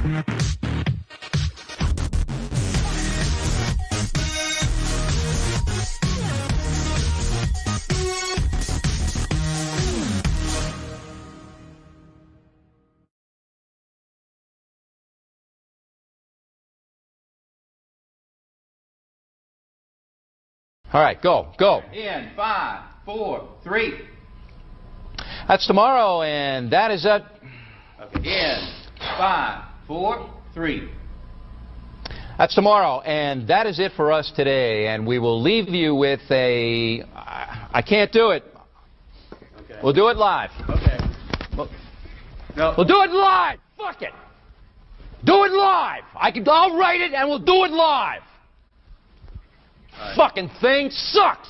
All right, go. In 5, 4, 3. That's tomorrow, and that is it. Okay. In 5, 4, 3. That's tomorrow, and that is it for us today. And we will leave you with a. I can't do it. Okay. We'll do it live. Okay. No. We'll do it live. Fuck it. Do it live. I'll write it, and we'll do it live. Right. Fucking thing sucks.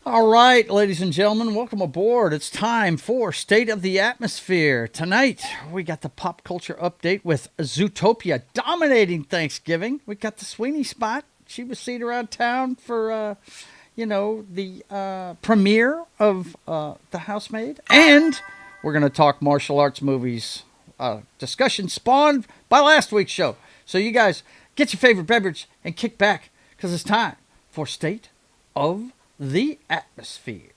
All right, ladies and gentlemen, welcome aboard. It's time for State of the Atmosphere. Tonight, we got the pop culture update with Zootopia dominating Thanksgiving. We got the Sweeney spot. She was seen around town for, the premiere of The Housemaid. And we're going to talk martial arts movies. Discussion spawned by last week's show. So you guys, get your favorite beverage and kick back, because it's time for State of the Atmosphere.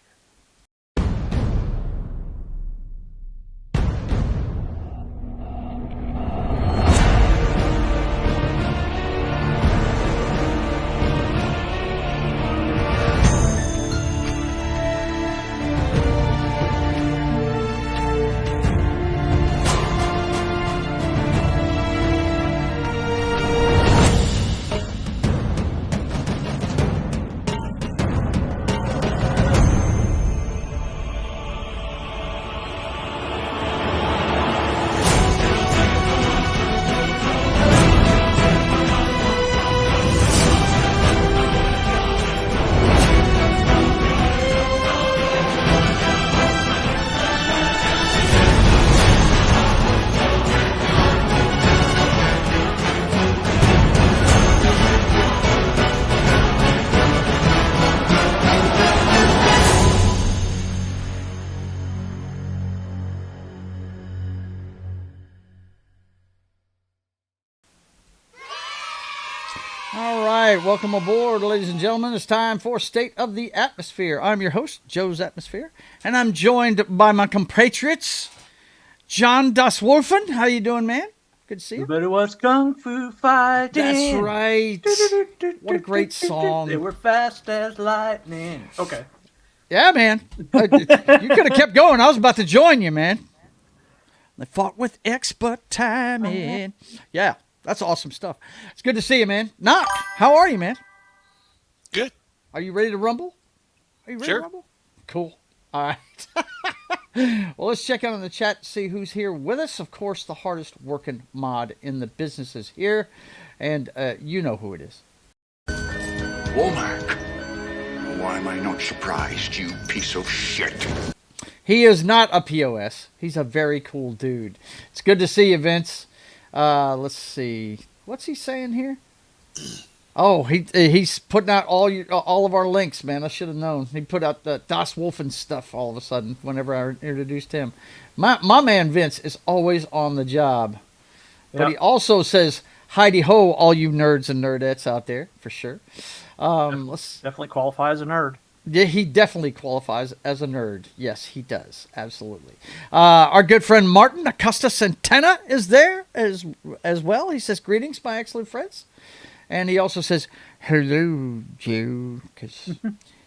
Welcome aboard, ladies and gentlemen. It's time for State of the Atmosphere. I'm your host, JoesAtmosfere, and I'm joined by my compatriots, John Das Wolfen. How you doing, man? Good to see you. But it was Kung Fu Fighting. That's right. What a great song. They were fast as lightning. Okay. Yeah, man. You could have kept going. I was about to join you, man. They fought with expert timing. Yeah. That's awesome stuff. It's good to see you, man. Knock, how are you, man? Good. Are you ready to rumble? Are you ready to rumble? Cool. All right. Well, let's check out in the chat to see who's here with us. Of course, the hardest working mod in the business is here. And you know who it is. Womack. Why am I not surprised, you piece of shit? He is not a POS. He's a very cool dude. It's good to see you, Vince. Let's see. What's he saying here? Oh, he's putting out all of our links, man. I should have known. He put out the Das Wolfen stuff all of a sudden whenever I introduced him. My man Vince is always on the job. But he also says, Heidi ho, all you nerds and nerdettes out there, for sure. Let's. Definitely qualify as a nerd. Yeah, he definitely qualifies as a nerd. Yes, he does. Absolutely. Our good friend Martin Acosta Centena is there as well. He says, greetings, my excellent friends. And he also says, hello, Joe, because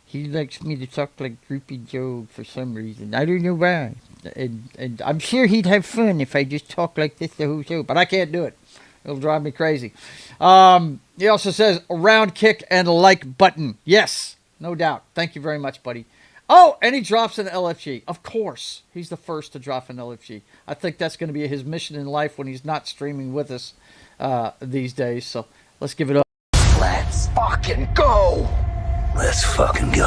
he likes me to talk like Droopy Joe for some reason. I don't know why. And I'm sure he'd have fun if I just talk like this the whole show, but I can't do it. It'll drive me crazy. He also says, a round kick and a like button. Yes. No doubt. Thank you very much, buddy. Oh, and he drops an LFG. Of course. He's the first to drop an LFG. I think that's going to be his mission in life when he's not streaming with us these days. So let's give it up. Let's fucking go. Let's fucking go.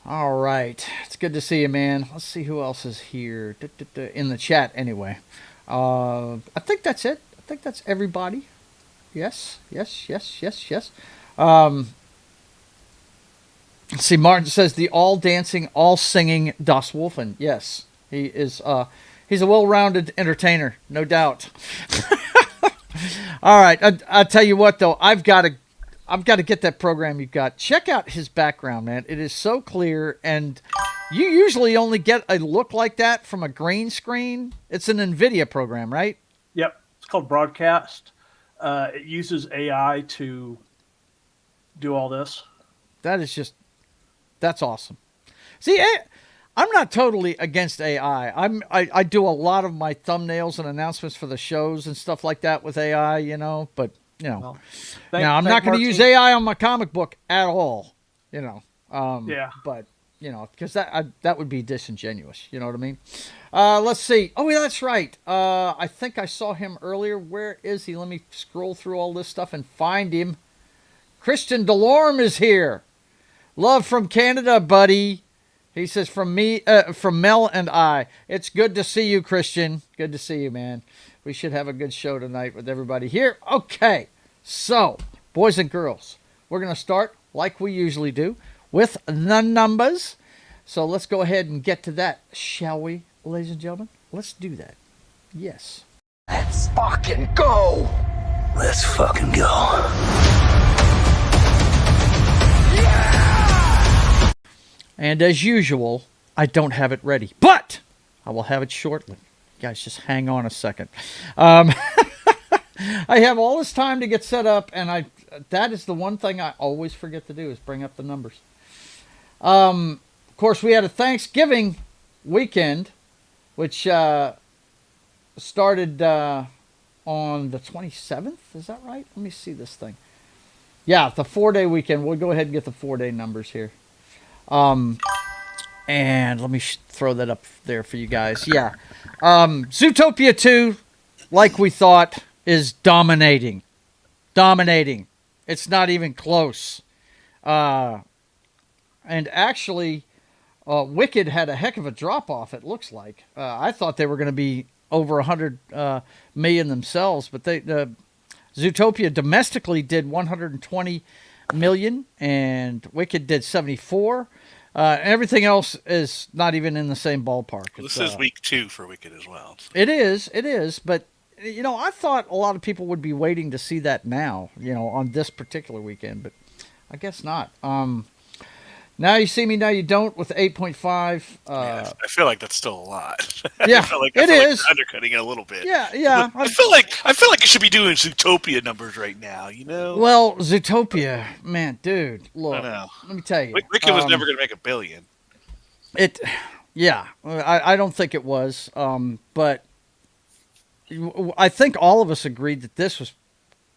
All right. It's good to see you, man. Let's see who else is here. In the chat, anyway. I think that's it. I think that's everybody. Yes. Let's see, Martin says the all dancing, all singing Das Wolfen. Yes, he is. He's a well-rounded entertainer, no doubt. All right, I'll tell you what though, I've got to get that program you've got. Check out his background, man. It is so clear, and you usually only get a look like that from a green screen. It's an NVIDIA program, right? Yep. It's called Broadcast. It uses AI to do all this. That's awesome. See, I'm not totally against AI. I do a lot of my thumbnails and announcements for the shows and stuff like that with AI, but Well, now I'm not going to use AI on my comic book at all, Yeah. But because that would be disingenuous. You know what I mean? Let's see. Oh, yeah, that's right. I think I saw him earlier. Where is he? Let me scroll through all this stuff and find him. Christian Delorme is here. Love from Canada, buddy. He says from Mel and I. It's good to see you, Christian. Good to see you, man. We should have a good show tonight with everybody here. Okay, so boys and girls, we're going to start like we usually do with the numbers. So let's go ahead and get to that, shall we, ladies and gentlemen? Let's do that. Yes. Let's fucking go. Let's fucking go. And as usual, I don't have it ready, but I will have it shortly. Guys, just hang on a second. I have all this time to get set up, and that is the one thing I always forget to do is bring up the numbers. Of course, we had a Thanksgiving weekend, which started on the 27th. Is that right? Let me see this thing. Yeah, the 4-day weekend. We'll go ahead and get the 4-day numbers here. And let me throw that up there for you guys. Yeah. Zootopia 2, like we thought, is dominating. Dominating. It's not even close. And actually, Wicked had a heck of a drop-off, it looks like. I thought they were going to be over 100 million themselves, but Zootopia domestically did 120 million, and Wicked did 74. Everything else is not even in the same ballpark. This is week 2 for Wicked as well. It is, but I thought a lot of people would be waiting to see that now, on this particular weekend, but I guess not. Now you see me, now you don't with 8.5. I feel like that's still a lot. Yeah, I feel like undercutting it a little bit. Yeah. I feel like it should be doing Zootopia numbers right now. Well, Zootopia, man, dude, look. I know. Let me tell you, Wicked was never going to make $1 billion. I don't think it was. But I think all of us agreed that this was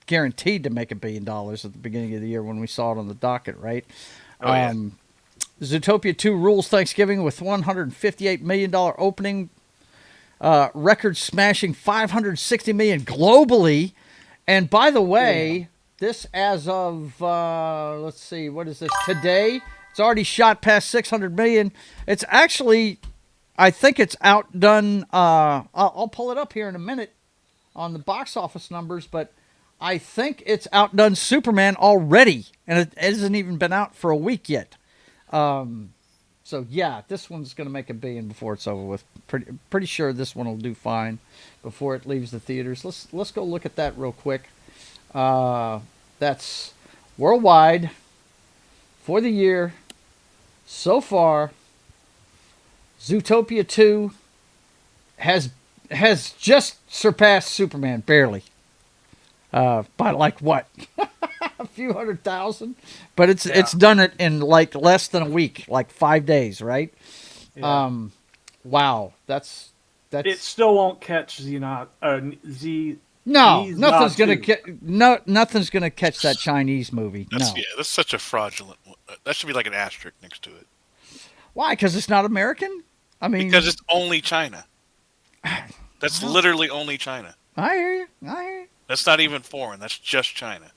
guaranteed to make $1 billion at the beginning of the year when we saw it on the docket, right? Oh, yeah. Zootopia 2 rules Thanksgiving with $158 million opening, record-smashing $560 million globally. And by the way, this as of, let's see, what is this, today? It's already shot past $600 million. It's actually, I think it's outdone, I'll pull it up here in a minute on the box office numbers, but I think it's outdone Superman already, and it hasn't even been out for a week yet. So yeah, this one's going to make $1 billion before it's over with. Pretty sure this one will do fine before it leaves the theaters. Let's go look at that real quick. That's worldwide for the year so far. Zootopia 2 has just surpassed Superman barely. By like what? A few 100,000, but it's done it in like less than a week, like 5 days, right? Yeah. Wow, that's It still won't catch no, nothing's gonna catch that Chinese movie. That's, No, yeah, that's such a fraudulent one. That should be like an asterisk next to it. why? Because it's not American. I mean, Because it's only China. That's literally only China. I hear you. That's not even foreign. That's just China.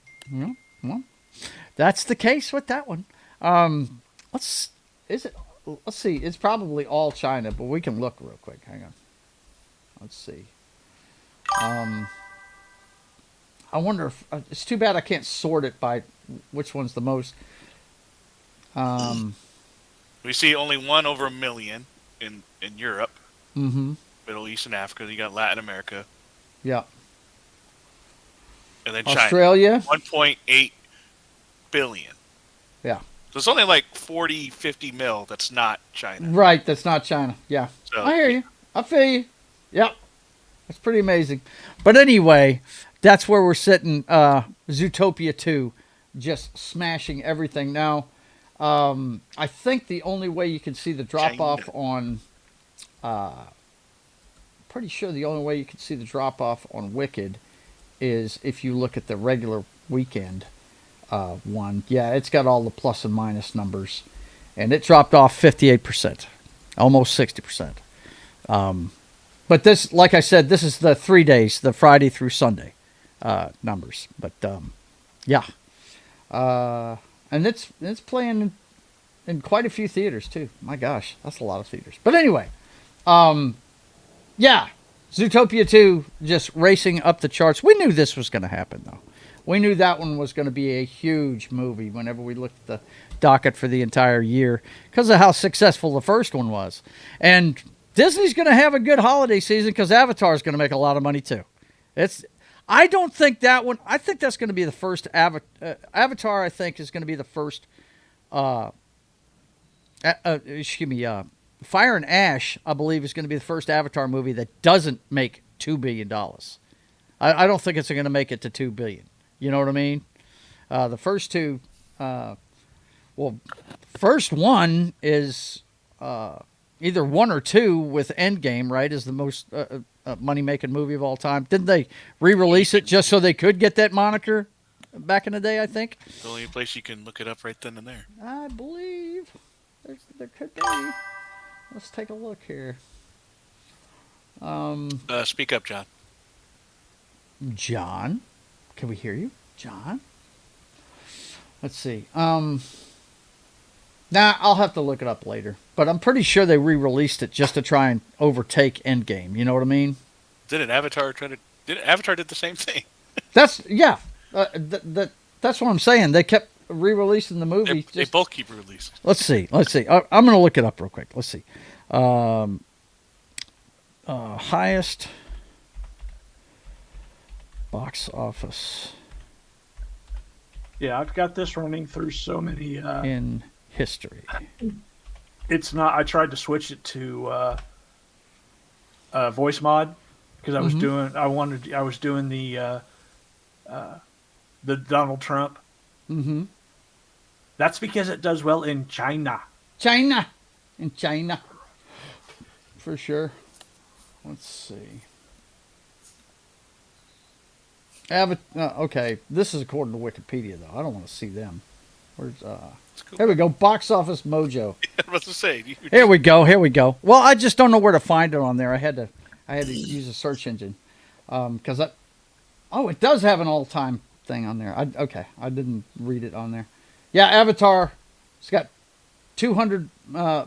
Well, that's the case with that one. Let's see. It's probably all China, but we can look real quick. Hang on. Let's see. I wonder if it's too bad I can't sort it by which one's the most. We see only one over 1 million in Europe, Mm-hmm. Middle East, and Africa. You got Latin America, Yeah. and then China. Australia. 1.8 billion. Yeah. So it's only like 40, 50 mil that's not China. Right. That's not China. Yeah. So, I hear you. I feel you. Yep. That's pretty amazing. But anyway, that's where we're sitting. Zootopia 2 just smashing everything. Now, I think the only way you can see the drop-off on... pretty sure the only way you can see the drop-off on Wicked is if you look at the regular weekend one. Yeah, it's got all the plus and minus numbers. And it dropped off 58%. Almost 60%. But this, like I said, this is the 3 days, the Friday through Sunday numbers. But yeah, and it's playing in quite a few theaters too. My gosh, that's a lot of theaters. But anyway, yeah, Zootopia 2 just racing up the charts. We knew this was going to happen though. We knew that one was going to be a huge movie whenever we looked at the docket for the entire year because of how successful the first one was. And Disney's going to have a good holiday season because Avatar's going to make a lot of money too. I don't think that one. I think that's going to be the first Avatar. I think is going to be the first. Fire and Ash, I believe, is going to be the first Avatar movie that doesn't make $2 billion. I don't think it's going to make it to $2 billion. You know what I mean? The first two. First one is. Either 1 or 2 with Endgame, right, is the most money-making movie of all time. Didn't they re-release it just so they could get that moniker back in the day, I think? The only place you can look it up right then and there. I believe there could be. Let's take a look here. Speak up, John. John? Can we hear you? John? Let's see. Nah, I'll have to look it up later. But I'm pretty sure they re-released it just to try and overtake Endgame. You know what I mean? Didn't Avatar Avatar did the same thing? That's yeah. That's what I'm saying. They kept re-releasing the movie. They both keep releasing. Let's see. I'm going to look it up real quick. Let's see. Highest box office. Yeah, I've got this running through so many. In history. It's not. I tried to switch it to voice mod because I was doing. I was doing the Donald Trump. Mm-hmm. That's because it does well in China. In China. For sure. Let's see. Okay, this is according to Wikipedia though. I don't want to see them. Where's Cool. Here we go. Box Office Mojo. I was to say. Here we go. Well, I just don't know where to find it on there. I had to use a search engine because it does have an all-time thing on there. I didn't read it on there. Yeah, Avatar. It's got 200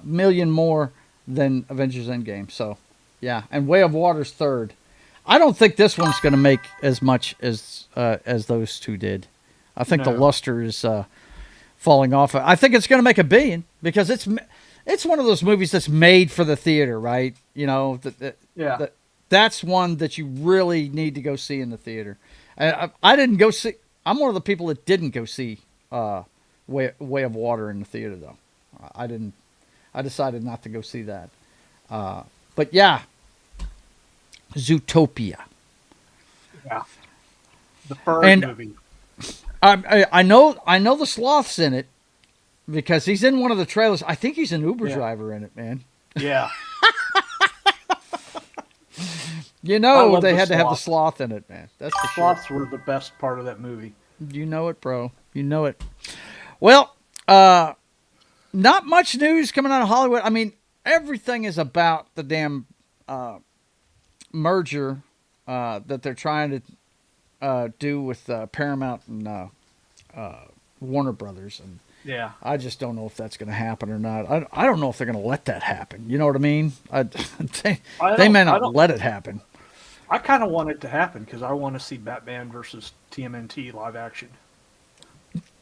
million more than Avengers Endgame. So, yeah, and Way of Water's third. I don't think this one's going to make as much as those two did. I think the luster is falling off. I think it's going to make $1 billion because it's one of those movies that's made for the theater, right? You know, Yeah. that's one that you really need to go see in the theater. I didn't go see. I'm one of the people that didn't go see Way of Water in the theater, though. I didn't. I decided not to go see that. But yeah, Zootopia. Yeah. The bird And- movie. I know the sloth's in it because he's in one of the trailers. I think he's an Uber Yeah. driver in it, man. Yeah. You I know love they the had to have the sloth. sloth in it, man. That's for sure. Sloths were the best part of that movie. You know it, bro. You know it. Well, not much news coming out of Hollywood. I mean, everything is about the damn merger that they're trying to do with Paramount and Warner Brothers, and Yeah. I just don't know if that's going to happen or not. I don't know if they're going to let that happen. You know what I mean? They may not let it happen. I kind of want it to happen because I want to see Batman versus TMNT live action.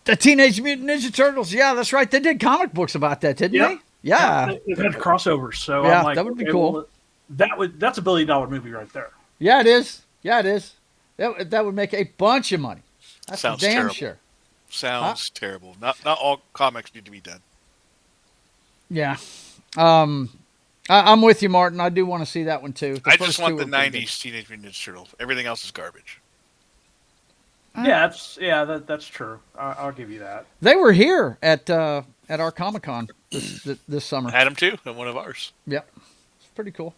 The Teenage Mutant Ninja Turtles. Yeah, that's right. They did comic books about that, didn't they? Yeah. It had crossovers, so Yeah, I'm like, that would be okay, cool. well, that's $1 billion movie right there. Yeah, it is. Yeah, it is. That would make a bunch of money. That's Sounds for damn terrible. sure. Sounds terrible. Not all comics need to be done. Yeah. I'm with you, Martin. I do want to see that one too. I just want the '90s Teenage Mutant Ninja Turtles. Everything else is garbage. That's true. I'll give you that. They were here at our Comic-Con this summer. Had them too at one of ours. Yep. It's pretty cool.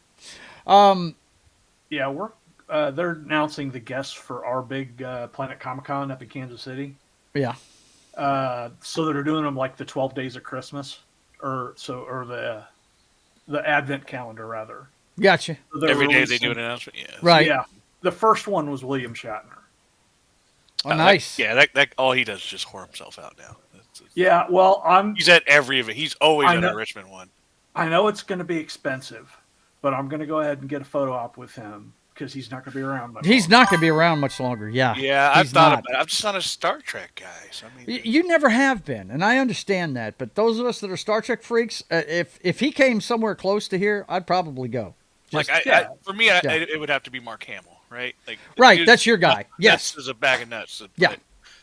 Yeah, they're announcing the guests for our big Planet Comic Con up in Kansas City. Yeah. So they're doing them like the 12 Days of Christmas, or the Advent calendar rather. Gotcha. So they're Every day they releasing- do an announcement. Yeah. Right. Yeah, the first one was William Shatner. Oh, nice. That all he does is just whore himself out now. Yeah, well, He's at every event. He's always I at know. a Richmond one. I know it's going to be expensive, but I'm going to go ahead and get a photo op with him because he's not going to be around much He's longer. not going to be around much longer. Yeah. Yeah, I've He's thought not. about it. I'm just not a Star Trek guy. So I mean, You never have been, and I understand that. But those of us that are Star Trek freaks, if he came somewhere close to here, I'd probably go. like yeah. for me, it would have to be Mark Hamill, right? Like, Right, dude, that's your guy. Yes. This is a bag of nuts. But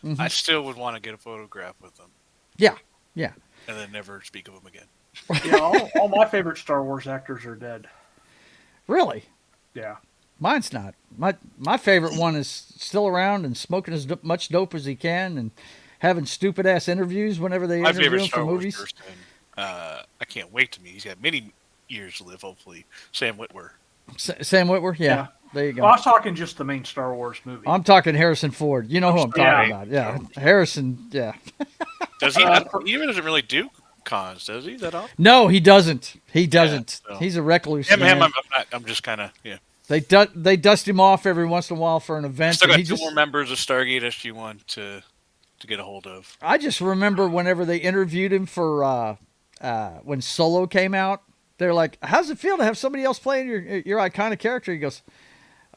Yeah. I still would want to get a photograph with him Yeah. Yeah. and then never speak of him again. Yeah, all my favorite Star Wars actors are dead. Really? Yeah. Mine's not. My favorite one is still around and smoking as much dope as he can and having stupid ass interviews whenever they My interview favorite him Star for Wars movies. person. I can't wait to meet. He's got many years to live. Hopefully, Sam Witwer. Sam Witwer? Yeah. There you go. Well, I was talking just the main Star Wars movie. I'm talking Harrison Ford. You know who I'm talking Yeah. about. Yeah. Harrison, yeah. Does he? He doesn't really do cons, does he? That often? No, he doesn't. He doesn't. so- He's a recluse. Him, man. I'm just kind of They dust him off every once in a while for an event. Still and got he two just, more members of Stargate SG-1 to get a hold of. I just remember whenever they interviewed him for when Solo came out, they're like, "How's it feel to have somebody else playing your iconic character?" He goes,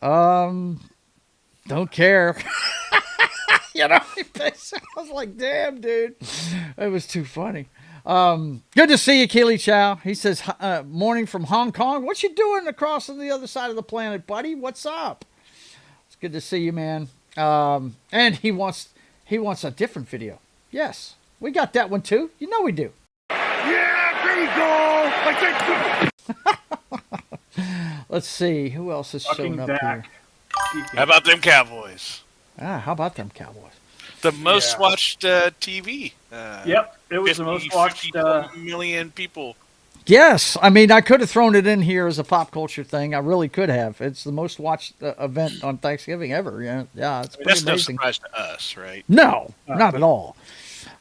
don't care." You know, I was like, "Damn, dude, it was too funny." Good to see you, Keely Chow. He says, "Morning from Hong Kong. What you doing across on the other side of the planet, buddy? What's up?" It's good to see you, man. And he wants a different video. Yes, we got that one too. You know we do. Let's see who else is showing Fucking up Dak. here. How about them Cowboys? How about them Cowboys? The most Yeah. watched TV. Yep, it was the most watched. 50 million people. Yes, I mean I could have thrown it in here as a pop culture thing. I really could have. It's the most watched event on Thanksgiving ever. Yeah, it's I mean, pretty that's no amazing. surprise to us, right? No, not at all.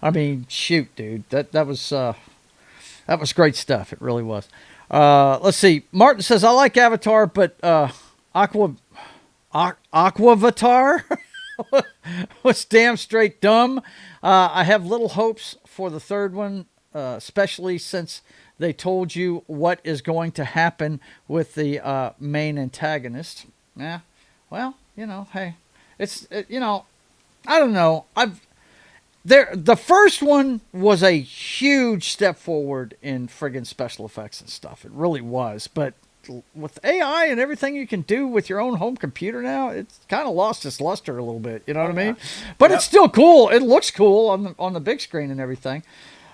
I mean, shoot, dude, that was great stuff. It really was. Let's see. Martin says I like Avatar, but Aquavatar was damn straight dumb. I have little hopes for the third one, especially since they told you what is going to happen with the main antagonist. Yeah, well, hey, I don't know. The first one was a huge step forward in friggin' special effects and stuff. It really was. But with AI and everything you can do with your own home computer now, it's kind of lost its luster a little bit. You know what I mean? But it's still cool. It looks cool on the big screen and everything.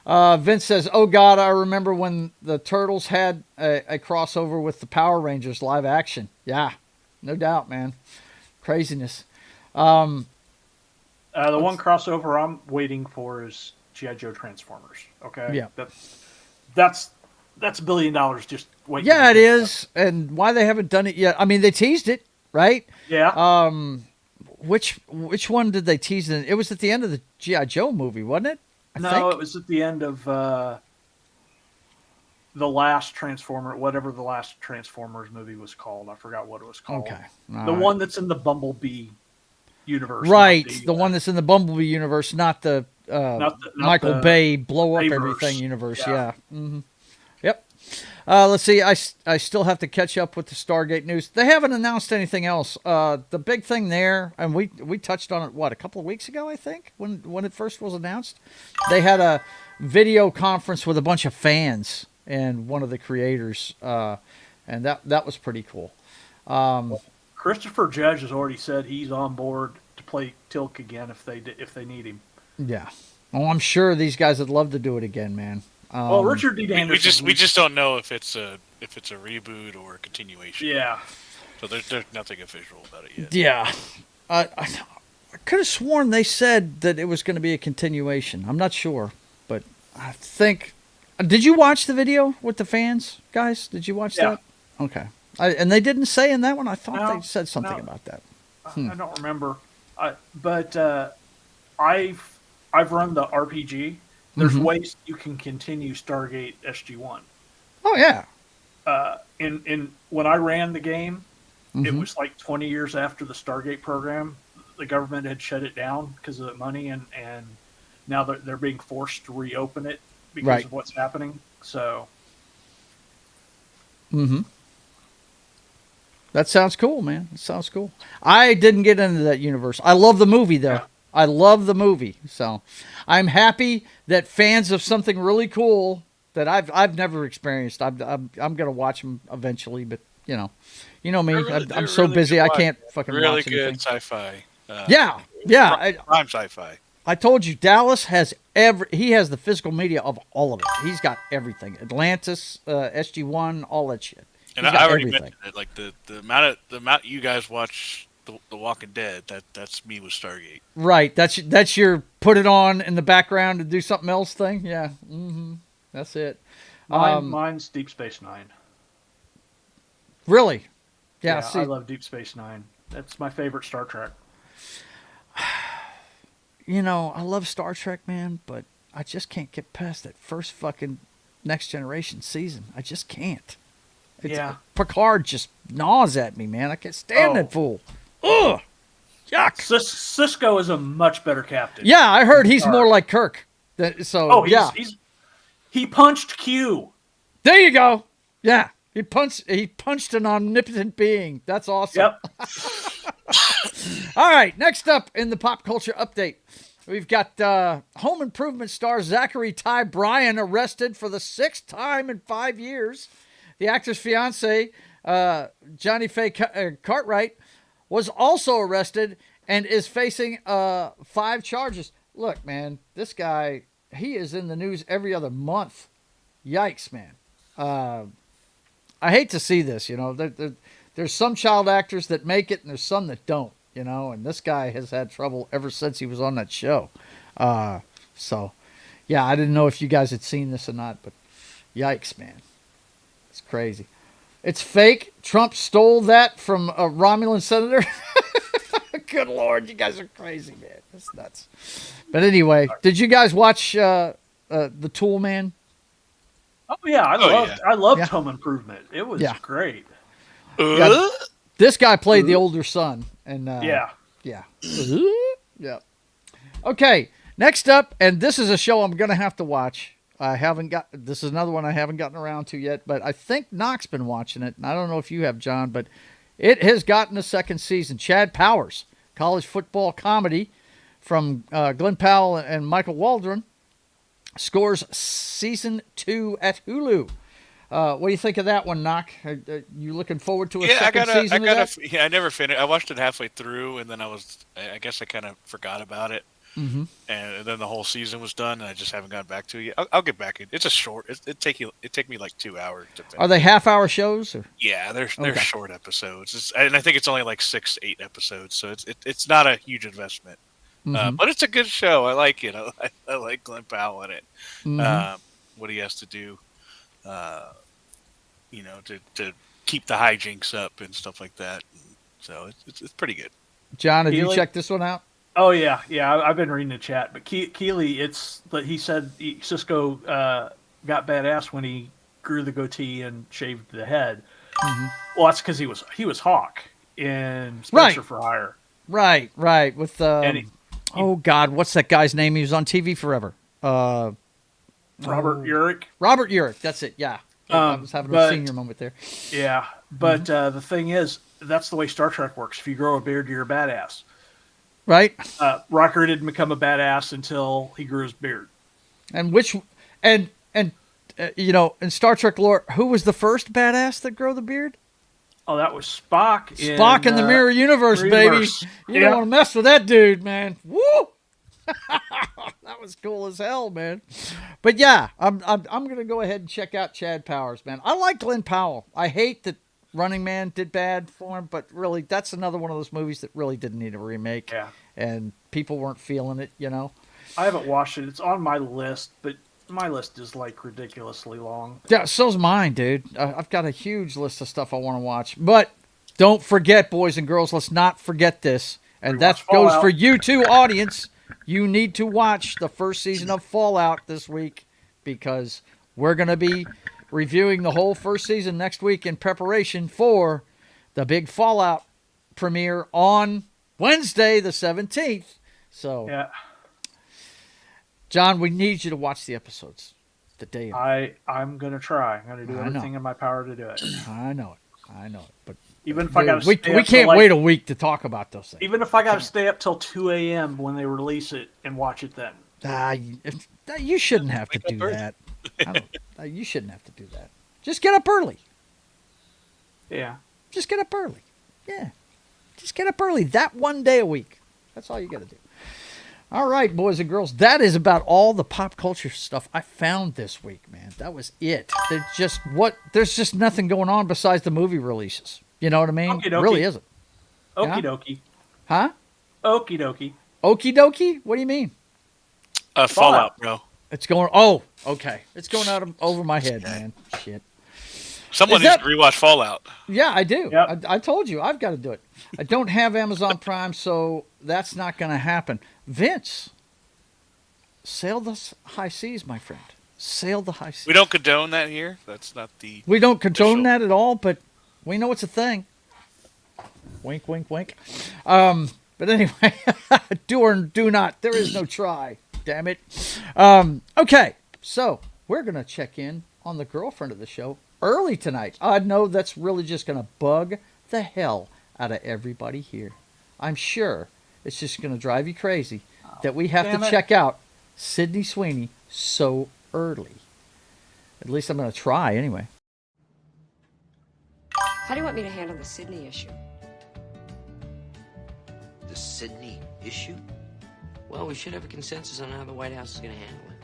Vince says, "Oh God, I remember when the Turtles had a crossover with the Power Rangers live action." Yeah, no doubt, man. Craziness. The one crossover I'm waiting for is G.I. Joe Transformers. Okay. Yeah. That's $1 billion just waiting. Yeah, it is. And why they haven't done it yet? I mean, they teased it, right? Yeah. Which one did they tease it? It was at the end of the G.I. Joe movie, wasn't it? I think it was at the end of the last Transformer, whatever the last Transformers movie was called. I forgot what it was called. Okay. The one that's in the Bumblebee universe. Right. The one that's in the Bumblebee universe, not the not Michael the Bay blow up Bayverse. everything universe. Yeah. Yeah. Mm-hmm. Yep. Let's see. I still have to catch up with the Stargate news. They haven't announced anything else. The big thing there, and we touched on it, a couple of weeks ago, I think, when it first was announced. They had a video conference with a bunch of fans and one of the creators, and that was pretty cool. Christopher Judge has already said he's on board to play Tilk again if they need him. Yeah. Oh, I'm sure these guys would love to do it again, man. Well, Richard D. Anderson. We just don't know if it's a reboot or a continuation. Yeah. So there's nothing official about it yet. Yeah. I could have sworn they said that it was going to be a continuation. I'm not sure, but I think. Did you watch the video with the fans, guys? Did you watch that? Okay. And they didn't say in that one. I thought they said something about that. I don't remember. But I've run the RPG. There's ways you can continue Stargate SG-1. Oh yeah. In when I ran the game, it was like 20 years after the Stargate program. The government had shut it down because of the money, and now they're being forced to reopen it because of what's happening. So. That sounds cool, man. It sounds cool. I didn't get into that universe. I love the movie, though. Yeah. I love the movie. So I'm happy that fans of something really cool that I've never experienced. I'm going to watch them eventually, but you know me. I'm so really busy. I can't fucking watch anything. Really good sci-fi. Yeah. Prime sci-fi. I told you, Dallas has he has the physical media of all of it. He's got everything. Atlantis, SG-1, all that shit. And I already mentioned it, like the amount you guys watch the Walking Dead, that's me with Stargate. Right. That's your put it on in the background to do something else thing. Yeah. That's it. Mine's Deep Space Nine. Really? Yeah. See, I love Deep Space Nine. That's my favorite Star Trek. I love Star Trek, man, but I just can't get past that first fucking Next Generation season. I just can't. Picard just gnaws at me, man. I can't stand that fool. Ugh. Yuck. Sisko is a much better captain. Yeah, I heard he's more like Kirk. He punched Q. There you go. Yeah. He punched an omnipotent being. That's awesome. Yep. All right, next up in the pop culture update, we've got Home Improvement star Zachary Ty Bryan arrested for the 6th time in 5 years. The actor's fiance, Johnny Faye Cartwright, was also arrested and is facing 5 charges. Look, man, this guy, he is in the news every other month. Yikes, man. I hate to see this, There's some child actors that make it and there's some that don't, and this guy has had trouble ever since he was on that show. So, yeah, I didn't know if you guys had seen this or not, but yikes, man. It's crazy. It's fake. Trump stole that from a Romulan senator. Good Lord, you guys are crazy, man. That's nuts. But anyway, did you guys watch The Tool Man? Oh yeah, I loved Home Improvement. It was great. This guy played the older son, and yeah. Okay, next up, and this is a show I'm gonna have to watch. This is another one I haven't gotten around to yet, but I think Knock's been watching it, and I don't know if you have, John, but it has gotten a 2nd season. Chad Powers, college football comedy from Glenn Powell and Michael Waldron, scores season 2 at Hulu. What do you think of that one, Knock? Are you looking forward to a second season of that? Yeah, I never finished. I watched it halfway through, and then I guess I kind of forgot about it. Mm-hmm. And then the whole season was done, and I just haven't gotten back to it yet. I'll get back. It's a short. It take me like 2 hours to finish. Are they half-hour shows? Or? Yeah, they're short episodes, and I think it's only like 6-8 episodes, so it's not a huge investment. Mm-hmm. But it's a good show. I like it. I like Glenn Powell in it. Mm-hmm. What he has to do, to keep the hijinks up and stuff like that. So it's pretty good. John, have you Keely? checked this one out? Oh yeah. I've been reading the chat, but Keely, he said Cisco got badass when he grew the goatee and shaved the head. Mm-hmm. Well, that's because he was Hawk in Spencer for Hire. Right. With oh God, what's that guy's name? He was on TV forever. Robert Urich. Robert Urich. That's it. Yeah. I was having a senior moment there. Yeah, but the thing is, that's the way Star Trek works. If you grow a beard, you're a badass. Right. Rocker didn't become a badass until he grew his beard. And in Star Trek lore, who was the first badass that grew the beard? Oh, that was Spock. Spock in the Mirror Universe, baby. You don't want to mess with that dude, man. Woo! That was cool as hell, man. But yeah, I'm gonna go ahead and check out Chad Powers, man. I like Glenn Powell. I hate that Running Man did bad for him, but really, that's another one of those movies that really didn't need a remake. Yeah. And people weren't feeling it, I haven't watched it. It's on my list, but my list is like ridiculously long. Yeah, so's mine, dude. I've got a huge list of stuff I want to watch. But don't forget, boys and girls, let's not forget this. And that goes for you too, audience. You need to watch the first season of Fallout this week, because we're going to be reviewing the whole first season next week in preparation for the big Fallout premiere on Wednesday, the 17th. So, yeah. John, we need you to watch the episodes the day of. I'm going to try. I'm going to do everything in my power to do it. I know it. But even if I got to we can't wait a week to talk about those things. Even if I got to stay up till 2 a.m. when they release it and watch it then. You shouldn't have to do that. You shouldn't have to do that. Just get up early. Yeah. Just get up early. Yeah. Just get up early that one day a week. That's all you got to do. All right, boys and girls, that is about all the pop culture stuff I found this week, man. That was it. There's just nothing going on besides the movie releases. You know what I mean? It really isn't. Okie dokie. Huh? Okie dokie. Okie dokie? What do you mean? Fallout, bro. It's going. Oh, okay. It's going out over my head, man. Shit. Someone needs to rewatch Fallout. Yeah, I do. Yep. I told you I've got to do it. I don't have Amazon Prime, so that's not going to happen. Vince, sail the high seas, my friend. Sail the high seas. We don't condone that here. That's not the. We don't condone that at all, but we know it's a thing. Wink, wink, wink. But anyway, do or do not. There is no try. Damn it. Okay, so we're going to check in on the girlfriend of the show early tonight. I know that's really just going to bug the hell out of everybody here. I'm sure it's just going to drive you crazy that we have to check out Sydney Sweeney so early. At least I'm going to try anyway. How do you want me to handle the Sydney issue? The Sydney issue? Well, we should have a consensus on how the White House is going to handle it.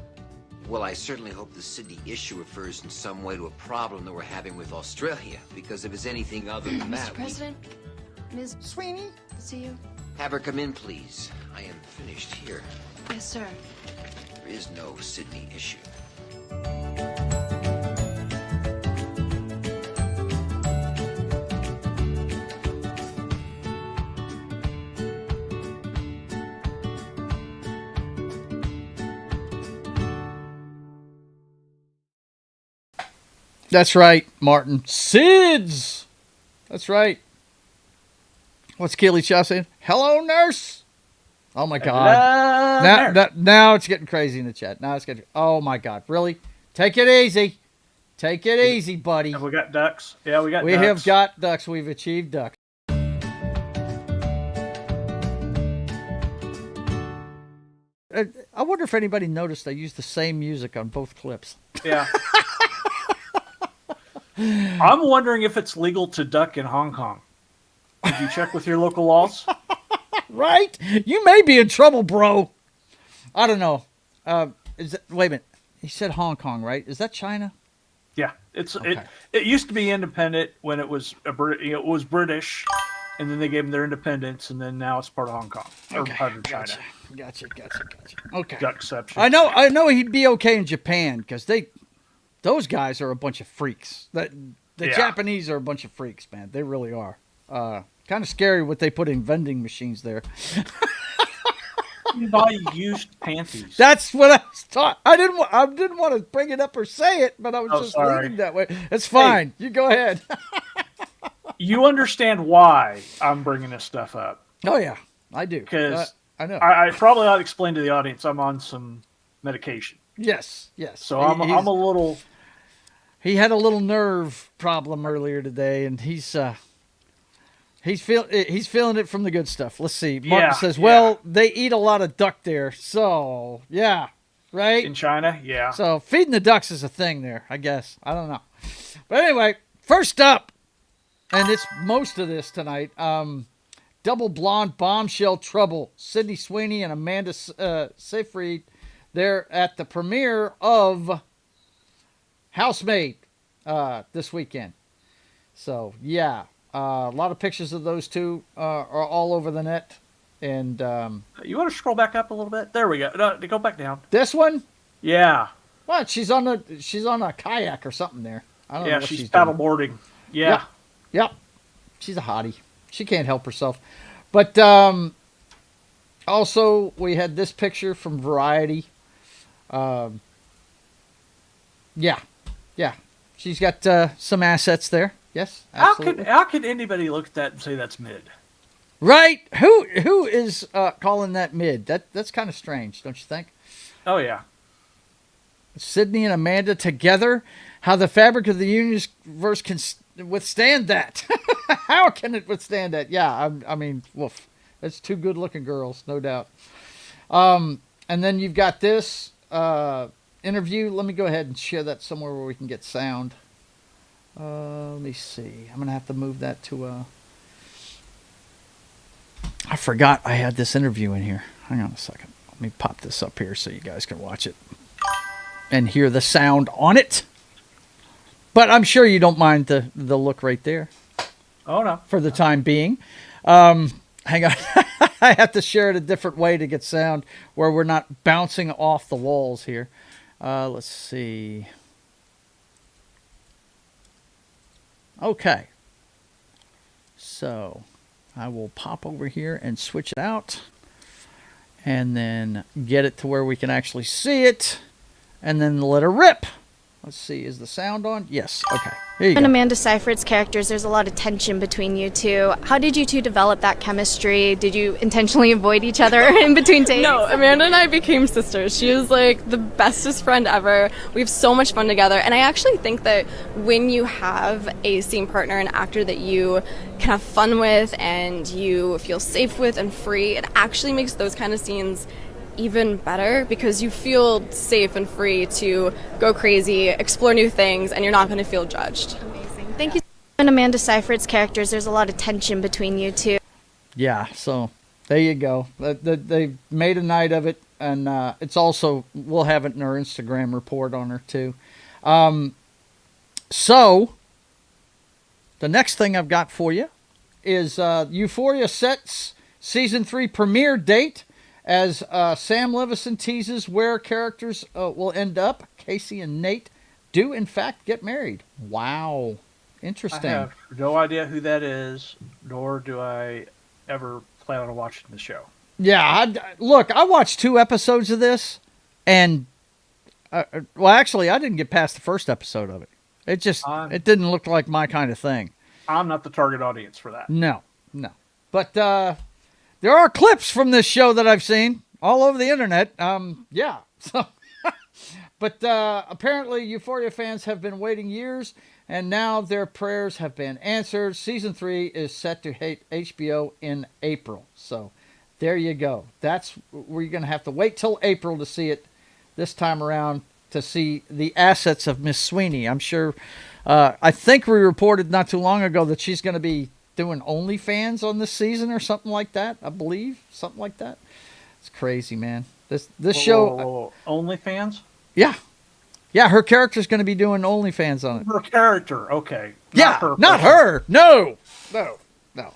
Well, I certainly hope the Sydney issue refers in some way to a problem that we're having with Australia, because if it's anything other than that, Mr. President, Ms. Sweeney, see you. Have her come in, please. I am finished here. Yes, sir. There is no Sydney issue. That's right, Martin. SIDS! That's right. What's Keely Shaw saying? Hello, nurse! Oh, my God. Now it's getting crazy in the chat. Now it's getting... Oh, my God. Really? Take it easy. Take it easy, buddy. Have we got ducks? Yeah, we got ducks. We have got ducks. We've achieved ducks. I wonder if anybody noticed I used the same music on both clips. Yeah. I'm wondering if it's legal to duck in Hong Kong. Did you check with your local laws? Right? You may be in trouble, bro. I don't know. Wait a minute. He said Hong Kong, right? Is that China? Yeah, it's Okay. it used to be independent when it was it was British, and then they gave them their independence, and then now it's part of Hong Kong or part of China. Gotcha. Okay. Got exception. I know he'd be okay in Japan because those guys are a bunch of freaks. The Yeah. Japanese are a bunch of freaks, man. They really are. Kind of scary what they put in vending machines there. You buy used panties. That's what I was taught. I didn't want to bring it up or say it, but I was just sorry. leaving that way. It's fine. You go ahead. You understand why I'm bringing this stuff up? Oh yeah, I do. Because I know. I probably ought to explain to the audience I'm on some medication, Yes. so I'm a little. He had a little nerve problem earlier today, and he's feeling it from the good stuff. Let's see. Martin says, "Well, they eat a lot of duck there, so yeah, right." In China, yeah. So feeding the ducks is a thing there, I guess. I don't know, but anyway, first up, and it's most of this tonight. Double blonde bombshell trouble. Sydney Sweeney and Amanda Seyfried. They're at the premiere of Housemaid this weekend. So yeah, a lot of pictures of those two are all over the net. And You want to scroll back up a little bit? There we go. No, go back down. this one, Yeah, what? She's on a kayak or something there. I don't know yeah. what She's doing. paddleboarding. Yeah. Yep. She's a hottie. She can't help herself. But also, we had this picture from Variety. Yeah. She's got some assets there. Yes, absolutely. How could anybody look at that and say that's mid? Right? Who is calling that mid? That's kind of strange, don't you think? Oh yeah. Sydney and Amanda together. How the fabric of the universe can withstand that? How can it withstand that? Yeah, I mean, woof. That's two good-looking girls, no doubt. And then you've got this interview. Let me go ahead and share that somewhere where we can get sound. Let me see. I'm going to have to move that to I forgot I had this interview in here. Hang on a second. Let me pop this up here so you guys can watch it and hear the sound on it. But I'm sure you don't mind the look right there Oh no. for the time being. Hang on. I have to share it a different way to get sound where we're not bouncing off the walls here. Let's see. Okay. So I will pop over here and switch it out and then get it to where we can actually see it and then let her rip. Let's see. Is the sound on? Yes. Okay. Here you And go. Amanda Seyfried's characters, there's a lot of tension between you two. How did you two develop that chemistry? Did you intentionally avoid each other in between takes? No, Amanda and I became sisters. She is like the bestest friend ever. We have so much fun together. And I actually think that when you have a scene partner, an actor that you can have fun with and you feel safe with and free, it actually makes those kind of scenes even better because you feel safe and free to go crazy, explore new things, and you're not going to feel judged. Amazing. Thank you. And Amanda Seyfried's characters, there's a lot of tension between you two. Yeah, so there you go. They made a night of it, and it's also, we'll have it in our Instagram report on her too. So, the next thing I've got for you is Euphoria sets season 3 premiere date as Sam Levinson teases where characters will end up. Casey and Nate do, in fact, get married. Wow. Interesting. I have no idea who that is, nor do I ever plan on watching the show. Yeah, look, I watched 2 episodes of this, and, well, actually, I didn't get past the first episode of it. It just, it didn't look like my kind of thing. I'm not the target audience for that. No. But there are clips from this show that I've seen all over the internet. Yeah. So, but apparently Euphoria fans have been waiting years, and now their prayers have been answered. Season 3 is set to hit HBO in April. So There you go. That's we're going to have to wait till April to see it this time around to see the assets of Miss Sweeney. I'm sure. I think we reported not too long ago that she's going to be doing OnlyFans on this season or something like that. I believe something like that. It's crazy, man. This show. OnlyFans? Yeah. Yeah, her character's going to be doing OnlyFans on it. Her character, okay. Not her. No.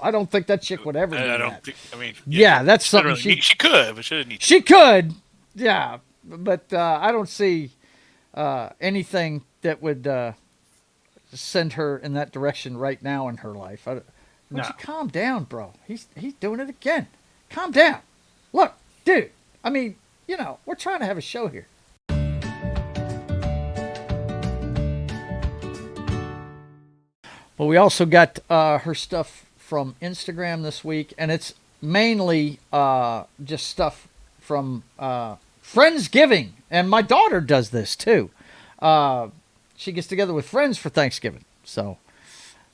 I don't think that chick would ever do that. I don't think. I mean, yeah, that's something really she could, but she didn't need. She could, yeah, but I don't see anything that would send her in that direction right now in her life. Would you calm down, bro? He's doing it again. Calm down. Look, dude. I mean, we're trying to have a show here. But we also got her stuff from Instagram this week, and it's mainly just stuff from Friendsgiving. And my daughter does this too. She gets together with friends for Thanksgiving. So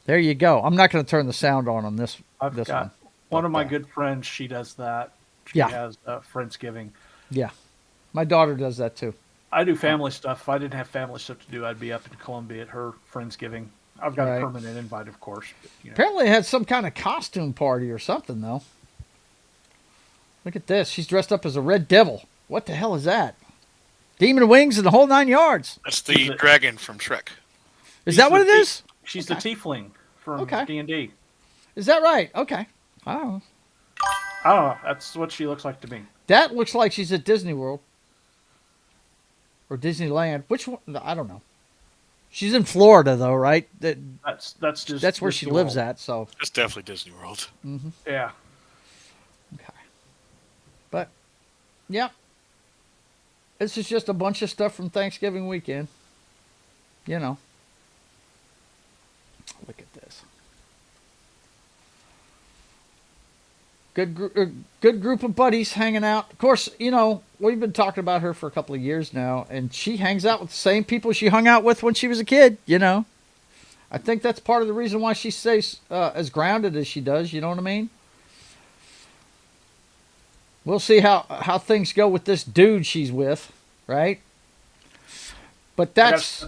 there you go. I'm not going to turn the sound on this. I've got one of my good friends. She does that. She has Friendsgiving. Yeah, my daughter does that too. I do family stuff. If I didn't have family stuff to do, I'd be up in Columbia at her Friendsgiving. I've got a permanent invite, of course. But, Apparently, it had some kind of costume party or something, though. Look at this. She's dressed up as a red devil. What the hell is that? Demon wings and the whole 9 yards. That's the dragon from Shrek. Is that what it is? She's the tiefling from D&D. Is that right? Okay. I don't know. That's what she looks like to me. That looks like she's at Disney World. Or Disneyland. Which one? I don't know. She's in Florida, though, right? That's where she lives at. So it's definitely Disney World. Mm-hmm. Yeah. Okay. But yeah, this is just a bunch of stuff from Thanksgiving weekend. Look at this. Good group of buddies hanging out. Of course, we've been talking about her for a couple of years now, and she hangs out with the same people she hung out with when she was a kid, I think that's part of the reason why she stays as grounded as she does, you know what I mean? We'll see how things go with this dude she's with, right? But that's...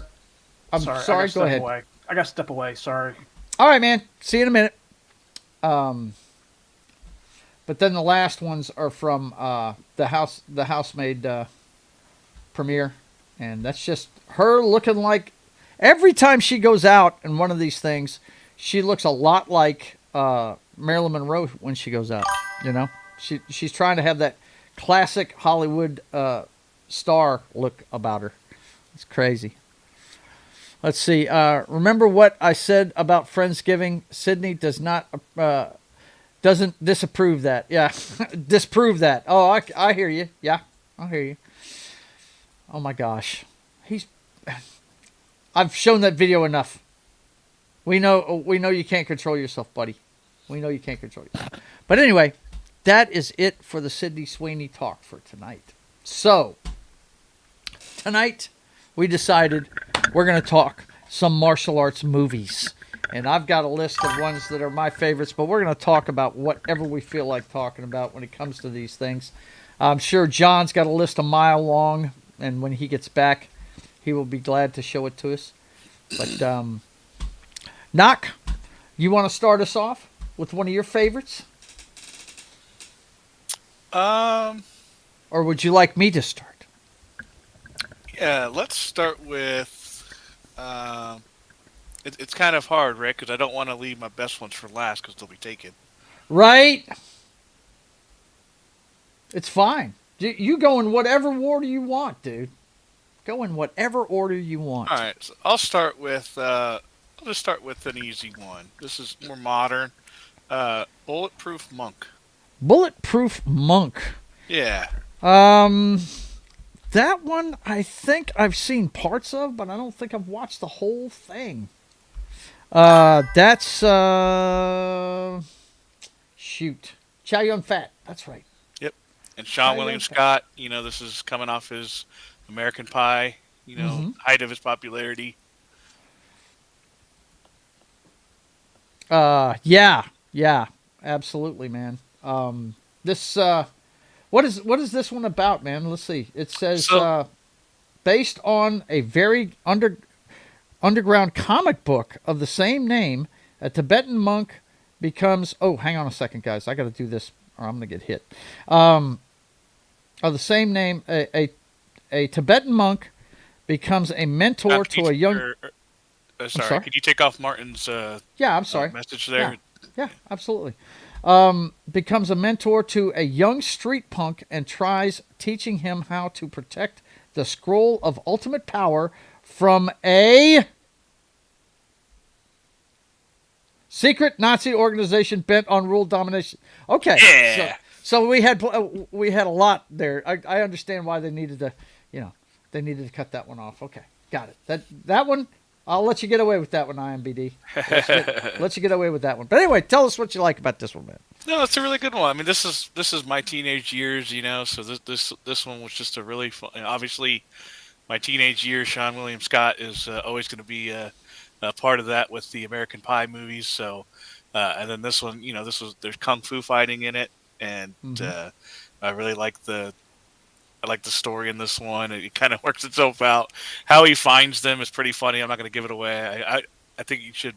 I'm sorry, go ahead. I got to step away, sorry. All right, man. See you in a minute. But then the last ones are from the housemaid premiere, and that's just her looking like every time she goes out in one of these things, she looks a lot like Marilyn Monroe when she goes out. She's trying to have that classic Hollywood star look about her. It's crazy. Let's see. Remember what I said about Friendsgiving? Sydney doesn't disapprove that. Yeah. Disprove that. Oh, I hear you. Yeah. I hear you. Oh my gosh. I've shown that video enough. We know you can't control yourself, buddy. We know you can't control yourself. But anyway, that is it for the Sydney Sweeney talk for tonight. So, tonight we decided we're going to talk some martial arts movies. And I've got a list of ones that are my favorites, but we're going to talk about whatever we feel like talking about when it comes to these things. I'm sure John's got a list a mile long, and when he gets back, he will be glad to show it to us. But, Knock, you want to start us off with one of your favorites? Or would you like me to start? Yeah, let's start with... It's kind of hard, Rick, because I don't want to leave my best ones for last because they'll be taken. Right? It's fine. You go in whatever order you want, dude. Go in whatever order you want. All right, so I'll start with. I'll just start with an easy one. This is more modern. Bulletproof Monk. Bulletproof Monk. Yeah. That one I think I've seen parts of, but I don't think I've watched the whole thing. That's shoot, Chow Yun-Fat. That's right. Yep. And Sean William Scott. This is coming off his American Pie. Height of his popularity. Yeah, absolutely, man. This what is this one about, man? Let's see. It says based on a very underground comic book of the same name, a Tibetan monk becomes. Oh, hang on a second, guys. I got to do this, or I'm going to get hit. Of the same name, a Tibetan monk becomes a mentor to a young. Sorry, could you take off Martin's I'm sorry. Message there? Yeah, absolutely. Becomes a mentor to a young street punk and tries teaching him how to protect the scroll of ultimate power from a secret Nazi organization bent on world domination. Okay, yeah. So we had a lot there. I understand why they needed to, they needed to cut that one off. Okay, got it. That one. I'll let you get away with that one, IMBD. Let you get away with that one. But anyway, tell us what you like about this one, man. No, it's a really good one. I mean, this is my teenage years, so this one was just a really fun. Obviously, my teenage years, Sean William Scott is always going to be a part of that with the American Pie movies. So, and then this one, there's kung fu fighting in it, and I really like the story in this one. It kind of works itself out. How he finds them is pretty funny. I'm not going to give it away. I think you should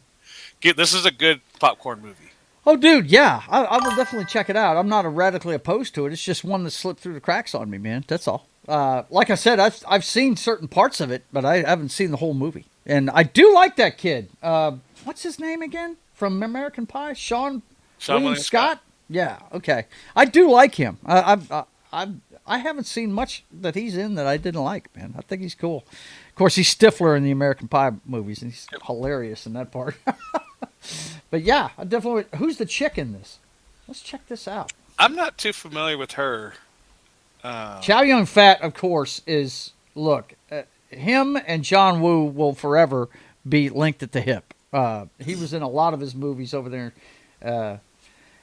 this is a good popcorn movie. Oh, dude, yeah. I will definitely check it out. I'm not radically opposed to it. It's just one that slipped through the cracks on me, man. That's all. Like I said, I've seen certain parts of it, but I haven't seen the whole movie. And I do like that kid. What's his name again? From American Pie? Sean William Scott? Yeah, okay. I do like him. I haven't seen much that he's in that I didn't like, man. I think he's cool. Of course, he's Stifler in the American Pie movies, and he's hilarious in that part. But yeah, I definitely. Who's the chick in this? Let's check this out. I'm not too familiar with her. Chow Yun-Fat, of course, is him and John Woo will forever be linked at the hip. He was in a lot of his movies over there,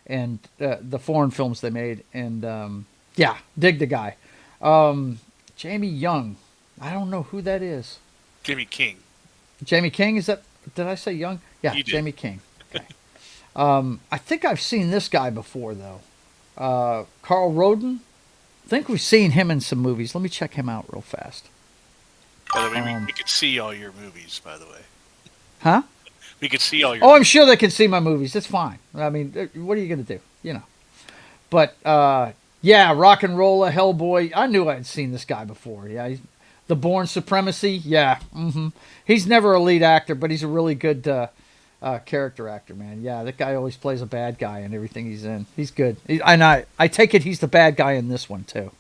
and the foreign films they made, and. Yeah, dig the guy. Jamie Young. I don't know who that is. Jamie King. Jamie King, is that? Did I say Young? Yeah, Jamie King. Okay. I think I've seen this guy before, though. Carl Roden. I think we've seen him in some movies. Let me check him out real fast. By the way, we could see all your movies, by the way. Huh? We could see all your movies. I'm sure they can see my movies. It's fine. I mean, what are you going to do? But... yeah, Rock and Rolla, Hellboy. I knew I had seen this guy before. Yeah, The Bourne Supremacy. Yeah, he's never a lead actor, but he's a really good character actor, man. Yeah, that guy always plays a bad guy in everything he's in. He's good. And I take it he's the bad guy in this one too.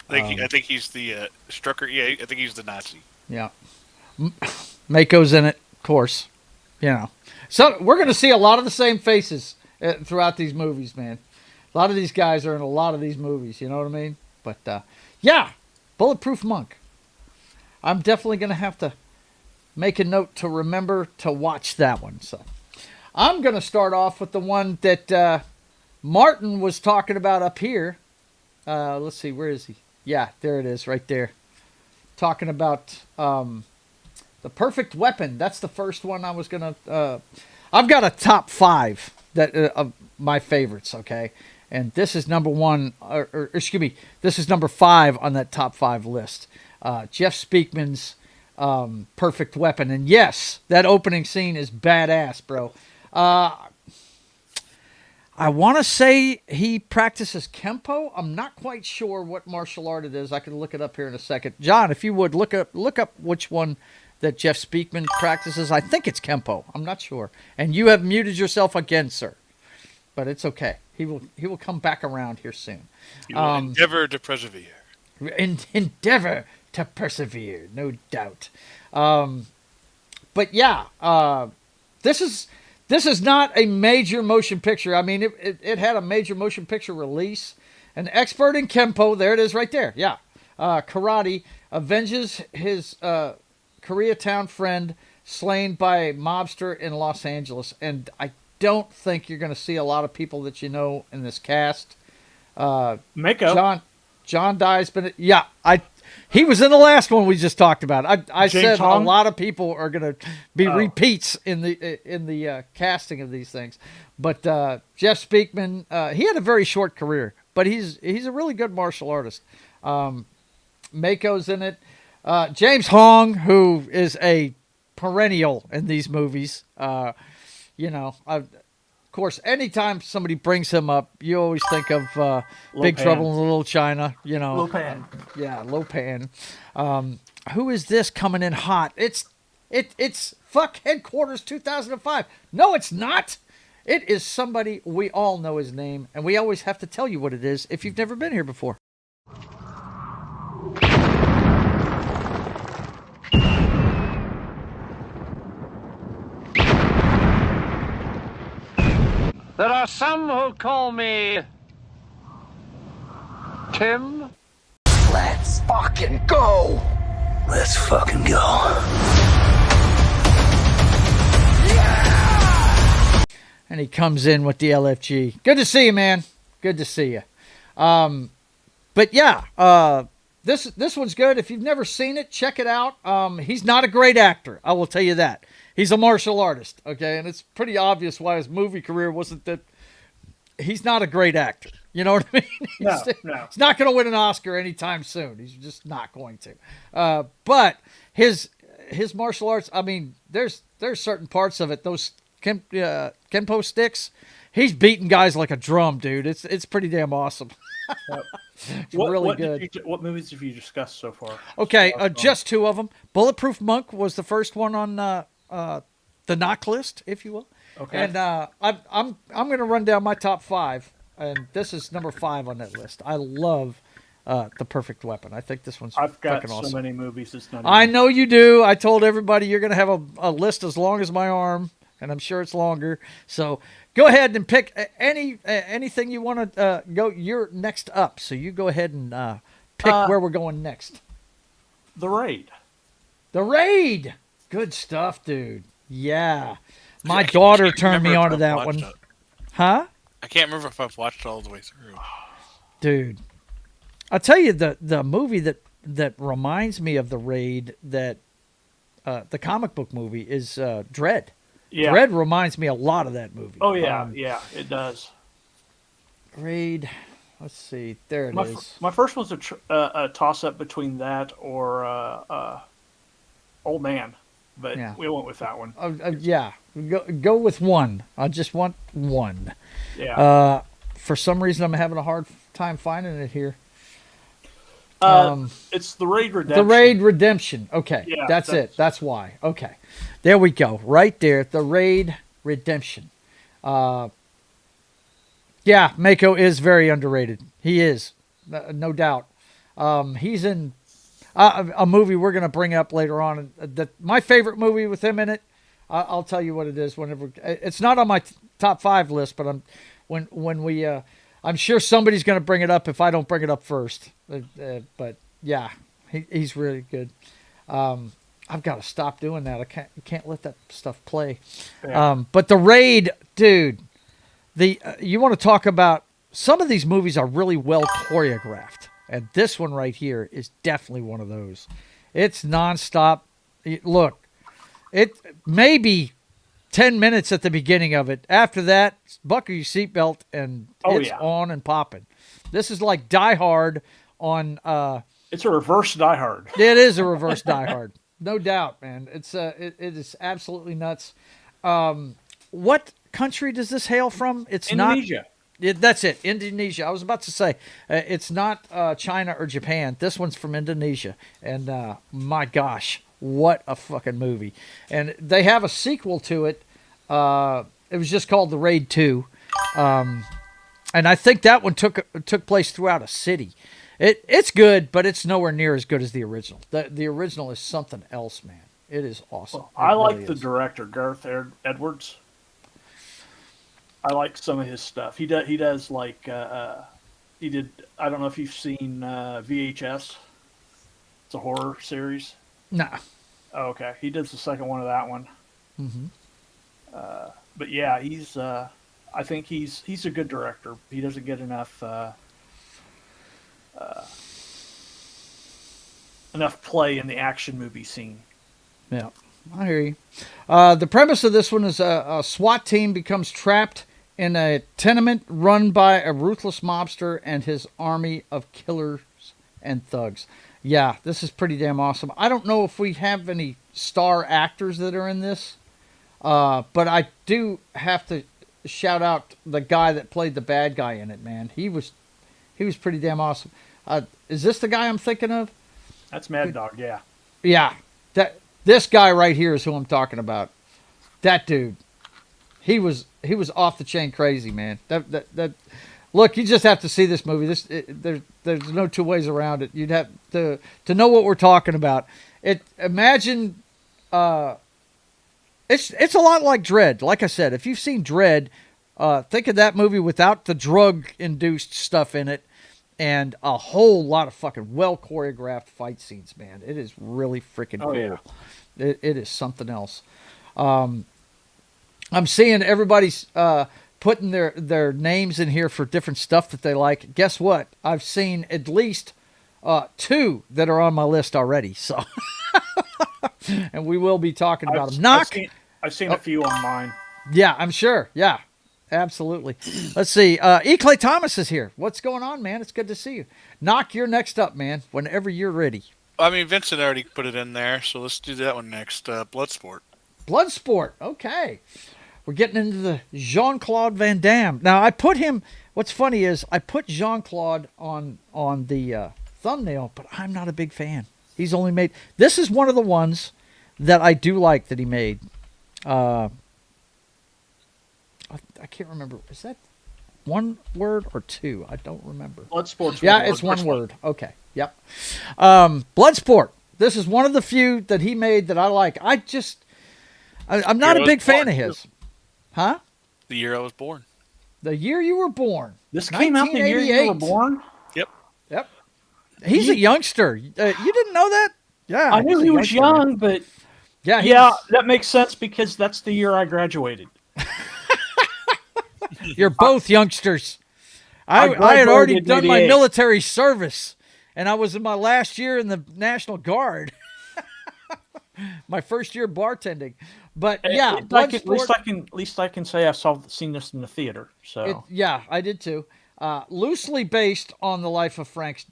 I think he's the Strucker. Yeah, I think he's the Nazi. Yeah, Mako's in it, of course. So we're going to see a lot of the same faces throughout these movies, man. A lot of these guys are in a lot of these movies, you know what I mean? But, yeah, Bulletproof Monk. I'm definitely going to have to make a note to remember to watch that one. So I'm going to start off with the one that Martin was talking about up here. Let's see, where is he? Yeah, there it is, right there. Talking about The Perfect Weapon. That's the first one I was going to... I've got a top 5 of my favorites, okay? And this is number 1, or excuse me, this is number 5 on that top 5 list. Jeff Speakman's Perfect Weapon. And yes, that opening scene is badass, bro. I want to say he practices Kempo. I'm not quite sure what martial art it is. I can look it up here in a second. John, if you would, look up which one that Jeff Speakman practices. I think it's Kempo. I'm not sure. And you have muted yourself again, sir. But it's okay. He will come back around here soon. He will endeavor to persevere. Endeavor to persevere, no doubt. But yeah, this is not a major motion picture. I mean, it had a major motion picture release. An expert in Kempo, there it is right there. Yeah, karate avenges his Koreatown friend slain by a mobster in Los Angeles, and I don't think you're going to see a lot of people that you know in this cast. Mako. John Dye's been... Yeah, he was in the last one we just talked about. I said Hong. A lot of people are going to be repeats in the casting of these things. But Jeff Speakman, he had a very short career, but he's a really good martial artist. Mako's in it. James Hong, who is a perennial in these movies. Of course, anytime somebody brings him up, you always think of Big Pan. Trouble in Little China. Lo Pan. Yeah, Lo Pan. Who is this coming in hot? It's Fuck Headquarters 2005. No, it's not. It is somebody we all know his name, and we always have to tell you what it is if you've never been here before. There are some who call me Tim. Let's fucking go! Let's fucking go. And he comes in with the LFG. Good to see you, man. Good to see you. But yeah, this one's good. If you've never seen it, check it out. He's not a great actor. I will tell you that. He's a martial artist, okay? And it's pretty obvious why his movie career wasn't that. He's not a great actor. You know what I mean? No. He's not going to win an Oscar anytime soon. He's just not going to. But his martial arts, I mean, there's certain parts of it. Those Kenpo sticks, he's beating guys like a drum, dude. It's pretty damn awesome. It's really good. What movies have you discussed so far? Okay, just two of them. Bulletproof Monk was the first one on the knock list, if you will. Okay. And I'm going to run down my top 5, and this is number 5 on that list. I love The Perfect Weapon. I think this one's I've got fucking awesome. so many movies. It's not. I know you do. I told everybody you're going to have a list as long as my arm, and I'm sure it's longer. So go ahead and pick anything you want to go. You're next up, so you go ahead and pick where we're going next. The Raid. The Raid. Good stuff, dude. Yeah. My daughter turned me on to that one. Huh? I can't remember if I've watched it all the way through. Dude. I'll tell you the movie that reminds me of The Raid, that the comic book movie, is Dredd. Yeah. Dredd reminds me a lot of that movie. Oh, yeah. Yeah, it does. Raid. Let's see. There it is. My first one's a toss-up between that or Old Man. But Yeah. we went with that one. Yeah. Go with one. I just want one. Yeah. For some reason, I'm having a hard time finding it here. It's The Raid Redemption. The Raid Redemption. Okay. Yeah, that's it. That's why. Okay. There we go. Right there. The Raid Redemption. Yeah, Mako is very underrated. He is. No doubt. He's in a movie we're going to bring up later on. My favorite movie with him in it, I'll tell you what it is whenever. It's not on my top 5 list, but I'm sure somebody's going to bring it up if I don't bring it up first. But yeah, he's really good. I've got to stop doing that. I can't let that stuff play. Yeah. But The Raid, dude, you want to talk about, some of these movies are really well choreographed. And this one right here is definitely one of those. It's nonstop. Look, it may be 10 minutes at the beginning of it. After that, buckle your seatbelt and it's on and popping. This is like Die Hard on. It's a reverse Die Hard. It is a reverse Die Hard, no doubt, man. It is absolutely nuts. What country does this hail from? It's Indonesia. That's it, Indonesia. I was about to say, it's not China or Japan. This one's from Indonesia. And my gosh, what a fucking movie. And they have a sequel to it. It was just called The Raid 2. And I think that one took place throughout a city. It's good, but it's nowhere near as good as the original. The original is something else, man. It is awesome. Well, I like the director, Gareth Edwards. I like some of his stuff. He does like he did. I don't know if you've seen VHS. It's a horror series. No. Oh, okay. He does the second one of that one. Mm-hmm. But yeah, he's. I think he's a good director. He doesn't get enough play in the action movie scene. Yeah, I hear you. The premise of this one is a SWAT team becomes trapped in a tenement run by a ruthless mobster and his army of killers and thugs. Yeah, this is pretty damn awesome. I don't know if we have any star actors that are in this, but I do have to shout out the guy that played the bad guy in it, man. He was pretty damn awesome. Is this the guy I'm thinking of? That's Mad Dog, yeah. Yeah, this guy right here is who I'm talking about. That dude, he was off the chain crazy, man. That look, you just have to see this movie. There's no two ways around it. You'd have to know what we're talking about. Imagine, it's a lot like Dredd. Like I said, if you've seen Dredd, think of that movie without the drug-induced stuff in it, and a whole lot of fucking well-choreographed fight scenes, man. It is really freaking cool. Yeah. It is something else. I'm seeing everybody's putting their names in here for different stuff that they like. Guess what? I've seen at least 2 that are on my list already. So, and we will be talking about them. I've seen a few on mine. Yeah, I'm sure. Yeah, absolutely. Let's see. E. Clay Thomas is here. What's going on, man? It's good to see you. Knock, you're next up, man. Whenever you're ready. I mean, Vincent already put it in there, so let's do that one next. Bloodsport. Bloodsport. Okay. We're getting into the Jean-Claude Van Damme. Now, I put him, what's funny is I put Jean-Claude on the thumbnail, but I'm not a big fan. He's only made, this is one of the ones that I do like that he made. I can't remember. Is that one word or 2? I don't remember. Bloodsport's Yeah, it's one word. Okay. Yep. Bloodsport. This is one of the few that he made that I like. I'm not a big fan of his. Huh? The year I was born. The year you were born. This came out the year you were born? Yep. Yep. He's a youngster. You didn't know that? Yeah. I knew he was young, but yeah, that makes sense because that's the year I graduated. You're both youngsters. I had already done my military service, and I was in my last year in the National Guard. My first year bartending. But yeah, at least I can say I've seen this in the theater. So yeah, I did too. Loosely based on the life of Frank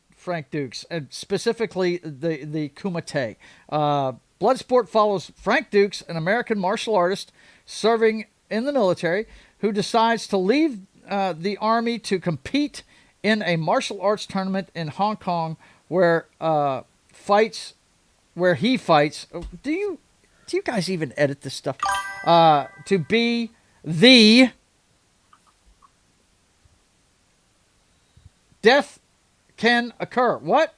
Dukes, and specifically the Kumite. Bloodsport follows Frank Dukes, an American martial artist serving in the military, who decides to leave the army to compete in a martial arts tournament in Hong Kong, where he fights. Do you guys even edit this stuff? To be the death can occur. What?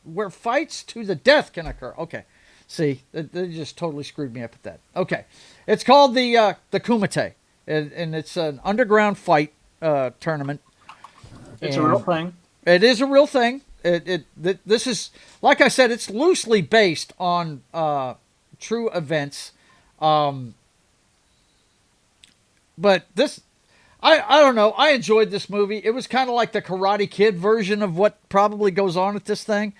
Where fights to the death can occur. Okay. See, they just totally screwed me up with that. Okay. It's called the Kumite, and it's an underground fight tournament. It's a real thing. It is a real thing. This is, like I said, it's loosely based on true events. But this, I don't know. I enjoyed this movie. It was kind of like the Karate Kid version of what probably goes on at this thing.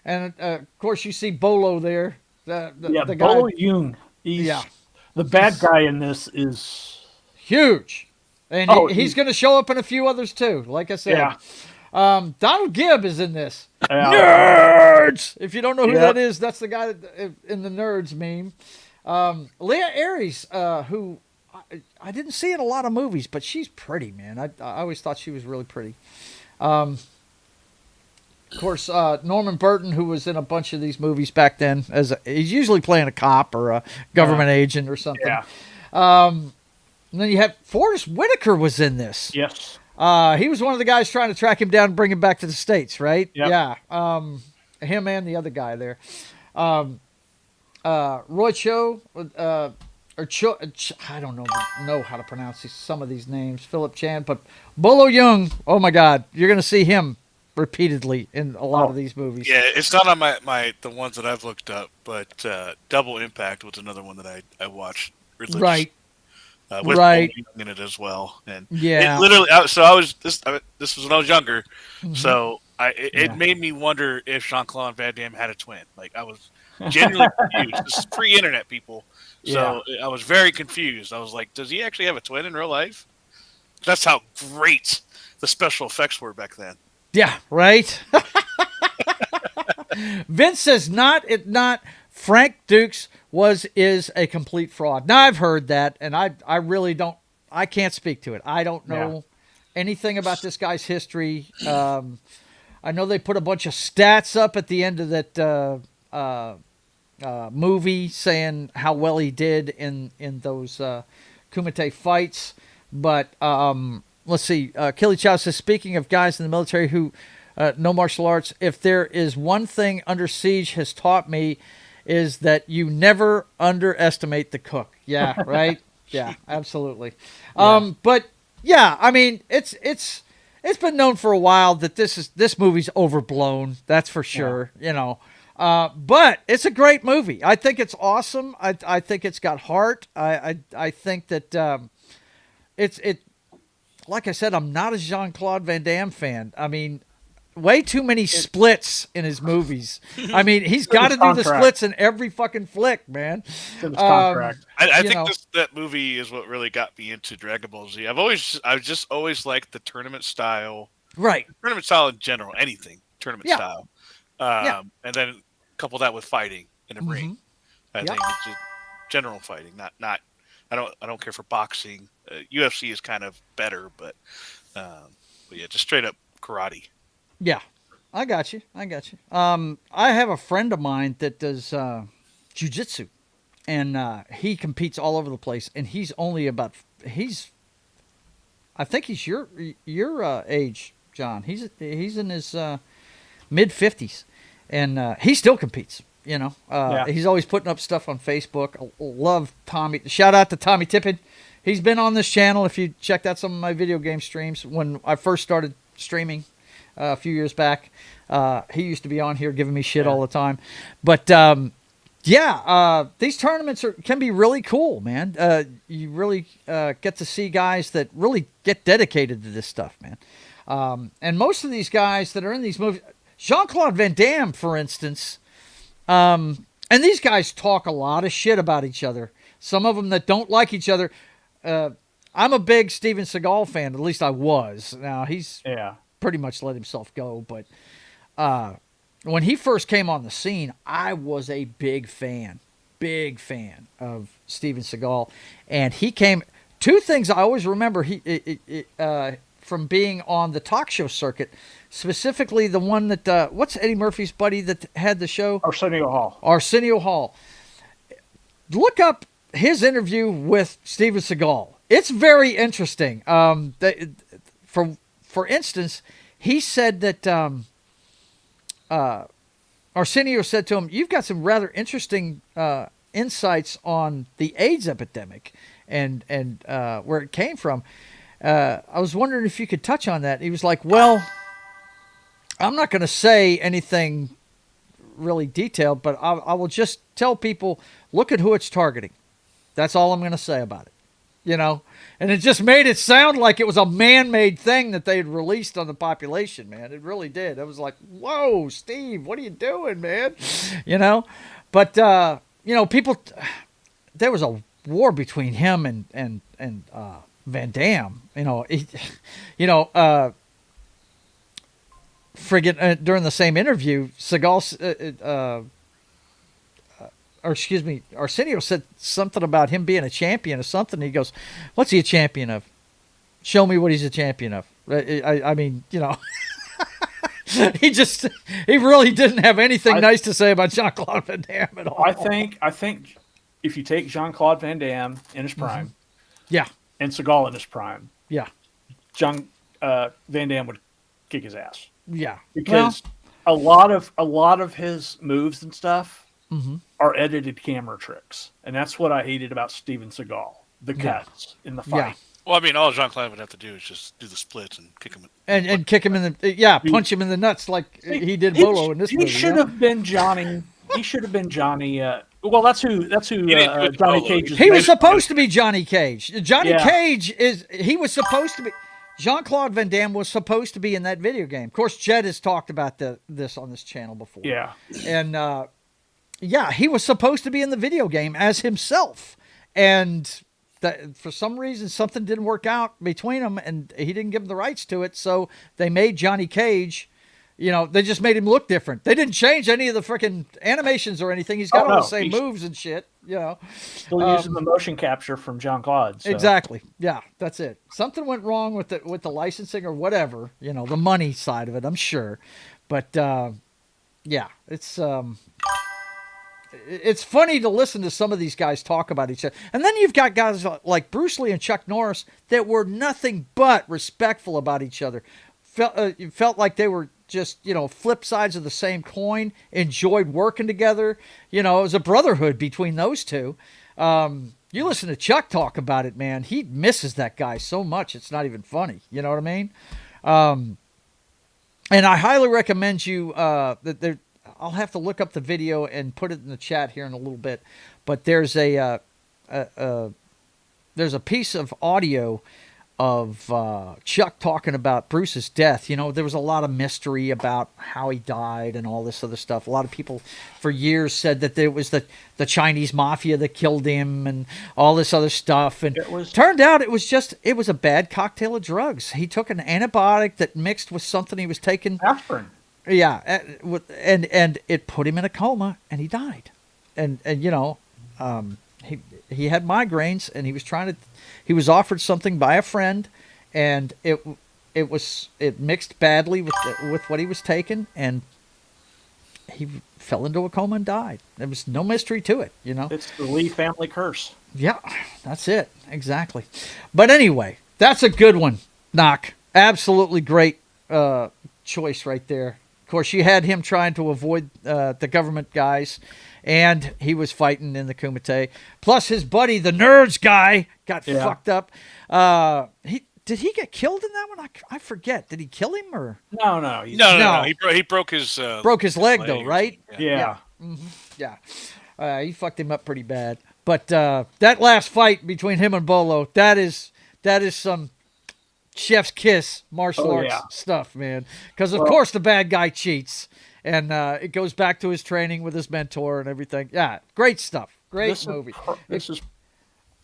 And of course, you see Bolo there. The guy, Bolo Young. The bad guy in this is huge. And he's going to show up in a few others too. Like I said. Yeah. Donald Gibb is in this. Nerds! If you don't know who that is, that's the guy in the Nerds meme. Leah Aries, who I didn't see in a lot of movies, but she's pretty, man. I always thought she was really pretty. Of course, Norman Burton, who was in a bunch of these movies back then, he's usually playing a cop or a government agent or something. Yeah. And then you have Forrest Whitaker was in this. Yes. He was one of the guys trying to track him down and bring him back to the States, right? Yep. Yeah. Him and the other guy there. Roy Cho, I don't know how to pronounce some of these names. Philip Chan, but Bolo Young. Oh my God, you're gonna see him repeatedly in a lot of these movies. Yeah, it's not on the ones that I've looked up, but Double Impact was another one that I watched religiously. Right. With right in it as well, and yeah, it literally. So I was this was when I was younger, so it made me wonder if Jean-Claude Van Damme had a twin. Like I was genuinely confused. This is pre-internet, people, so I was very confused. I was like, does he actually have a twin in real life? That's how great the special effects were back then. Yeah, right. Vince says not Frank Dukes is a complete fraud. Now I've heard that, and I really don't. I can't speak to it. I don't know anything about this guy's history. I know they put a bunch of stats up at the end of that movie saying how well he did in those Kumite fights. But let's see. Killy Chow says, speaking of guys in the military who know martial arts, if there is one thing Under Siege has taught me is that you never underestimate the cook. Yeah, right? Yeah, absolutely. Yeah. But yeah, I mean, it's been known for a while that this movie's overblown. That's for sure. You know, but it's a great movie. I think it's awesome. I think it's got heart. I think that it's like I said, I'm not a Jean-Claude Van Damme fan. I mean, way too many splits in his movies. I mean, he's got to do the splits in every fucking flick, man. Contract. I think that movie is what really got me into Dragon Ball Z. I've just always liked the tournament style. Right. Tournament style in general, anything tournament style. And then couple that with fighting in a ring. I think it's just general fighting, not. I don't care for boxing. UFC is kind of better, but yeah, just straight up karate. Yeah, I got you. I have a friend of mine that does jiu-jitsu, and he competes all over the place. And he's only I think he's your age, John. He's in his mid-50s, and he still competes. You know, he's always putting up stuff on Facebook. I love Tommy. Shout out to Tommy Tippin. He's been on this channel. If you checked out some of my video game streams when I first started streaming a few years back, he used to be on here giving me shit all the time. But these tournaments can be really cool, man. You really get to see guys that really get dedicated to this stuff, man. And most of these guys that are in these movies, Jean-Claude Van Damme, for instance. And these guys talk a lot of shit about each other. Some of them that don't like each other. I'm a big Steven Seagal fan. At least I was. Now, he's pretty much let himself go. But when he first came on the scene, I was a big fan of Steven Seagal. And he came... Two things I always remember from being on the talk show circuit, specifically the one that, what's Eddie Murphy's buddy that had the show? Arsenio Hall. Look up his interview with Steven Seagal. It's very interesting. For instance, he said that Arsenio said to him, "You've got some rather interesting insights on the AIDS epidemic and where it came from. I was wondering if you could touch on that." He was like, "Well, I'm not going to say anything really detailed, but I will just tell people, look at who it's targeting. That's all I'm going to say about it." You know? And it just made it sound like it was a man-made thing that they had released on the population, man. It really did. It was like, whoa, Steve, what are you doing, man? You know? But, you know, people... There was a war between him and Van Damme. You know, friggin' during the same interview, Arsenio said something about him being a champion or something. He goes, "What's he a champion of? Show me what he's a champion of." I mean, you know, he really didn't have anything nice to say about Jean-Claude Van Damme at all. I think if you take Jean-Claude Van Damme in his prime, and Seagal in his prime, Van Damme would kick his ass. Yeah, because a lot of his moves and stuff are edited camera tricks, and that's what I hated about Steven Seagal. The cuts in the fight. Yeah. Well, I mean, all Jean-Claude would have to do is just do the splits and kick him. And kick him in the punch him in the nuts like he did Bolo in this movie. He should have been Johnny. He should have been Johnny. Well, that's who Johnny Cage is. He was supposed to be Johnny Cage. Johnny Cage was supposed to be. Jean-Claude Van Damme was supposed to be in that video game. Of course, Jed has talked about this on this channel before. Yeah. And, he was supposed to be in the video game as himself. And that for some reason something didn't work out between them, and he didn't give them the rights to it. So they made Johnny Cage. They just made him look different. They didn't change any of the freaking animations or anything. He's got all the same moves and shit. Still using the motion capture from Jean-Claude. So. Exactly. Yeah, that's it. Something went wrong with the licensing or whatever. The money side of it, I'm sure. But yeah, it's funny to listen to some of these guys talk about each other. And then you've got guys like Bruce Lee and Chuck Norris that were nothing but respectful about each other. Felt like they were just, flip sides of the same coin, enjoyed working together. It was a brotherhood between those two. You listen to Chuck talk about it, man. He misses that guy so much, it's not even funny. You know what I mean? And I highly recommend you that there. I'll have to look up the video and put it in the chat here in a little bit. But there's a piece of audio of Chuck talking about Bruce's death. There was a lot of mystery about how he died and all this other stuff. A lot of people for years said that it was the Chinese mafia that killed him and all this other stuff. And turned out it was a bad cocktail of drugs. He took an antibiotic that mixed with something he was taking. Aspirin. Yeah, and it put him in a coma, and he died. And he had migraines, and he was offered something by a friend, and it mixed badly with what he was taking, and he fell into a coma and died. There was no mystery to it, It's the Lee family curse. Yeah, that's it. Exactly. But anyway, that's a good one, Knock. Absolutely great choice right there. Of course, you had him trying to avoid the government guys, and he was fighting in the Kumite. Plus, his buddy, the Nerds guy, got fucked up. Did he get killed in that one? I forget. Did he kill him or no? No. He broke his leg though, right? Yeah. Yeah. He fucked him up pretty bad. But that last fight between him and Bolo, that is some chef's kiss martial arts stuff, man. Because of course the bad guy cheats, and it goes back to his training with his mentor and everything. Yeah, great stuff. Great movie.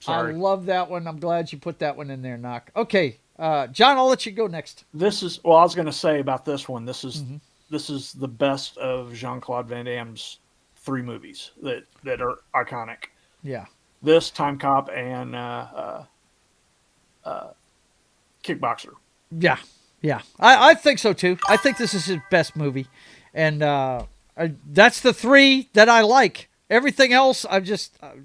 I love that one. I'm glad you put that one in there, Knock. Okay, John, I'll let you go next. I was going to say about this one. This is the best of Jean-Claude Van Damme's 3 movies that are iconic. Yeah. This, Time Cop, and Kickboxer. Yeah. I think so too. I think this is his best movie, and that's the 3 that I like. Everything else, I just I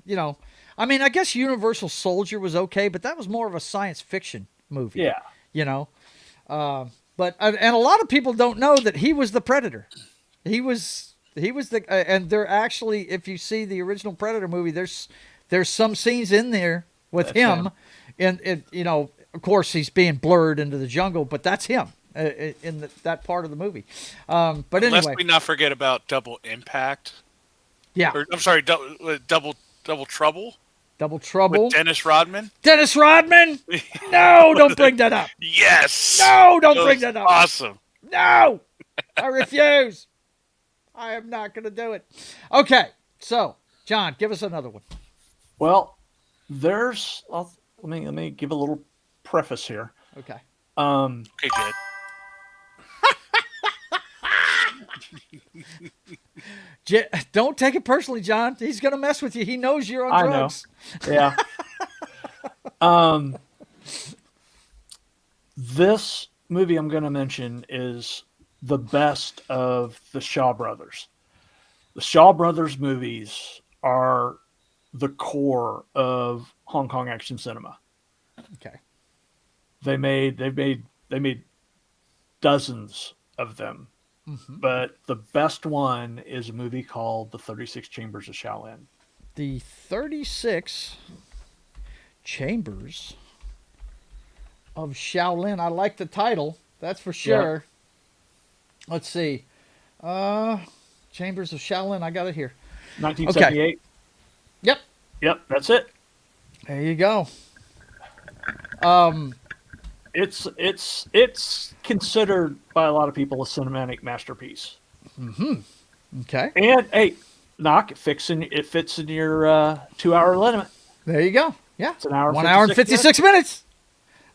mean, I guess Universal Soldier was okay, but that was more of a science fiction movie. Yeah. But and a lot of people don't know that he was the Predator. He was the and they're actually, if you see the original Predator movie, there's some scenes in there with him. And of course, he's being blurred into the jungle, but that's him in that part of the movie. But anyway, let's not forget about Double Impact. Yeah, I'm sorry, Double Trouble. Double Trouble with Dennis Rodman. Dennis Rodman? No, don't bring that up. Yes. No, don't bring that up. Awesome. No, I refuse. I am not going to do it. Okay, so John, give us another one. Well, let me give a little preface here. Okay. Okay, good. Don't take it personally, John. He's going to mess with you. He knows you're on drugs. Yeah. This movie I'm going to mention is the best of the Shaw Brothers. The Shaw Brothers movies are the core of Hong Kong action cinema. Okay. They made dozens of them. Mm-hmm. But the best one is a movie called The 36 Chambers of Shaolin. The 36 Chambers of Shaolin. I like the title. That's for sure. Yeah. Let's see. Chambers of Shaolin. I got it here. 1978. Okay. Yep, that's it. There you go. It's considered by a lot of people a cinematic masterpiece. Mm-hmm. Okay. And hey, Knock, it fits in your 2-hour limit. There you go. Yeah, It's an hour. 1 hour and 56 minutes.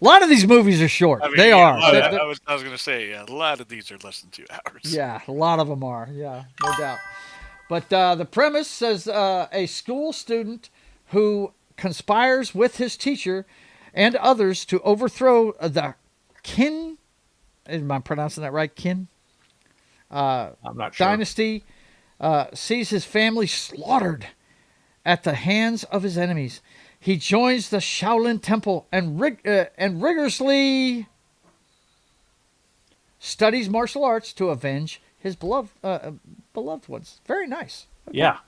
A lot of these movies are short. I mean, they yeah, are. I was going to say, yeah, a lot of these are less than 2 hours. Yeah, a lot of them are. Yeah, no doubt. But the premise says a school student who conspires with his teacher and others to overthrow the Qin. Am I pronouncing that right? Qin? I'm not sure. Dynasty sees his family slaughtered at the hands of his enemies. He joins the Shaolin Temple and rigorously studies martial arts to avenge his beloved ones. Very nice. Okay. Yeah,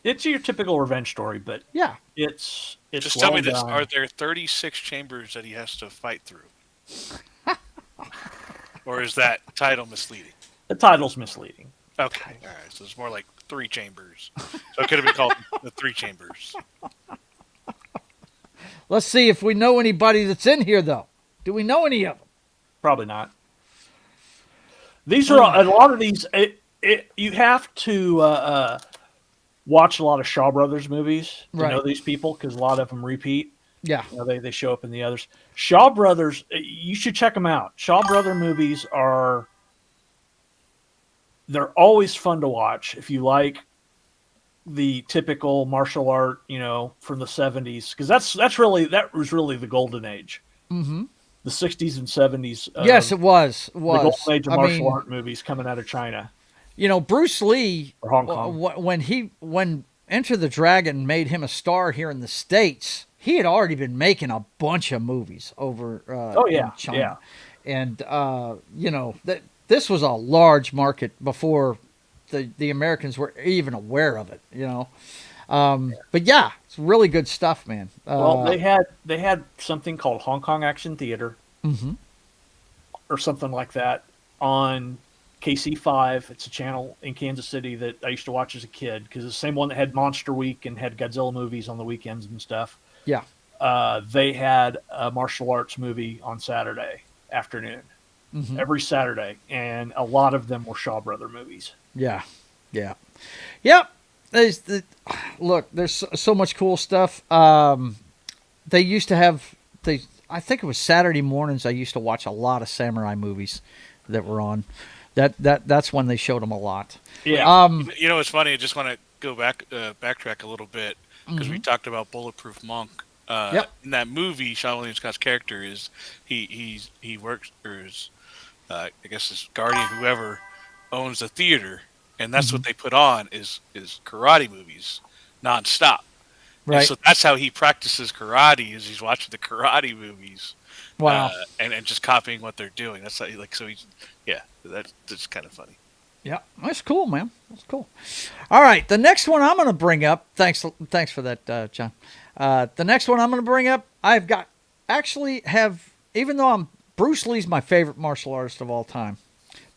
it's your typical revenge story, but yeah, it's Just tell me this: done. are there 36 chambers that he has to fight through, or is that title misleading? The title's misleading. Okay, all right. So it's more like 3 chambers. So it could have been called the 3 chambers. Let's see if we know anybody that's in here, though. Do we know any of them? Probably not. These are a lot of these. You have to watch a lot of Shaw Brothers movies to know these people because a lot of them repeat. Yeah, they show up in the others. Shaw Brothers, you should check them out. Shaw Brother movies they're always fun to watch if you like the typical martial art, from the 70s, because that was really the golden age. Mm-hmm. The 60s and 70s. Yes, it was. The golden age of martial art movies coming out of China. Bruce Lee, or Hong Kong. when Enter the Dragon made him a star here in the States, he had already been making a bunch of movies over in China. Yeah. And this was a large market before the Americans were even aware of it, But yeah, it's really good stuff, man. Well, they had something called Hong Kong Action Theater, or something like that, on KC5. It's a channel in Kansas City that I used to watch as a kid because it's the same one that had Monster Week and had Godzilla movies on the weekends and stuff. Yeah. They had a martial arts movie on Saturday afternoon, every Saturday, and a lot of them were Shaw Brother movies. Yeah. Yep. Look, there's so much cool stuff. They used to have I think it was Saturday mornings. I used to watch a lot of samurai movies that were on. That's when they showed them a lot. Yeah. It's funny. I just want to go backtrack a little bit because we talked about Bulletproof Monk. In that movie, Sean William Scott's character is he works or is I guess his guardian, whoever owns a theater, and that's what they put on is karate movies nonstop. Right. And so that's how he practices karate. Is he's watching the karate movies. Wow. And just copying what they're doing. That's that's kind of funny. Yeah, that's cool, man. That's cool. All right, the next one I'm going to bring up. Thanks for that, John. The next one I'm going to bring up, even though Bruce Lee's my favorite martial artist of all time,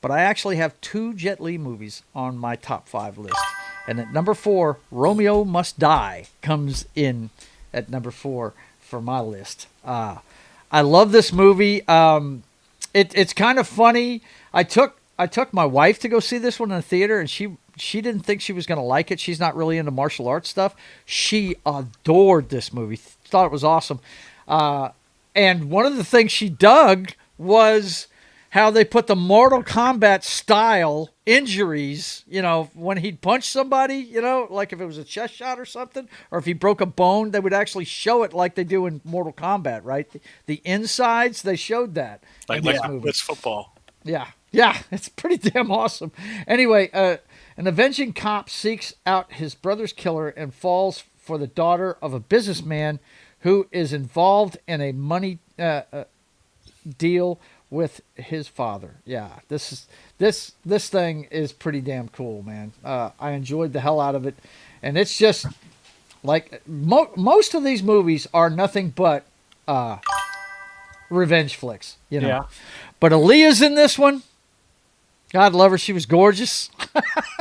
but I actually have 2 Jet Li movies on my top 5 list. And at number 4, Romeo Must Die comes in at number 4 for my list. I love this movie. It's kind of funny. I took my wife to go see this one in the theater, and she didn't think she was going to like it. She's not really into martial arts stuff. She adored this movie. Thought it was awesome. And one of the things she dug was how they put the Mortal Kombat style injuries, when he'd punch somebody, like if it was a chest shot or something, or if he broke a bone, they would actually show it like they do in Mortal Kombat, right? The insides, they showed that. Like it's football. Yeah, it's pretty damn awesome. Anyway, an avenging cop seeks out his brother's killer and falls for the daughter of a businessman who is involved in a money deal with his father. Yeah, this thing is pretty damn cool, man. I enjoyed the hell out of it, and it's just like most of these movies are nothing but revenge flicks, Yeah. But Aaliyah's in this one. God love her. She was gorgeous.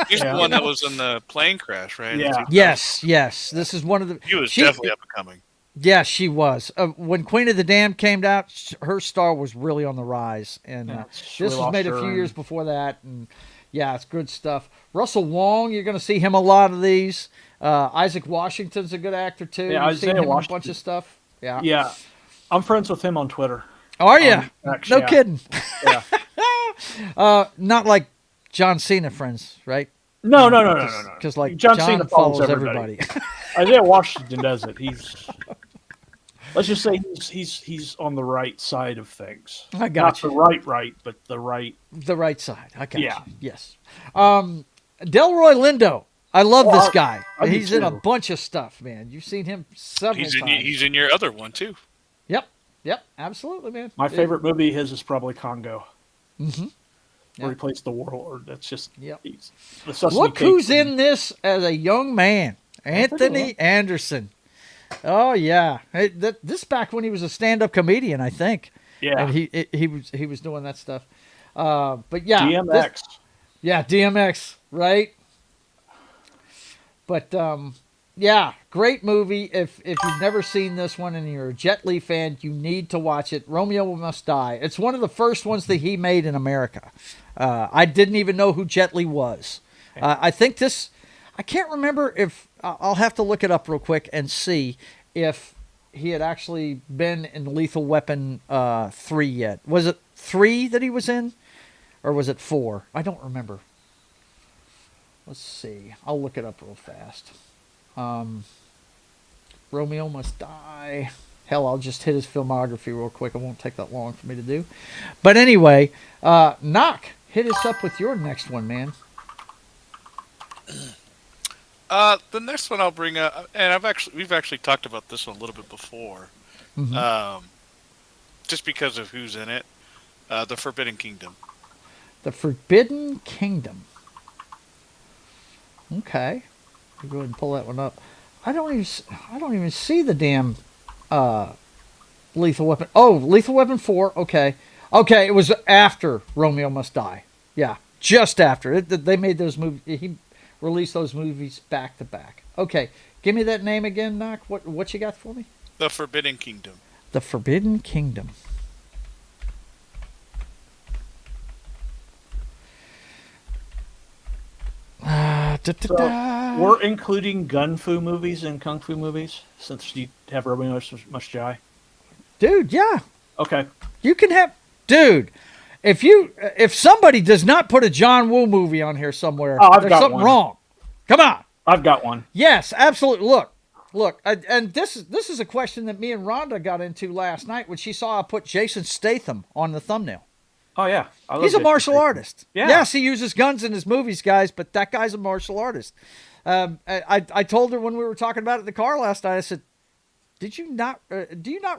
She's the one that was in the plane crash, right? Yeah. Yes. This is one of the. She was definitely up and coming. Yeah, she was. When Queen of the Damned came out, her star was really on the rise, and this was made a few years before that. And Yeah, it's good stuff. Russell Wong, you're going to see him a lot of these. Isaac Washington's a good actor too. Yeah, You've seen Isaiah him in a Washington. bunch of stuff. Yeah. Yeah, I'm friends with him on Twitter. Are you? X, No yeah. kidding. Yeah. Not like John Cena friends, right? No. Because like John John Cena follows follows everybody. Isaiah Washington does it. Let's just say he's on the right side of things. I got Not you. the right, but the right. The right side. I got Yeah. you. Yes. Delroy Lindo. I love this guy. I do He's in a too. bunch of stuff, man. You've seen him several times. He's in your other one too. Yep. Absolutely, man. My favorite movie of his is probably Congo. Mm-hmm. Where he plays the warlord. That's just Yep. The Sesame Look Cake who's scene. in this as a young man. Anthony Anderson. Oh yeah. Hey, this back when he was a stand-up comedian, I think. Yeah. And he was doing that stuff. But yeah. DMX. DMX, right? But yeah, great movie. If you've never seen this one and you're a Jet Li fan, you need to watch it. Romeo Must Die. It's one of the first ones that he made in America. I didn't even know who Jet Li was. I think this. I can't remember if I'll have to look it up real quick and see if he had actually been in Lethal Weapon 3 yet. Was it 3 that he was in, or was it 4? I don't remember. Let's see. I'll look it up real fast. Romeo Must Die. Hell, I'll just hit his filmography real quick. It won't take that long for me to do. But anyway, Knock, hit us up with your next one, man. The next one I'll bring up, and we've actually talked about this one a little bit before, just because of who's in it. The Forbidden Kingdom. The Forbidden Kingdom. Okay, I'll go ahead and pull that one up. I don't even see the damn Lethal Weapon. Oh, Lethal Weapon 4. Okay, it was after Romeo Must Die. Yeah, just after they made those movies. He released those movies back to back. Okay, give me that name again, Knock. What you got for me? The Forbidden Kingdom. The Forbidden Kingdom. So we're including gun fu movies and kung fu movies since you have Romeo Must Die. Dude, yeah. Okay. You can have, dude. If somebody does not put a John Woo movie on here somewhere, I've there's got something one. wrong. Come on. I've got one. Yes, absolutely. Look, and this is a question that me and Rhonda got into last night when she saw I put Jason Statham on the thumbnail. Oh yeah, He's a martial artist. Yeah. Yes, he uses guns in his movies, guys, but that guy's a martial artist. I told her when we were talking about it in the car last night. I said, do you not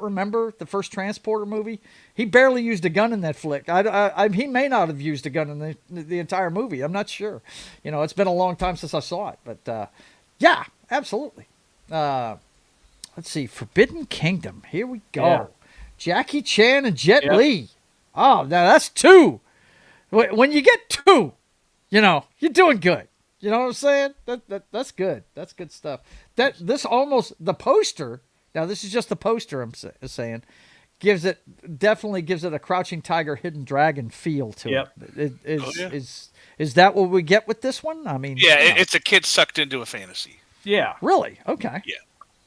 remember the first Transporter movie? He barely used a gun in that flick. He may not have used a gun in the entire movie. I'm not sure. It's been a long time since I saw it, but yeah, absolutely. Let's see, Forbidden Kingdom. Here we go. Yeah. Jackie Chan and Jet Yep. Li. Oh, now that's 2. When you get 2, you're doing good. You know what I'm saying? That's good. That's good stuff. The poster. Now this is just the poster. I'm saying, definitely gives it a Crouching Tiger, Hidden Dragon feel to it. Is that what we get with this one? I mean, Yeah, it's a kid sucked into a fantasy. Yeah. Really? Okay. Yeah.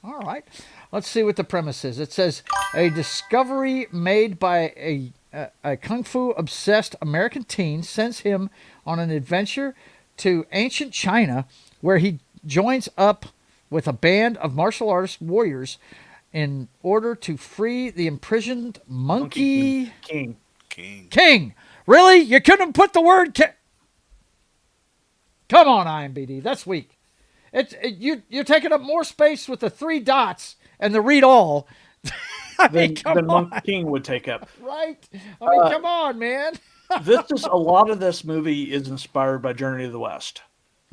All right. Let's see what the premise is. It says a discovery made by a kung fu obsessed American teen sends him on an adventure to ancient China, where he joins up with a band of martial artist warriors in order to free the imprisoned monkey King. Really? You couldn't put the word king? Come on, IMBD. That's weak. You're taking up more space with the 3 dots and the read all. I mean, Than Monkey King would take up. Right? I mean, come on, man. A lot of this movie is inspired by Journey to the West,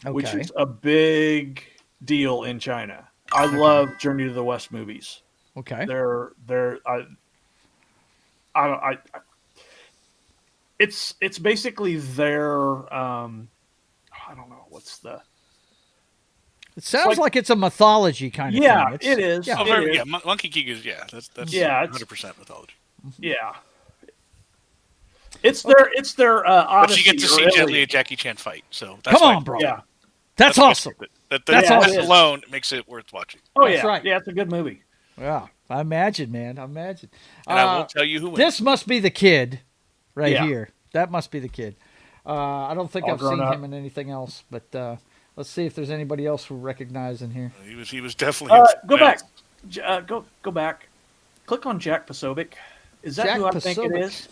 which Okay. is a big deal in China. I love Journey to the West movies. Okay. It's basically their I don't know what's the. It sounds like it's a mythology kind of Yeah, thing. it is. Yeah. Oh, very, yeah, Monkey King is that's Yeah, 100% mythology. Yeah. It's their But Odyssey. you get to or see Italy. Jet Li and Jackie Chan fight. So that's Come why- on, bro. Yeah. That's awesome. That That's awesome. alone makes it worth watching. Oh That's yeah. right. Yeah, it's a good movie. Yeah, I imagine, man. I imagine. And I won't tell you who wins. This must be the kid right Yeah. here. That must be the kid. I don't think All I've grown seen up. him in anything else, but let's see if there's anybody else we recognize in here. He was definitely. Go back. Go back. Click on Jack Posobiec. Is that Jack who I think it Posobiec. is?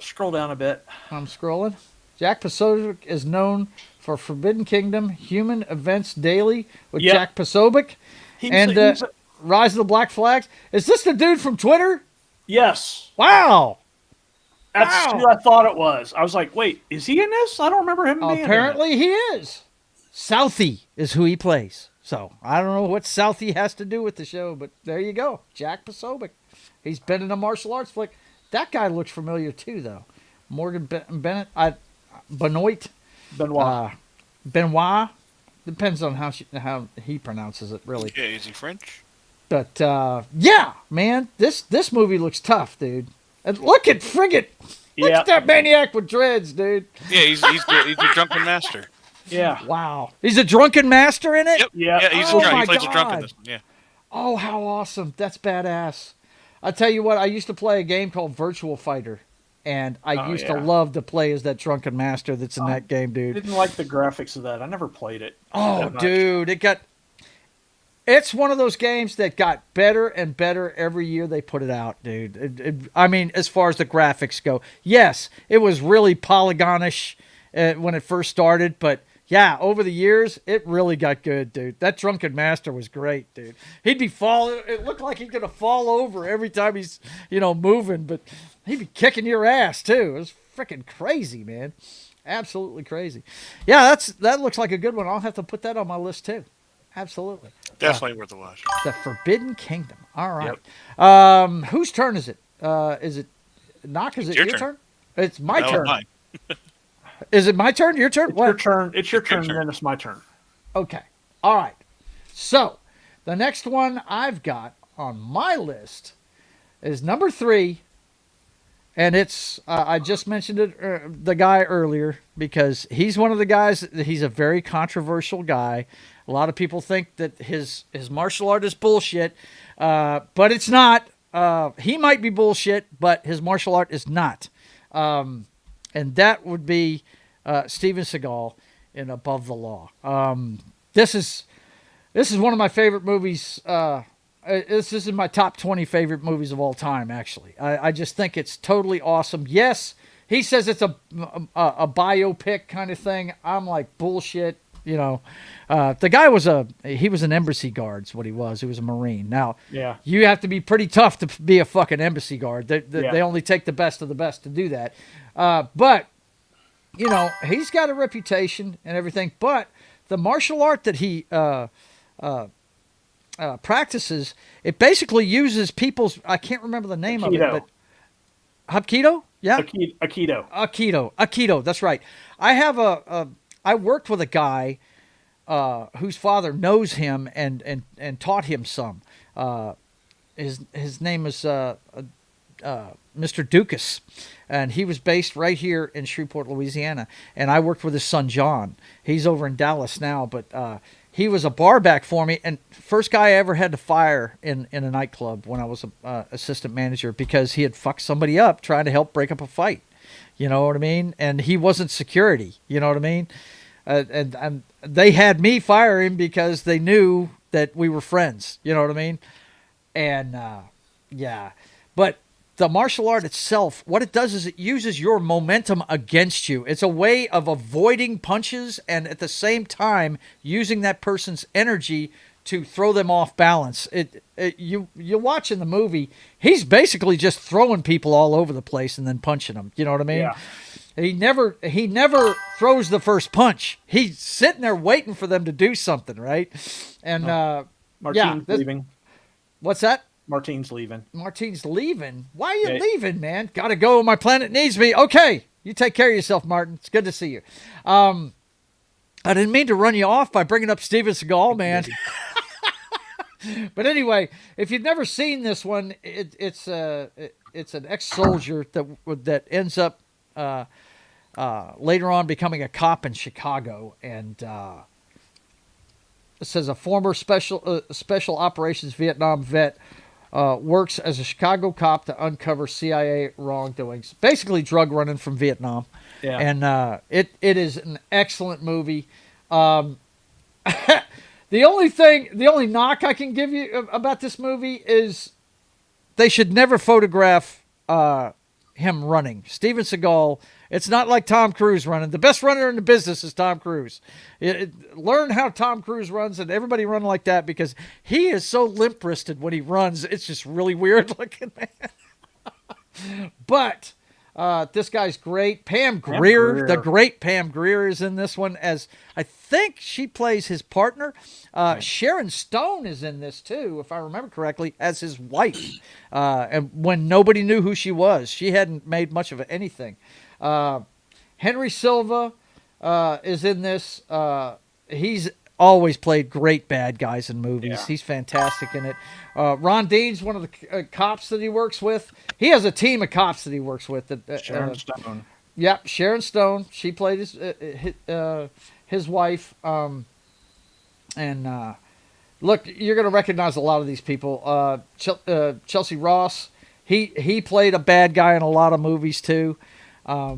Scroll down a bit. I'm scrolling. Jack Posobiec is known for Forbidden Kingdom, Human Events Daily with Yep. Jack Posobiec, and Rise of the Black Flags. Is this the dude from Twitter? Yes. Wow. That's who I thought it was. I was like, wait, is he in this? I don't remember him being in it. Apparently he is. Southie is who he plays. So I don't know what Southie has to do with the show, but there you go. Jack Posobiec. He's been in a martial arts flick. That guy looks familiar too, though. Morgan Bennett, Benoit, Benoit. Depends on how he pronounces it, really. Yeah, is he French? But yeah, man, this movie looks tough, dude. And look at friggin', look at that maniac with dreads, dude. Yeah, he's the drunken master. Yeah. Wow. He's a drunken master in it? Yep. Yeah. He's Oh a drunk. my He plays a drunk in God. this one. Yeah. Oh, how awesome. That's badass. I tell you what, I used to play a game called Virtual Fighter, and I used to love to play as that drunken master that's in that game, I dude. didn't like the graphics of that. I never played it. Oh, that much. dude, it's one of those games that got better and better every year they put it out, dude. I mean, as far as the graphics go, yes, it was really polygonish when it first started, but yeah, over the years, it really got good, dude. That drunken master was great, dude. He'd be falling. It looked like he's going to fall over every time he's, moving, but he'd be kicking your ass, too. It was freaking crazy, man. Absolutely crazy. Yeah, that looks like a good one. I'll have to put that on my list, too. Absolutely. Definitely worth a watch. The Forbidden Kingdom. All right. Whose turn is it? Is it Knock? Is it your turn? It's my No, turn. mine. Is it my turn? Your turn? It's your turn. It's your turn, and then it's my turn. Okay. All right. So, the next one I've got on my list is number 3. And it's, I just mentioned it, the guy earlier, because he's one of the guys, he's a very controversial guy. A lot of people think that his martial art is bullshit, but it's not. He might be bullshit, but his martial art is not. And that would be Steven Seagal in Above the Law. This is one of my favorite movies. This is in my top 20 favorite movies of all time, actually. I just think it's totally awesome. Yes, he says it's a biopic kind of thing. I'm like, bullshit. The guy was an embassy guard is what he was. He was a Marine. Now, you have to be pretty tough to be a fucking embassy guard. They only take the best of the best to do that. But, he's got a reputation and everything. But the martial art that he practices, it basically uses people's, I can't remember the name of it, but Hapkido? Yeah. Aikido. That's right. I worked with a guy whose father knows him and taught him some. His name is Mr. Dukas, and he was based right here in Shreveport, Louisiana. And I worked with his son John. He's over in Dallas now, but he was a bar back for me, and first guy I ever had to fire in a nightclub when I was a assistant manager because he had fucked somebody up trying to help break up a fight. You know what I mean? And he wasn't security. You know what I mean? And they had me fire him because they knew that we were friends. You know what I mean? And but the martial art itself, what it does is it uses your momentum against you. It's a way of avoiding punches and at the same time using that person's energy to throw them off balance. You watch in the movie, he's basically just throwing people all over the place and then punching them. You know what I mean? Yeah. He never throws the first punch. He's sitting there waiting for them to do something, right? And Martine's leaving. What's that? Martine's leaving. Martine's leaving? Why are you leaving, man? Gotta go. My planet needs me. Okay. You take care of yourself, Martin. It's good to see you. I didn't mean to run you off by bringing up Steven Seagal, man. But anyway, if you've never seen this one, it's an ex-soldier that ends up later on becoming a cop in Chicago, and it says a former special operations Vietnam vet works as a Chicago cop to uncover CIA wrongdoings. Basically, drug running from Vietnam. Yeah. And it is an excellent movie. The only knock I can give you about this movie is they should never photograph him running. Steven Seagal, it's not like Tom Cruise running. The best runner in the business is Tom Cruise. Learn how Tom Cruise runs, and everybody run like that, because he is so limp-wristed when he runs. It's just really weird looking, man. But this guy's great. Pam Grier, the great Pam Grier, is in this one as, I think she plays his partner. Sharon Stone is in this too, if I remember correctly, as his wife. And when nobody knew who she was, she hadn't made much of anything. Henry Silva is in this. He's always played great bad guys in movies. Yeah. He's fantastic in it. Ron Dean's one of the cops that he works with. He has a team of cops that he works with. Sharon Stone. Yep, Sharon Stone. She played his wife. Look, you're going to recognize a lot of these people. Chelsea Ross. He played a bad guy in a lot of movies too. A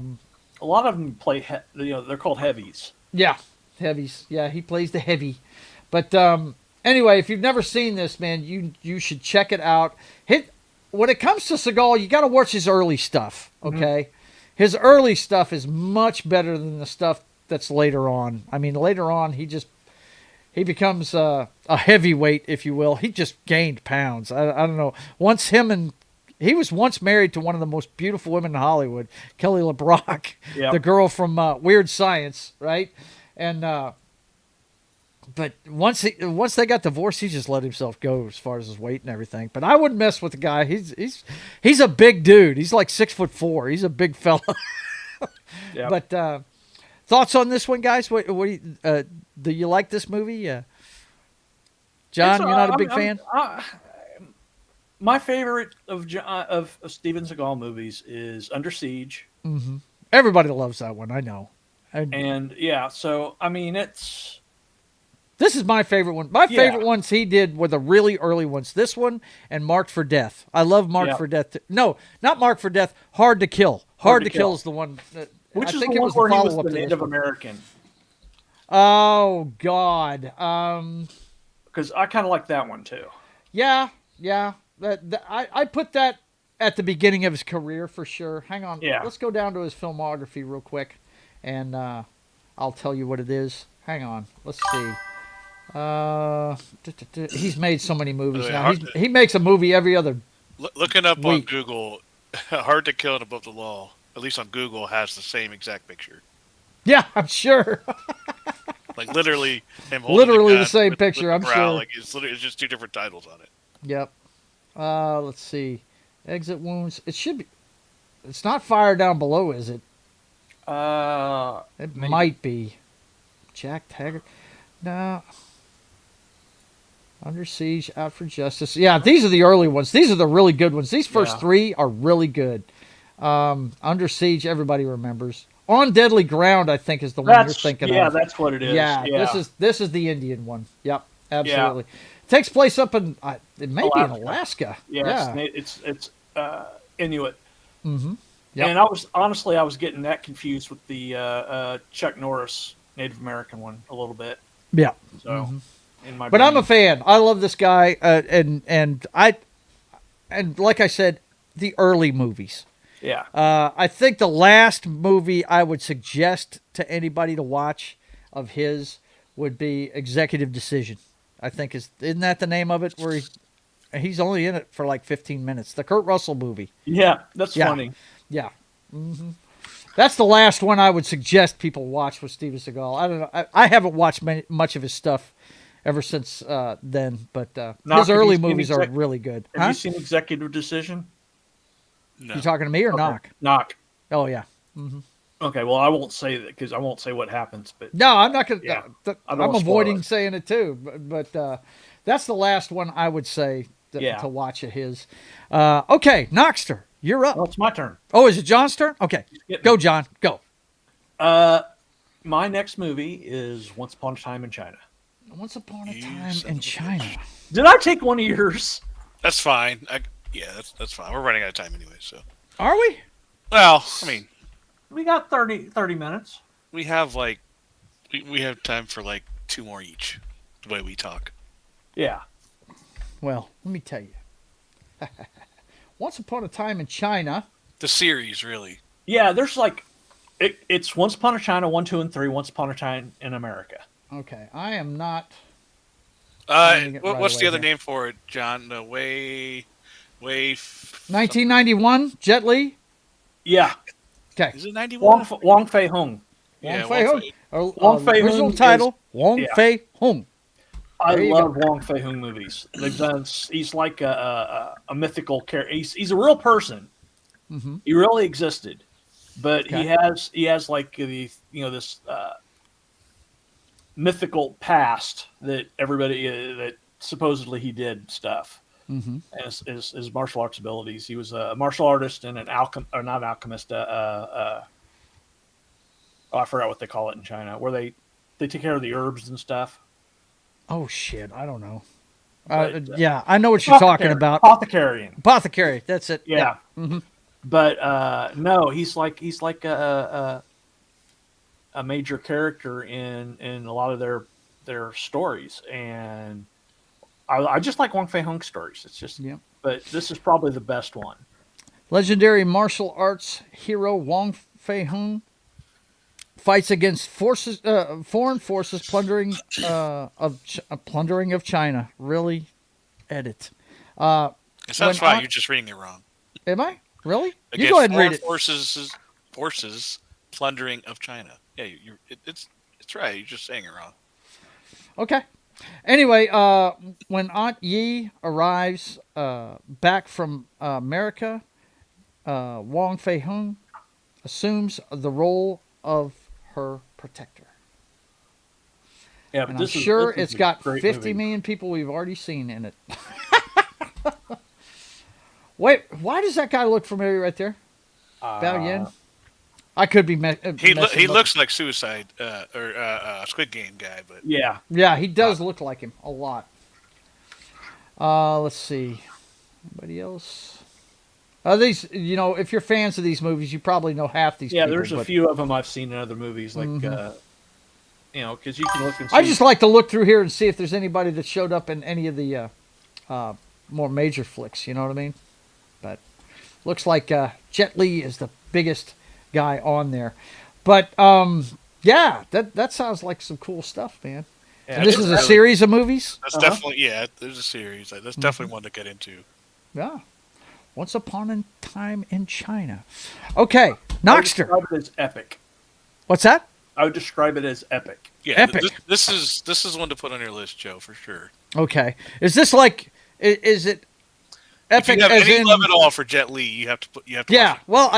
lot of them play. They're called heavies. Yeah. Heavies. Yeah, he plays the heavy. But anyway, if you've never seen this, man, you should check it out. When it comes to Seagal, you got to watch his early stuff, okay? Mm-hmm. His early stuff is much better than the stuff that's later on. I mean, later on, he becomes a heavyweight, if you will. He just gained pounds. I don't know. He was once married to one of the most beautiful women in Hollywood, Kelly LeBrock, the girl from Weird Science, right? And but once they got divorced, he just let himself go as far as his weight and everything. But I wouldn't mess with the guy. He's a big dude. He's like 6'4". He's a big fella. Yep. But thoughts on this one, guys? What do you like this movie? John, you're not a big fan? My favorite of Steven Seagal movies is Under Siege. Mm-hmm. Everybody loves that one, I know. And yeah, so I mean, this is my favorite one. My favorite ones he did were the really early ones. This one and Marked for Death. I love Marked for Death. No, not Marked for Death. Hard to Kill. Hard to Kill is the one. Which is the one where he was the Native American. Oh God. Because I kind of like that one too. Yeah. I put that at the beginning of his career for sure. Hang on. Yeah. Let's go down to his filmography real quick, and I'll tell you what it is. Hang on. Let's see. He's made so many movies now. He makes a movie every other Looking up week. on Google, Hard to Kill and Above the Law, at least on Google, has the same exact picture. Yeah, I'm sure. Like literally him holding the same picture, I'm sure. Like it's just two different titles on it. Yep. Let's see. Exit Wounds. It should be. It's not Fire Down Below, is it? It might be. Jack Taggart. No. Under Siege, Out for Justice. Yeah, these are the early ones. These are the really good ones. These first three are really good. Under Siege, everybody remembers. On Deadly Ground, I think, is the one you're thinking of. Yeah, that's what it is. Yeah, this is the Indian one. Yep, absolutely. Yeah. Takes place up in it may be in Alaska. Yeah. It's Inuit. Mm-hmm. Yep. And I was getting that confused with the Chuck Norris Native American one a little bit. Yeah. So. Mm-hmm. But I'm a fan. I love this guy, and like I said, the early movies. Yeah. I think the last movie I would suggest to anybody to watch of his would be Executive Decision. I think isn't that the name of it? Where he's only in it for like 15 minutes. The Kurt Russell movie. Yeah, that's funny. Yeah. Mm-hmm. That's the last one I would suggest people watch with Steven Seagal. I don't know. I haven't watched much of his stuff ever since then, but his early movies are really good. Have you seen Executive Decision? No. You talking to me or Knock? Knock. Oh yeah. Mm-hmm. Okay, well I won't say that because I won't say what happens. But no, I'm not gonna. Yeah, I'm avoiding saying it too. But That's the last one I would say Yeah. to watch of his. Okay, Knoxter, you're up. Well, it's my turn. Oh, is it John's turn? Okay, go, John, go. My next movie is Once Upon a Time in China. Once Upon a Time in China. Did I take one of yours? That's fine. That's fine. We're running out of time anyway, so. Are we? Well, I mean, We got 30 minutes. we have like we have time for like 2 more each. The way we talk. Yeah. Well, let me tell you. Once Upon a Time in China. The series, really. Yeah, there's like, it's Once Upon a China 1, 2, and 3. Once Upon a Time in America. Okay, I am not. What's the other name for it, John? 1991, Jet Li. Yeah. Okay. Is it 91? Wong Fei Hung. Yeah, Wong Fei Hung. Wong Fei Original Hung title: Wong Fei Hung. I There you love go. Wong Fei Hung movies. They've done. He's like a mythical character. He's a real person. Mm-hmm. He really existed, but Okay. he has like the this mythical past that everybody that supposedly he did stuff. Mm-hmm. As his martial arts abilities, he was a martial artist and an not alchemist. I forgot what they call it in China, where they take care of the herbs and stuff. Oh shit, I don't know. But, I know what you're talking about. Apothecarian. Apothecary, that's it. Yeah. Mm-hmm. But no, he's like a major character in a lot of their stories, and I just like Wong Fei Hung stories. It's just, but this is probably the best one. Legendary martial arts hero Wong Fei Hung fights against foreign forces plundering of China. Really, edit. It sounds fine. You're just reading it wrong. Am I? Really? Against You go ahead and read it. Forces plundering of China. Yeah, it's right. You're just saying it wrong. Okay. Anyway, when Aunt Yi arrives back from America, Wong Fei Hung assumes the role of her protector. Yeah, and but I'm sure it's got 50 movie. million people we've already seen in it. Wait, why does that guy look familiar right there? Bao Yin? I could be He looks like Suicide or Squid Game guy, but yeah, he does look like him a lot. Let's see, anybody else? These, if you're fans of these movies, you probably know half these. Yeah, people, there's a few of them I've seen in other movies, like because you can look and see. I just like to look through here and see if there's anybody that showed up in any of the more major flicks. You know what I mean? But looks like Jet Li is the biggest guy on there. But yeah, that sounds like some cool stuff, man. Yeah, and this is a series of movies? That's definitely, there's a series. That's definitely one to get into. Yeah. Once Upon a Time in China. Okay, Knoxter. I would describe it as epic. What's that? I would describe it as epic. Yeah, epic. This is one to put on your list, Joe, for sure. Okay. Is this like, is it epic if you have as any in... love at all for Jet Li, you have to watch it. Yeah, well,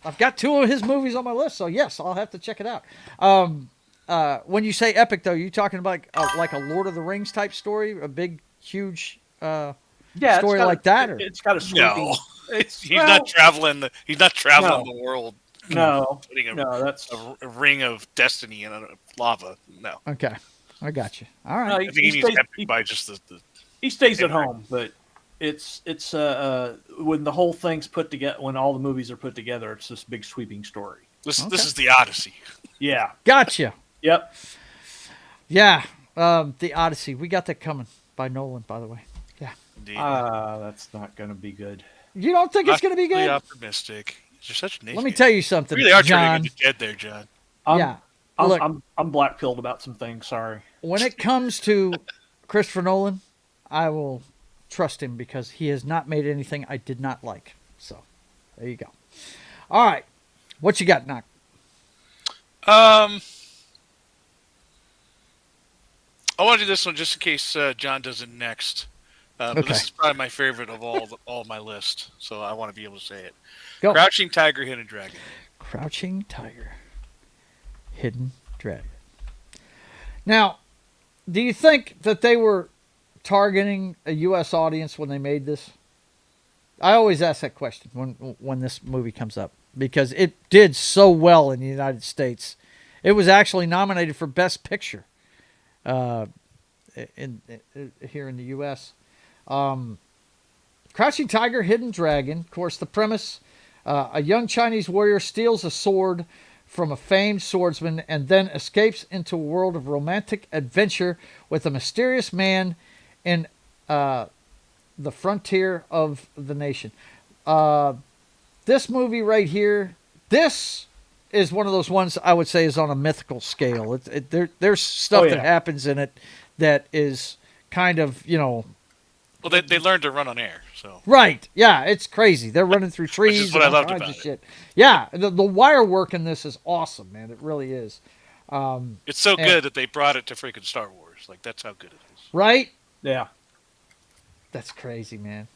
I've got 2 of his movies on my list, so yes, I'll have to check it out. When you say epic, though, you talking about like a Lord of the Rings type story, a big, huge story like that? Or? It's got a sweeping... No, he's not traveling. He's not traveling the world. No, putting that's a ring of destiny in a lava. No. Okay, I got you. All right. I think he needs epic by just the he stays at home, but it's when the whole thing's put together, when all the movies are put together, it's this big sweeping story. This is the Odyssey. Yeah. Gotcha. Yep. Yeah. The Odyssey. We got that coming by Nolan, by the way. Yeah. Indeed. That's not going to be good. You don't think it's going to be good? Optimistic. You're such an Let me tell you something. You really are John. turning into Jed there, John. Look, I'm black-pilled about some things. Sorry. When it comes to Christopher Nolan, I will trust him because he has not made anything I did not like. So, there you go. All right. What you got, Knock? I want to do this one just in case John does it next. But this is probably my favorite of all my list, so I want to be able to say it. Go. Crouching Tiger, Hidden Dragon. Crouching Tiger, Hidden Dragon. Now, do you think that they were targeting a U.S. audience when they made this? I always ask that question when this movie comes up, because it did so well in the United States. It was actually nominated for Best Picture here in the U.S. Crouching Tiger, Hidden Dragon. Of course, the premise, a young Chinese warrior steals a sword from a famed swordsman and then escapes into a world of romantic adventure with a mysterious man in the frontier of the nation. This movie right here, this is one of those ones I would say is on a mythical scale. There's stuff that happens in it that is kind of, Well, they learned to run on air, so. Right. Yeah, it's crazy. They're running through trees. Which is what and I all loved kinds about of shit. Yeah, the wire work in this is awesome, man. It really is. It's so good that they brought it to freaking Star Wars. Like, that's how good it is. Right? Yeah. That's crazy, man.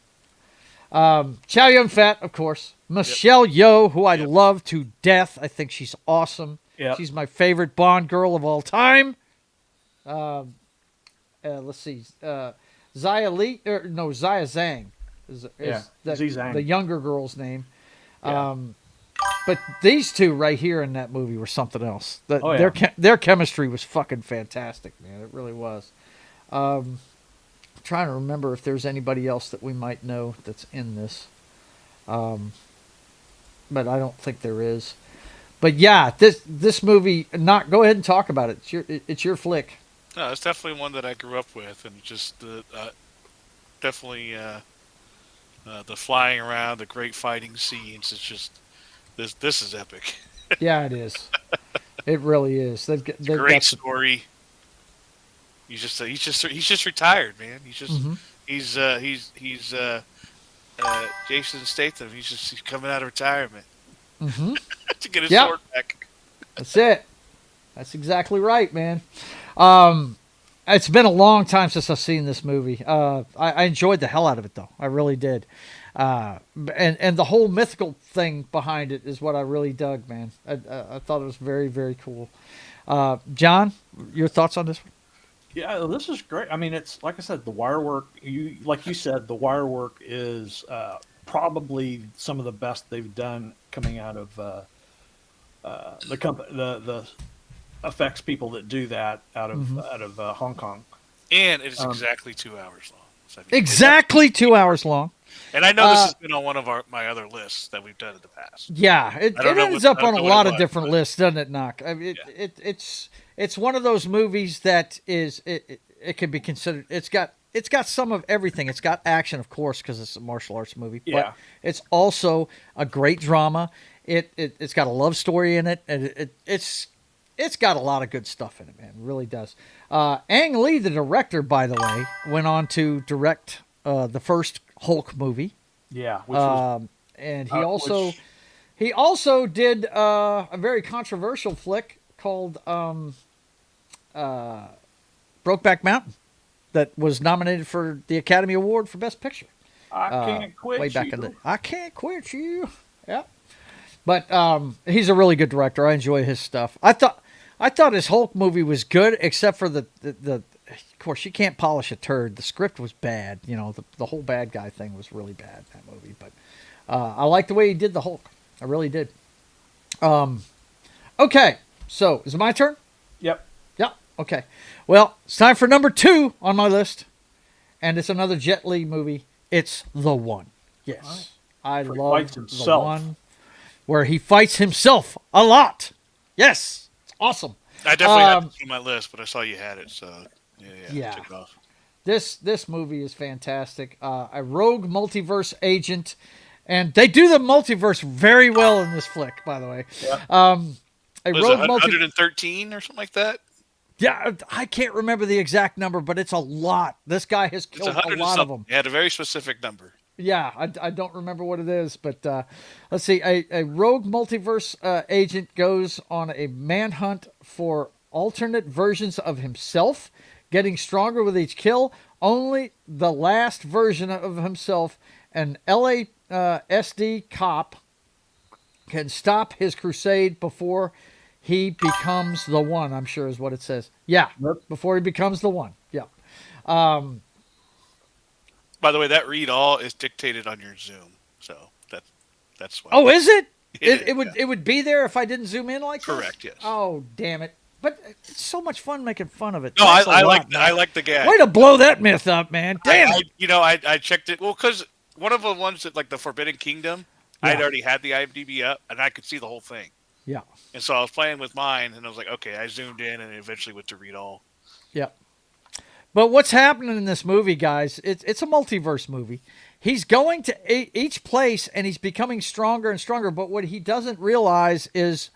Chow Yun-fat, of course. Michelle Yeoh, who I love to death. I think she's awesome. Yep. She's my favorite Bond girl of all time. Let's see. Zia Zhang is the younger girl's name. Yeah. But these two right here in that movie were something else. Their chemistry was fucking fantastic, man. It really was. Trying to remember if there's anybody else that we might know that's in this. But I don't think there is. But yeah, this movie, go ahead and talk about it. It's your flick. No, it's definitely one that I grew up with, and just definitely the flying around, the great fighting scenes. It's just this is epic. Yeah, it is. It really is. They've great story. He's just retired, man. He's Jason Statham. He's coming out of retirement to get his sword back. That's it. That's exactly right, man. It's been a long time since I've seen this movie. I enjoyed the hell out of it, though. I really did. And the whole mythical thing behind it is what I really dug, man. I thought it was very, very cool. John, your thoughts on this one? Yeah, this is great. I mean, it's like I said, the wire work. Like you said, the wire work is probably some of the best they've done coming out of the company, the effects people that do that out of Hong Kong. And it is exactly 2 hours long. So exactly 2 hours long. And I know this has been on one of my other lists that we've done in the past. Yeah, it ends up on a lot of different lists, doesn't it, Knock? I mean, it's one of those movies that it can be considered. It's got some of everything. It's got action, of course, because it's a martial arts movie. Yeah. But it's also a great drama. It's got a love story in it, and it's got a lot of good stuff in it, man. It really does. Ang Lee, the director, by the way, went on to direct the first Hulk movie. Yeah, which was, and he also did a very controversial flick called Brokeback Mountain that was nominated for the Academy Award for Best Picture. I Can't Quit way back You. in the I Can't Quit You. Yeah. But he's a really good director. I enjoy his stuff. I thought his Hulk movie was good, except for the of course, you can't polish a turd. The script was bad. You know, the whole bad guy thing was really bad in that movie. But I like the way he did the Hulk. I really did. Okay, so is it my turn? Yep. Yep. Okay. Well, it's time for number 2 on my list, and it's another Jet Li movie. It's The One. Yes, I love The One, where he fights himself a lot. Yes, it's awesome. I definitely had it on my list, but I saw you had it, so yeah. Took it off. This movie is fantastic. A rogue multiverse agent, and they do the multiverse very well in this flick, by the way. Yeah. A rogue 113 or something like that. Yeah, I can't remember the exact number, but it's a lot. This guy has killed a lot of them. He had a very specific number. Yeah, I don't remember what it is, but let's see. A rogue multiverse agent goes on a manhunt for alternate versions of himself, getting stronger with each kill. Only the last version of himself, an LASD cop, can stop his crusade before he becomes the one, I'm sure is what it says. Yeah, before he becomes the one. Yeah. By the way, that read all is dictated on your Zoom, so that's why. Oh, is it? It is, would yeah. it would be there if I didn't zoom in like that? Correct. Yes. Oh, damn it! But it's so much fun making fun of it. No, Thanks a I lot, man. I like the gag. Way to blow that myth up, man. Damn it. I checked it. Well, because one of the ones that like the Forbidden Kingdom, I had already had the IMDb up, and I could see the whole thing. Yeah. And so I was playing with mine, and I was like, okay, I zoomed in, and eventually went to read all. Yep. But what's happening in this movie, guys, it's a multiverse movie. He's going to each place, and he's becoming stronger and stronger. But what he doesn't realize is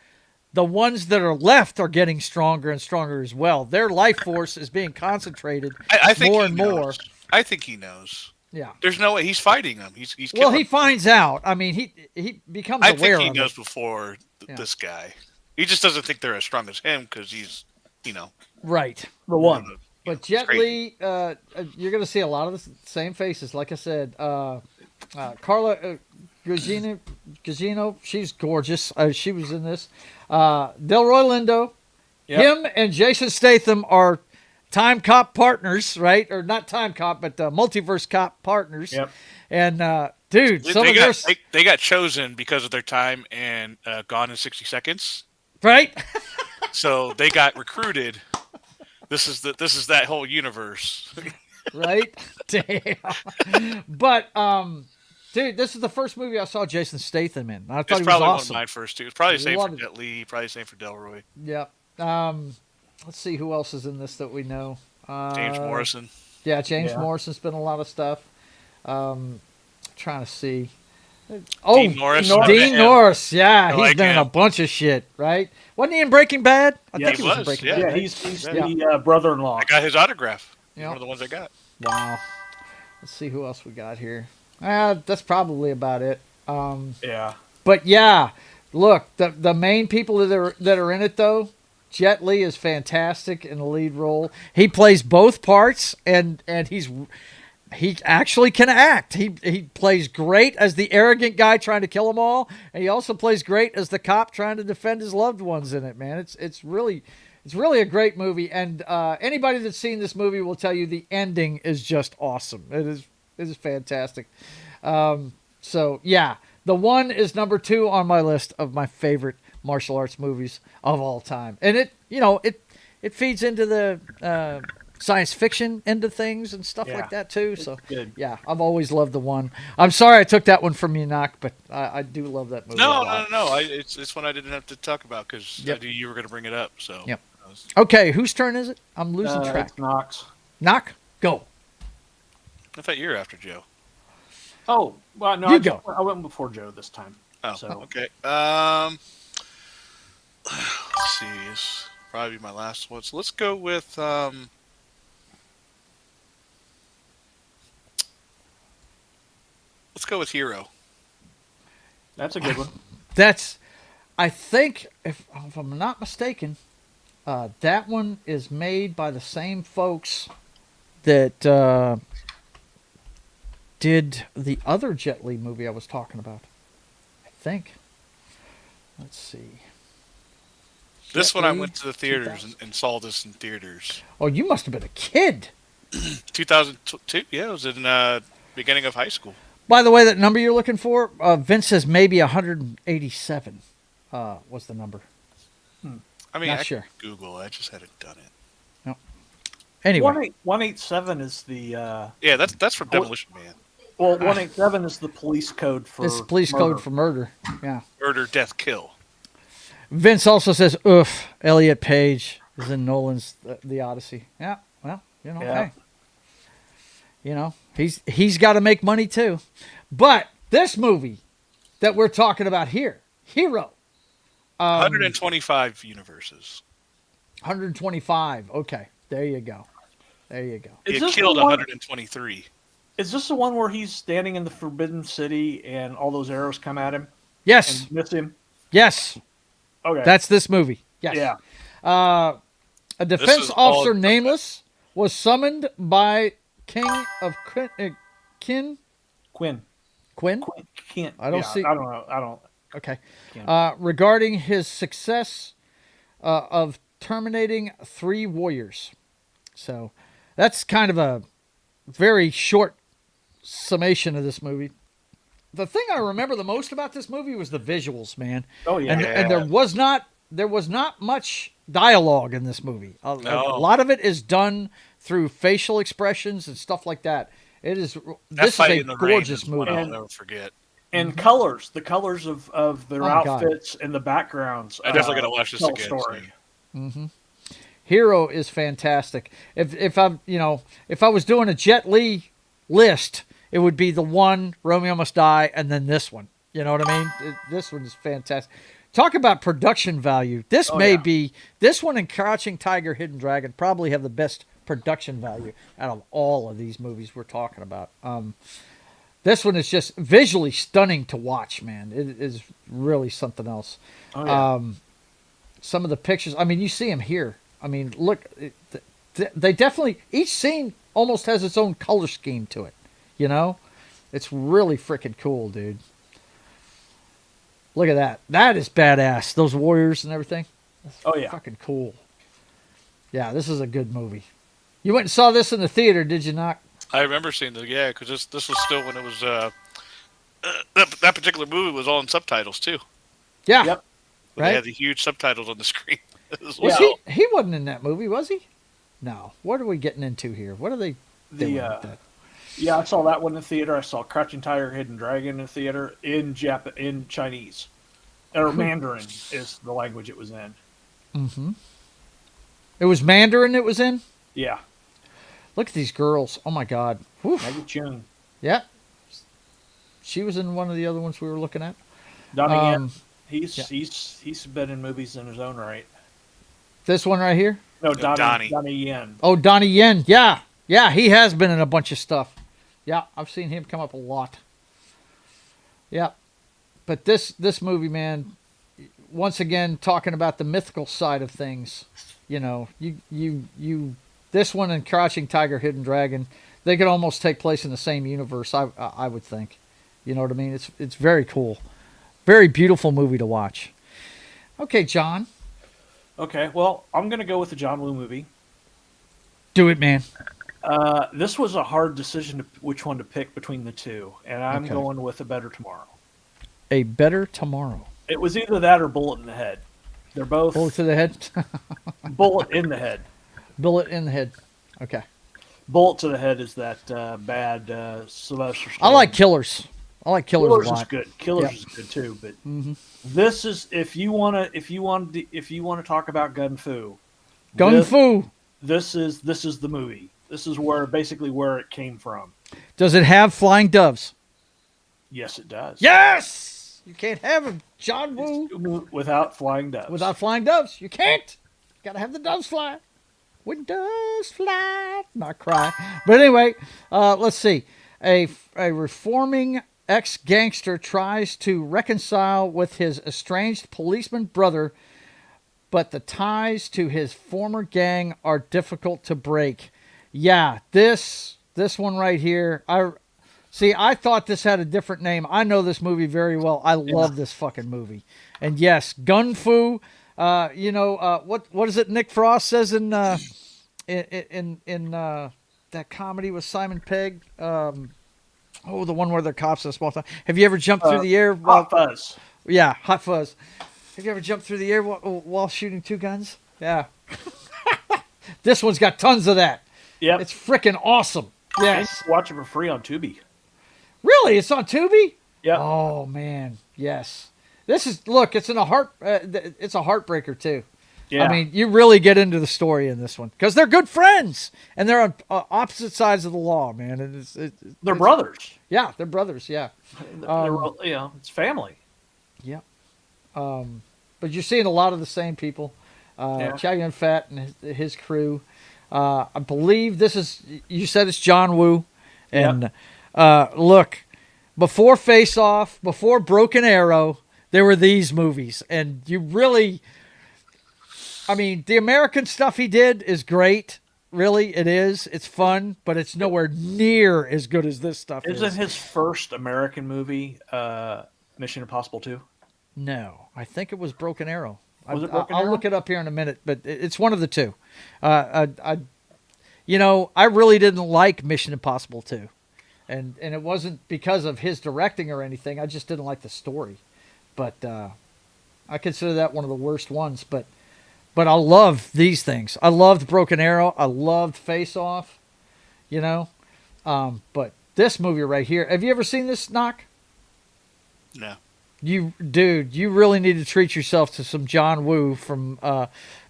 the ones that are left are getting stronger and stronger as well. Their life force is being concentrated I think more he and knows. more. I think he knows. Yeah. There's no way he's fighting them. He's Well, killing he finds out. I mean, he becomes I aware think he of knows it. before this guy. He just doesn't think they're as strong as him because he's, Right. The one. But Jet Li, you're going to see a lot of the same faces. Like I said, Carla Gugino, she's gorgeous. She was in this. Delroy Lindo, him and Jason Statham are time cop partners, right? Or not time cop, but multiverse cop partners. Yep. And dude, they got chosen because of their time and Gone in 60 Seconds. Right? So they got recruited. This is that whole universe. Right? Damn. But dude, this is the first movie I saw Jason Statham in. I thought It's he was probably awesome. one of mine first too. It's probably the same for Loved it. Jet Li. Probably the same for Delroy. Yep. Let's see who else is in this that we know. James Morrison. Yeah, James Morrison's been in a lot of stuff. Trying to see. Oh, Dean Norris. Dean Norris. Yeah, he's like been in a him. bunch of shit, right? Wasn't he in Breaking Bad? I Yeah, think he he was in was, Breaking yeah. Bad. Yeah, right? he's the brother-in-law. I got his autograph. Yeah. One of the ones I got. Wow. Let's see who else we got here. That's probably about it. Yeah. But yeah, look, the main people that are in it though, Jet Li is fantastic in the lead role. He plays both parts, and he actually can act. He plays great as the arrogant guy trying to kill them all, and he also plays great as the cop trying to defend his loved ones in it. Man, it's really a great movie, and anybody that's seen this movie will tell you the ending is just awesome. It is fantastic. So yeah, The One is number 2 on my list of my favorite martial arts movies of all time, and it feeds into the science fiction end of things and stuff like that too. So good. Yeah, I've always loved The One. I'm sorry I took that one from you, Knock, but I do love that movie. No. It's one I didn't have to talk about because I knew you were going to bring it up. So. Yep. Okay, whose turn is it? I'm losing track. It's Knox. Knock, go. I thought you were after Joe. Oh, well, no, You go. I went before Joe this time. Oh, So. okay. Let's see. It's probably my last one. So let's go with Hero. That's a good one. I think, if I'm not mistaken, that one is made by the same folks that did the other Jet Li movie I was talking about. I think. Let's see. This Jet one I Li, went to the theaters 2000. and saw this in theaters. Oh, you must have been a kid. 2002. Yeah, it was in beginning of high school. By the way, that number you're looking for, Vince says maybe 187 was the number. I mean, Not I sure. could Google. I just hadn't done it. No. Anyway. 187 is the. Yeah, that's from Demolition Man. Well, 187 is the police code for. It's police code for murder. Yeah. Murder, death, kill. Vince also says, oof, Elliot Page is in Nolan's The Odyssey. Yeah, well, hey. He's got to make money too. But this movie that we're talking about here, Hero. 125 universes. 125. Okay, there you go. He killed 123. Is this the one where he's standing in the Forbidden City and all those arrows come at him? Yes. And miss him? Yes. Okay. That's this movie. Yes. Yeah. A defense officer nameless was summoned by King of Quinn. I don't see. I don't know. Okay. Regarding his success of terminating 3 warriors. So that's kind of a very short summation of this movie. The thing I remember the most about this movie was the visuals, man. Oh yeah. And there was not much dialogue in this movie. A lot of it is done through facial expressions and stuff like that. This is a gorgeous movie. I'll never forget. And colors, the colors of their outfits and the backgrounds. I definitely got to watch this again. Story. Mm-hmm. Hero is fantastic. If I was doing a Jet Li list, it would be the one, Romeo Must Die, and then this one. You know what I mean? This one is fantastic. Talk about production value. This this one and Crouching Tiger, Hidden Dragon probably have the best production value out of all of these movies we're talking about. This one is just visually stunning to watch, man. It is really something else. Oh, yeah. Some of the pictures, I mean, you see them here. I mean, look, they definitely, each scene almost has its own color scheme to it. You know? It's really freaking cool, dude. Look at that. That is badass. Those warriors and everything. That's fucking cool. Yeah, this is a good movie. You went and saw this in the theater, did you not? I remember seeing it, yeah, because this was still when it was, that particular movie was all in subtitles, too. Yeah. Yep. They had the huge subtitles on the screen as well. Was he wasn't in that movie, was he? No. What are we getting into here? What are they doing with that? Yeah, I saw that one in the theater. I saw Crouching Tiger, Hidden Dragon in the theater in Chinese. Or Mandarin is the language it was in. Mm-hmm. It was Mandarin it was in? Yeah. Look at these girls. Oh, my God. Maggie Chung. Yeah. She was in one of the other ones we were looking at. Donnie Yen. He's been in movies in his own right. This one right here? No, Donnie Yen. Oh, Donnie Yen. Yeah. Yeah, he has been in a bunch of stuff. Yeah, I've seen him come up a lot. Yeah. But this movie, man, once again, talking about the mythical side of things, you know, this one and Crouching Tiger, Hidden Dragon, they could almost take place in the same universe, I would think. You know what I mean? It's very cool. Very beautiful movie to watch. Okay, John. Okay, well, I'm going to go with the John Woo movie. Do it, man. This was a hard decision which one to pick between the two, and I'm going with A Better Tomorrow. A Better Tomorrow. It was either that or Bullet in the Head. They're both... Bullet to the head? Bullet in the Head. Bullet in the Head. Okay. Bullet to the Head is that bad Sylvester Stallone. I like Killers. I like Killers a lot. Is good. Killers is good too, but this is if you want to talk about gun fu. This is the movie. This is basically where it came from. Does it have flying doves? Yes, it does. Yes! You can't have a John Woo without flying doves. Without flying doves. You can't. Got to have the doves fly. When doves fly. Not cry. But anyway, let's see. A reforming ex-gangster tries to reconcile with his estranged policeman brother, but the ties to his former gang are difficult to break. Yeah, this one right here. I thought this had a different name. I know this movie very well. I love this fucking movie. And yes, Gun Fu. What is it? Nick Frost says in that comedy with Simon Pegg. The one where they're cops in a small town. Have you ever jumped through the air? Hot Fuzz. Yeah, Hot Fuzz. Have you ever jumped through the air while shooting two guns? Yeah. This one's got tons of that. Yeah. It's freaking awesome. Yes. Watch it for free on Tubi. Really? It's on Tubi? Yeah. Oh, man. Yes. It's a heartbreaker, too. Yeah. I mean, you really get into the story in this one because they're good friends and they're on opposite sides of the law, man. And they're brothers. Yeah, they're brothers. Yeah, it's family. Yeah, but you're seeing a lot of the same people. Chow Yun-fat and his crew. I believe you said it's John Woo, and look, before Face Off, before Broken Arrow, there were these movies, and you really. I mean, the American stuff he did is great. Really, it is. It's fun, but it's nowhere near as good as this stuff is. Isn't his first American movie Mission Impossible 2? No, I think it was Broken Arrow. Was it Broken Arrow? I'll look it up here in a minute, but it's one of the two. I really didn't like Mission Impossible 2. and it wasn't because of his directing or anything. I just didn't like the story, but I consider that one of the worst ones. But I love these things. I loved Broken Arrow. I loved Face Off. You know, but this movie right here. Have you ever seen this, Knock? No. You really need to treat yourself to some John Woo from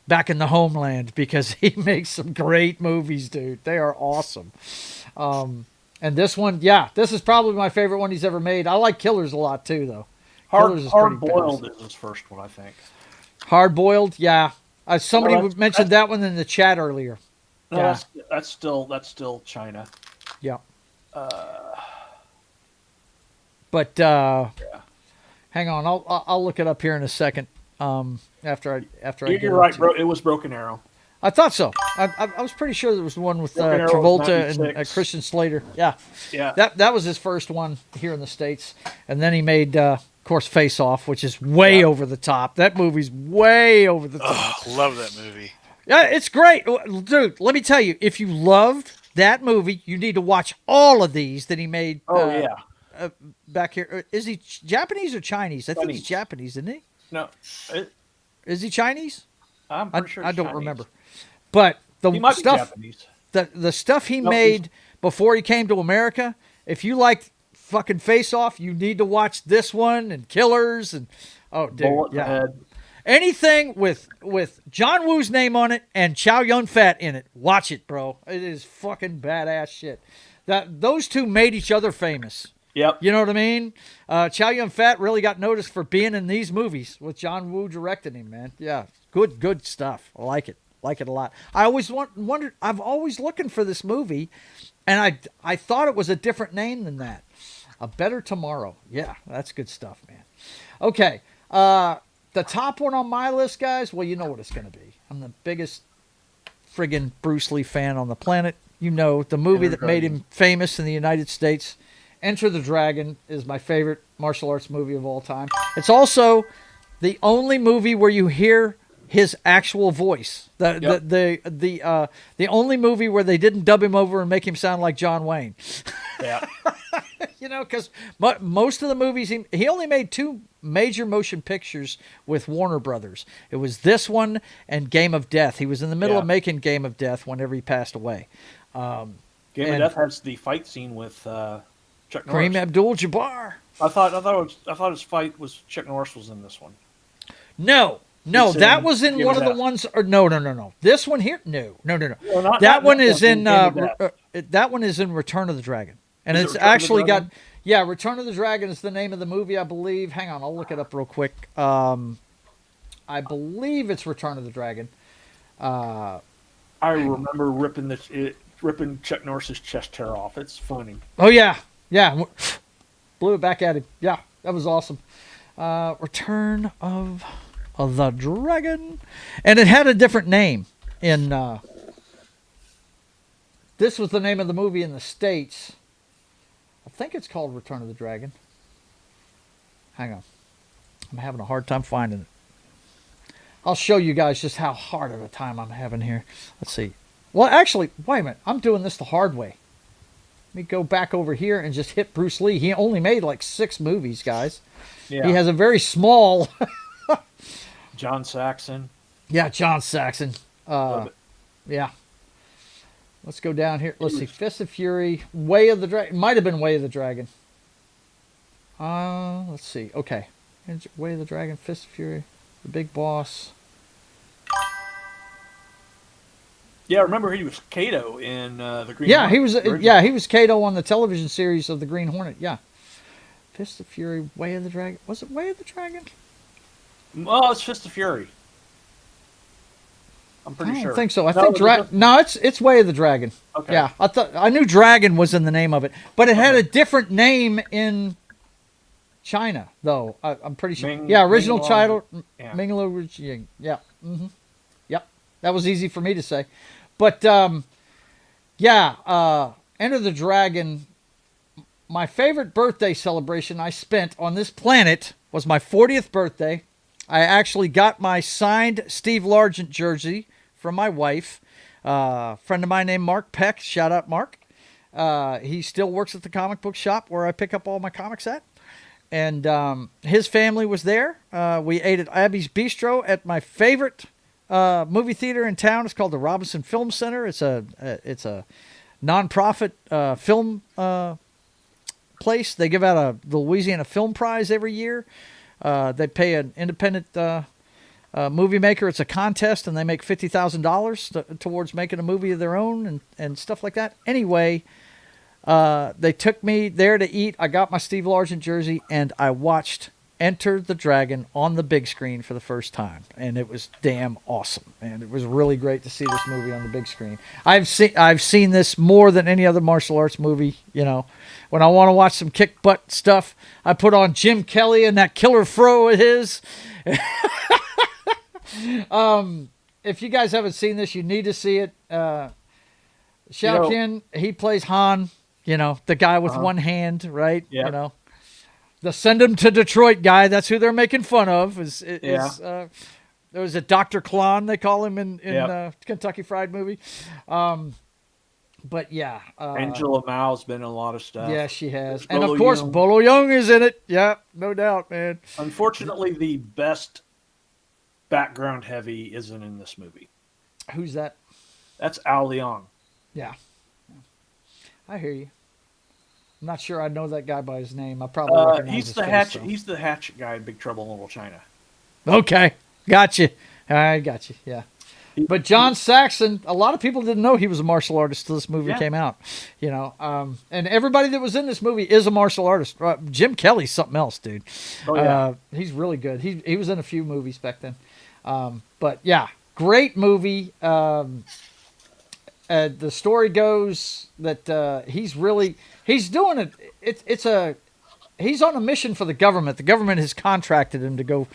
Back in the Homeland, because he makes some great movies, dude. They are awesome. And this one, this is probably my favorite one he's ever made. I like Killers a lot too, though. Hard Boiled is his first one, I think. Hard Boiled, yeah. Somebody mentioned that one in the chat earlier. No, yeah. that's still China. Yeah. Hang on, I'll look it up here in a second. After I You're right, bro. It was Broken Arrow. I thought so. I was pretty sure there was one with Travolta and Christian Slater. Yeah. That was his first one here in the States, and then he made, of course, Face Off, which is way over the top. That movie's way over the top. Oh, love that movie. Yeah, it's great, dude. Let me tell you, if you loved that movie, you need to watch all of these that he made. Back here, is he Japanese or Chinese? I think he's Japanese, isn't he? No, is he Chinese? I'm pretty sure. I don't remember. But the stuff he made before he came to America, if you liked fucking Face Off, you need to watch this one and Killers and anything with John Woo's name on it and Chow Yun-Fat in it. Watch it, bro. It is fucking badass shit. Those two made each other famous. Yep. You know what I mean? Chow Yun-Fat really got noticed for being in these movies with John Woo directing him, man. Yeah, good stuff. I like it. Like it a lot. I always wondered. I've always looking for this movie, and I thought it was a different name than that. A Better Tomorrow. Yeah, that's good stuff, man. Okay, the top one on my list, guys. Well, you know what it's going to be. I'm the biggest friggin' Bruce Lee fan on the planet. You know, the movie that made him famous in the United States. Enter the Dragon is my favorite martial arts movie of all time. It's also the only movie where you hear his actual voice. The only movie where they didn't dub him over and make him sound like John Wayne. Yeah. You know, because most of the movies, he only made 2 major motion pictures with Warner Brothers. It was this one and Game of Death. He was in the middle of making Game of Death whenever he passed away. Game of Death has the fight scene with Chuck Norris. Kareem Abdul-Jabbar. I thought his fight was Chuck Norris was in this one. No, that was in one of the ones. Or no. This one here, no. That one is in. That one is in Return of the Dragon, and it's actually got. Yeah, Return of the Dragon is the name of the movie, I believe. Hang on, I'll look it up real quick. I believe it's Return of the Dragon. I remember ripping Chuck Norris's chest hair off. It's funny. Oh yeah, blew it back at him. Yeah, that was awesome. Return of the Dragon, and it had a different name in. This was the name of the movie in the States. I think it's called Return of the Dragon. Hang on, I'm having a hard time finding it. I'll show you guys just how hard of a time I'm having here. Let's see. Well, actually, wait a minute. I'm doing this the hard way. Let me go back over here and just hit Bruce Lee. He only made like 6 movies, guys. Yeah. He has a very small... John Saxon. Yeah, John Saxon. Yeah. Let's go down here. Let's see. Fist of Fury. Way of the Dragon. It might have been Way of the Dragon. Let's see. Okay. Way of the Dragon, Fist of Fury, The Big Boss. Yeah, I remember he was Kato in the Green Hornet. He was Kato on the television series of the Green Hornet. Yeah. Fist of Fury, Way of the Dragon. Was it Way of the Dragon? Well, it's Fist of Fury. I'm pretty sure. I don't think so. I think it's Way of the Dragon. Okay. Yeah, I knew Dragon was in the name of it, but it had a different name in China, though. I'm pretty sure. Original title. Minglu Jing. Yeah. Mm-hmm. Yep. That was easy for me to say. But, Enter the Dragon, my favorite birthday celebration I spent on this planet was my 40th birthday. I actually got my signed Steve Largent jersey from my wife, a friend of mine named Mark Peck. Shout out, Mark. He still works at the comic book shop where I pick up all my comics at. And his family was there. We ate at Abby's Bistro at my favorite movie theater in town. It's called the Robinson Film Center. It's a nonprofit film place. They give out the Louisiana Film Prize every year. They pay an independent movie maker. It's a contest, and they make $50,000 towards making a movie of their own and stuff like that. Anyway, they took me there to eat. I got my Steve Largent jersey, and I watched Enter the Dragon on the big screen for the first time, and it was damn awesome. And it was really great to see this movie on the big screen. I've seen this more than any other martial arts movie. You know, when I want to watch some kick butt stuff, I put on Jim Kelly and that killer fro of his. If you guys haven't seen this, you need to see it. Shao Kahn, he plays Han. You know, the guy with one hand, right? Yeah. You know. The Send Him to Detroit guy, that's who they're making fun of. There was a Dr. Klon, they call him in Kentucky Fried Movie. But yeah. Angela Mao's been in a lot of stuff. Yeah, she has. There's And Bolo of course, Yeung. Bolo Yeung is in it. Yeah, no doubt, man. Unfortunately, the best background heavy isn't in this movie. Who's that? That's Al Leong. Yeah. I hear you. I'm not sure I know that guy by his name. I probably recognize He's his the face, hatchet. though. He's the hatchet guy in Big Trouble in Little China. Okay, gotcha. I got you. Yeah, but John Saxon, a lot of people didn't know he was a martial artist till this movie came out. You know, and everybody that was in this movie is a martial artist. Jim Kelly's something else, dude. Oh yeah, he's really good. He was in a few movies back then. But yeah, great movie. The story goes that he's doing it. He's on a mission for the government. The government has contracted him to go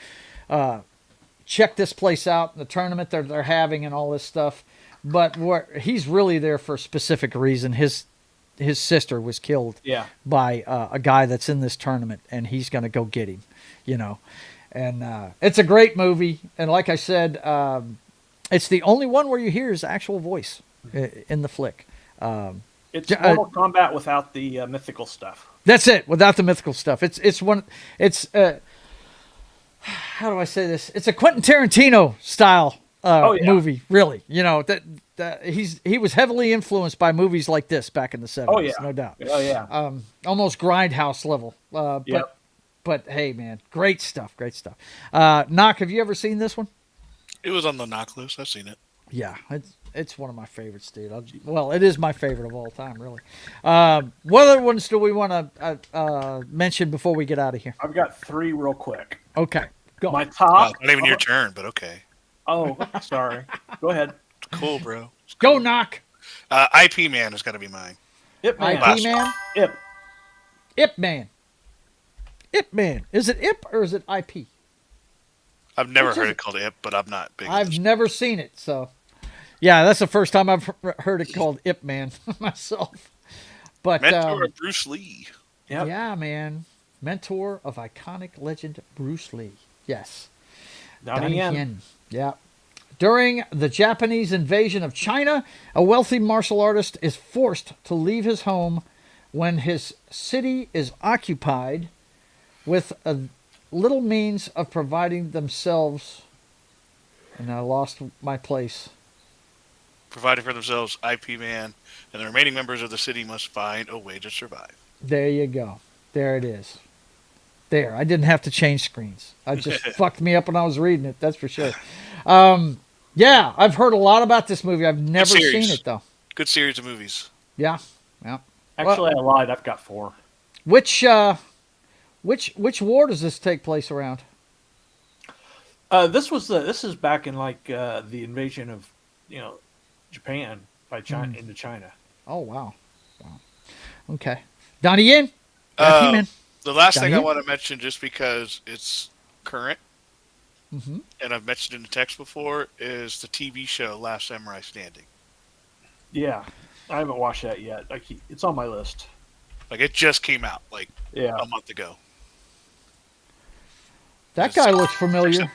check this place out, the tournament they're having, and all this stuff. But he's really there for a specific reason. His sister was killed by a guy that's in this tournament, and he's going to go get him. You know, and it's a great movie. And like I said, it's the only one where you hear his actual voice in the flick. It's Mortal Kombat without the mythical stuff. That's it, without the mythical stuff. It's how do I say this? It's a Quentin Tarantino style movie, really. You know, that he was heavily influenced by movies like this back in the 70s. Oh yeah, no doubt. Oh yeah. Almost Grindhouse level. But hey, man, great stuff. Knock, have you ever seen this one? It was on the knock list. I've seen it. Yeah, it's one of my favorites, dude. It is my favorite of all time, really. What other ones do we want to mention before we get out of here? I've got 3 real quick. Okay, go. My top. Not even your turn, but okay. Oh, sorry. Go ahead. Cool, bro. Go, Knock. IP Man has got to be mine. Ip Man. IP Man? Ip Man. Ip Man. Is it Ip or is it IP? I've never heard it called Ip, but I'm not big. I've never seen it, so. Yeah, that's the first time I've heard it called Ip Man myself. But Mentor of Bruce Lee. Yep. Yeah, man. Mentor of iconic legend Bruce Lee. Yes. Donnie Yen. Yeah. During the Japanese invasion of China, a wealthy martial artist is forced to leave his home when his city is occupied with a little means of providing themselves. And I lost my place. Provided for themselves, IP Man, and the remaining members of the city must find a way to survive. There you go. There it is. There. I didn't have to change screens. I just fucked me up when I was reading it. That's for sure. Yeah, I've heard a lot about this movie. I've never seen it though. Good series of movies. Yeah. Yeah. Actually, I lied. I've got 4. Which war does this take place around? This is back in like the invasion of Japan by China into China. Oh wow. Okay, Donnie Yen. The last thing I want to mention, just because it's current, and I've mentioned in the text before, is the TV show Last Samurai Standing. Yeah, I haven't watched that yet. It's on my list. Like it just came out a month ago. That guy looks familiar.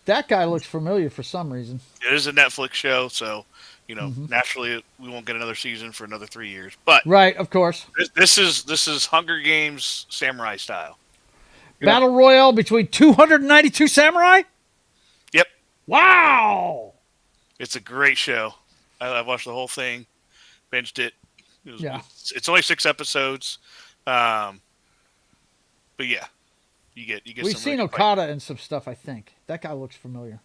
That guy looks familiar for some reason. It is a Netflix show, so naturally we won't get another season for another 3 years. But Right, of course. this is Hunger Games samurai style. Battle Royale between 292 samurai? Yep. Wow! It's a great show. I watched the whole thing, binged it. It's only 6 episodes, but yeah, you get. We've some seen really Okada in some stuff. I think that guy looks familiar.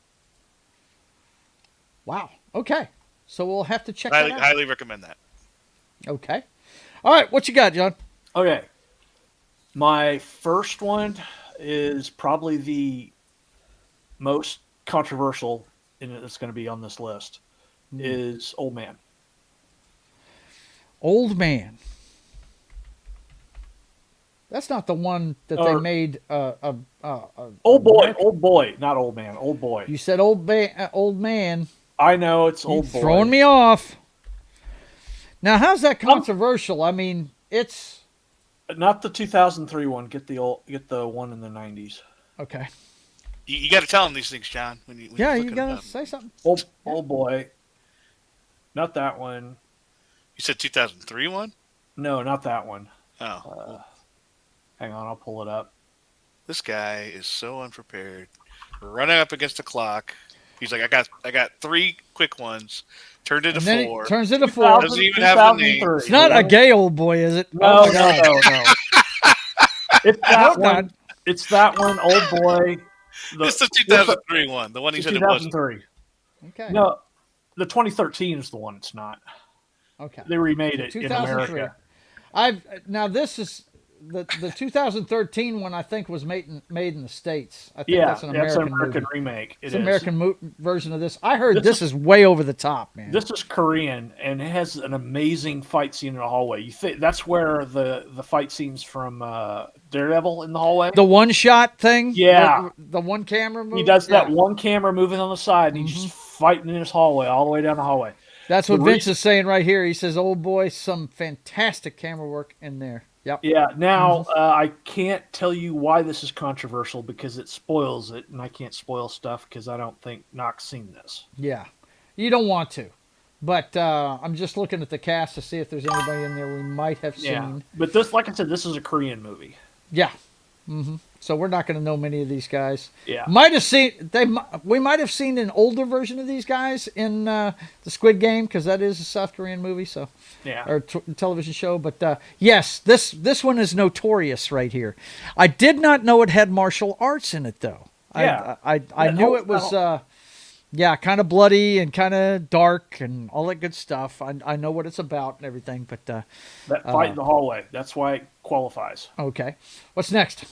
Wow. Okay, so we'll have to check that out. Highly recommend that. Okay. All right, what you got, John? Okay. My first one is probably the most controversial, and it's going to be on this list, is Old Man. Old Man. That's not the one that they made. Old boy, not Old Man. Old Boy. You said old man. I know it's Old Boy. Throwing me off. Now, how's that controversial? I mean, it's not the 2003 one. Get the one in the 90s. Okay. You got to tell them these things, John. When you got to say something. Old Boy. Not that one. You said 2003 one? No, not that one. Oh. Hang on, I'll pull it up. This guy is so unprepared. Running up against the clock. He's like, I got 3 quick ones. Turned into 4. Turns into 4. Doesn't even have a name. It's not a gay old boy, is it? No, no. It's that one. It's that one, Old Boy. It's the 2003 one. The one he said it wasn't. 2003. Okay. No, the 2013 is the one. It's not. Okay. They remade it in America. Now this is the 2013 one. I think was made in the States. I think that's an American remake. It's an American version of this. I heard this is way over the top, man. This is Korean, and it has an amazing fight scene in the hallway. You think that's where the fight scenes from Daredevil in the hallway? The one shot thing. Yeah, the one camera move. He does that one camera moving on the side, and he's just fighting in his hallway all the way down the hallway. That's what Vince is saying right here. He says, "Old boy, some fantastic camera work in there." Yep. Yeah. Now I can't tell you why this is controversial because it spoils it, and I can't spoil stuff because I don't think Knock's seen this. Yeah, you don't want to, but I'm just looking at the cast to see if there's anybody in there we might have seen. Yeah. But this, like I said, this is a Korean movie. Yeah. So we're not going to know many of these guys. Yeah. We might have seen an older version of these guys in the Squid Game because that is a South Korean movie, so or television show. But yes, this one is notorious right here. I did not know it had martial arts in it though. Yeah. I knew it was kind of bloody and kind of dark and all that good stuff. I know what it's about and everything, but that fight in the hallway. That's why it qualifies. Okay. What's next?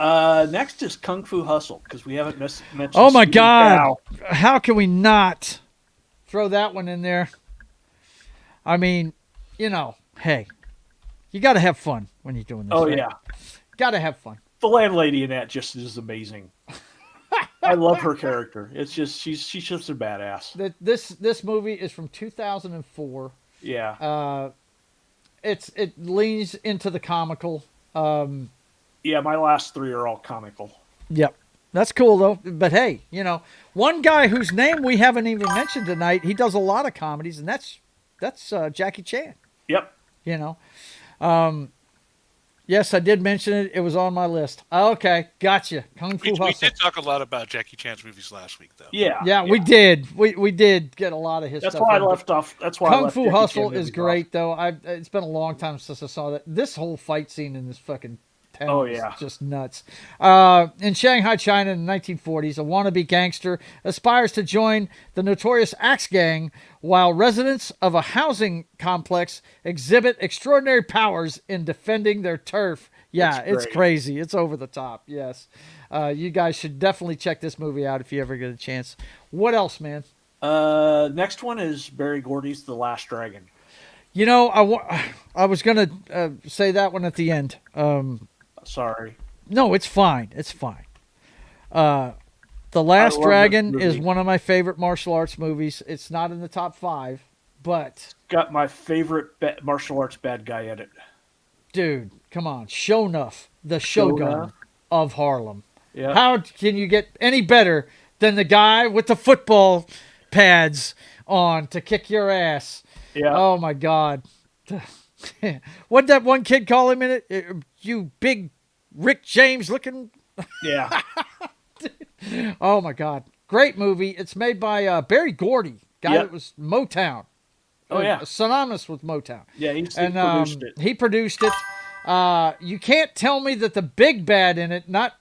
Next is Kung Fu Hustle because we haven't mentioned. Oh my God! How can we not throw that one in there? I mean, hey, you got to have fun when you're doing this. Oh right? yeah, got to have fun. The landlady in that just is amazing. I love her character. It's just she's just a badass. This movie is from 2004. Yeah. It leans into the comical. Yeah, my last 3 are all comical. Yep. That's cool, though. But, hey, one guy whose name we haven't even mentioned tonight, he does a lot of comedies, and that's Jackie Chan. Yep. Yes, I did mention it. It was on my list. Okay, gotcha. Kung Fu Hustle. We did talk a lot about Jackie Chan's movies last week, though. Yeah, we did. We did get a lot of his stuff. That's why I left off. That's why Kung Fu Hustle is great, though. It's been a long time since I saw that. This whole fight scene in this fucking town is just nuts. In Shanghai, China in the 1940s, a wannabe gangster aspires to join the notorious Axe Gang while residents of a housing complex exhibit extraordinary powers in defending their turf. Yeah, it's crazy. It's over the top. Yes. You guys should definitely check this movie out if you ever get a chance. What else, man? Next one is Barry Gordy's The Last Dragon. I was going to say that one at the end. Sorry. No, it's fine. It's fine. The Last Dragon is one of my favorite martial arts movies. It's not in the top 5, but got my favorite martial arts bad guy in it. Dude, come on. Shonuff, the Shogun of Harlem. Yeah. How can you get any better than the guy with the football pads on to kick your ass. Yeah. Oh my God. What'd that one kid call him in it? You big Rick James looking. Yeah. Oh my God. Great movie. It's made by Barry Gordy, guy Yep. that was Motown. Oh, yeah. Synonymous with Motown. Yeah, he And produced it. he produced it. You can't tell me that the big bad in it, not,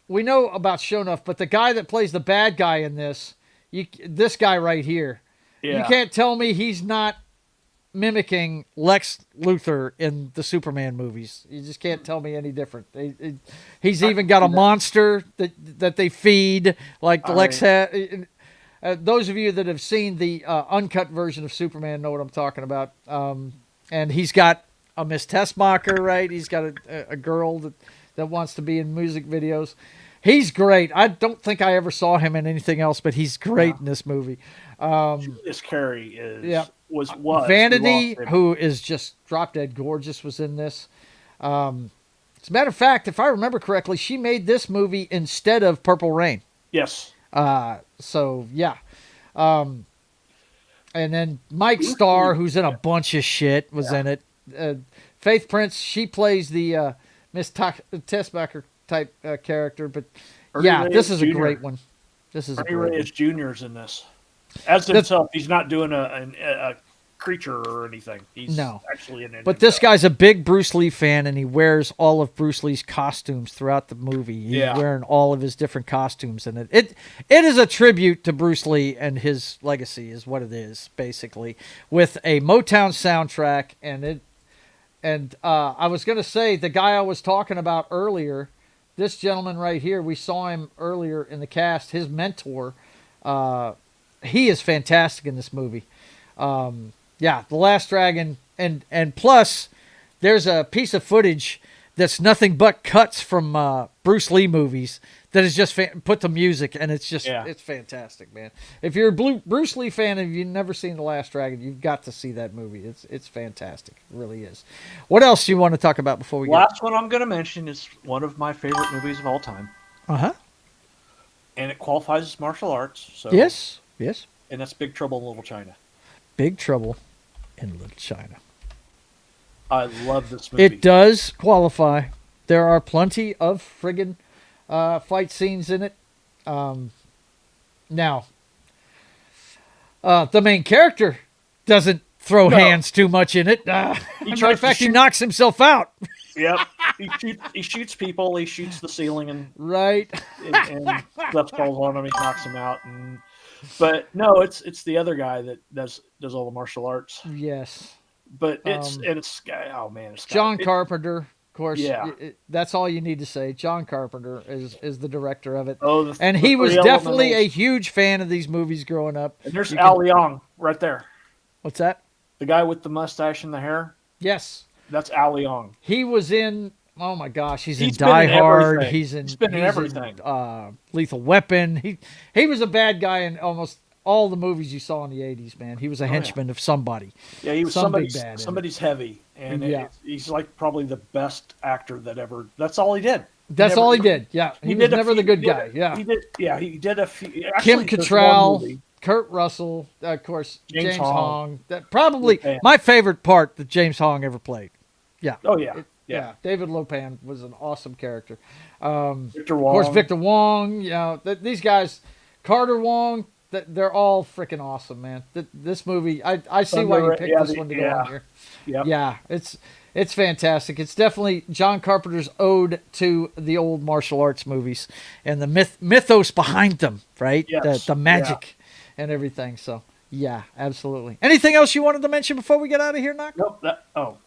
we know about Shonuff, but the guy that plays the bad guy in this, this guy right here, Yeah. you can't tell me he's not mimicking Lex Luthor in the Superman movies. You just can't tell me any different. He's even got a monster that they feed, like the Lex had. Those of you that have seen the uncut version of Superman know what I'm talking about. And he's got a Miss Tessmacher, right? He's got a girl that wants to be in music videos. He's great. I don't think I ever saw him in anything else, but he's great in this movie. This Carey was Vanity, who is just drop dead gorgeous, was in this. As a matter of fact, if I remember correctly, she made this movie instead of Purple Rain. Yes. So yeah. And then Mike Starr, who's in a bunch of shit, was in it. Faith Prince, she plays the Miss Tessmacher type character, but this is a great one. This is Ernie Reyes Jr.'s in this. As himself, he's not doing a creature or anything. He's actually in it. But this guy's a big Bruce Lee fan, and he wears all of Bruce Lee's costumes throughout the movie. He's wearing all of his different costumes in it. It is a tribute to Bruce Lee and his legacy, is what it is, basically, with a Motown soundtrack. And I was going to say, the guy I was talking about earlier, this gentleman right here, we saw him earlier in the cast, his mentor, he is fantastic in this movie. The Last Dragon, and plus, there's a piece of footage that's nothing but cuts from Bruce Lee movies that is just put to music, and it's just it's fantastic, man. If you're a Bruce Lee fan and you've never seen The Last Dragon, you've got to see that movie. It's fantastic, it really is. What else do you want to talk about before we go? Last one I'm going to mention is one of my favorite movies of all time. And it qualifies as martial arts. So yes. And that's Big Trouble in Little China. Big Trouble in Little China. I love this movie. It does qualify. There are plenty of friggin' fight scenes in it. Now, the main character doesn't throw hands too much in it. Matter of fact, he knocks himself out. Yep. He shoots people. He shoots the ceiling and and left falls on him. He knocks him out. But no, it's the other guy that does all the martial arts. Yes. But it's John Carpenter, of course. Yeah. That's all you need to say. John Carpenter is the director of it. And he was definitely a huge fan of these movies growing up. And there's Al Leong right there. What's that? The guy with the mustache and the hair. Yes. That's Al Leong. He was in, oh my gosh, he's in Die Hard. He's been in everything. Lethal Weapon. He was a bad guy in almost all the movies you saw in the 80s, man. He was a henchman of somebody. Yeah, he was bad. Somebody's heavy. And he's like probably the best actor that ever, that's all he did. That's all he did. Yeah. He was never the good guy. Yeah. He did a few. Kim Cattrall, Kurt Russell, of course, James Hong. That probably my favorite part that James Hong ever played. Yeah. Oh, yeah. David Lopan was an awesome character. Victor Wong. Of course, Victor Wong. You know, these guys, Carter Wong, they're all freaking awesome, man. This movie, I see why you picked this one to go on here. Yep. Yeah, it's fantastic. It's definitely John Carpenter's ode to the old martial arts movies and the mythos behind them, right? Yes. The magic and everything. So, yeah, absolutely. Anything else you wanted to mention before we get out of here, Knock? Nope.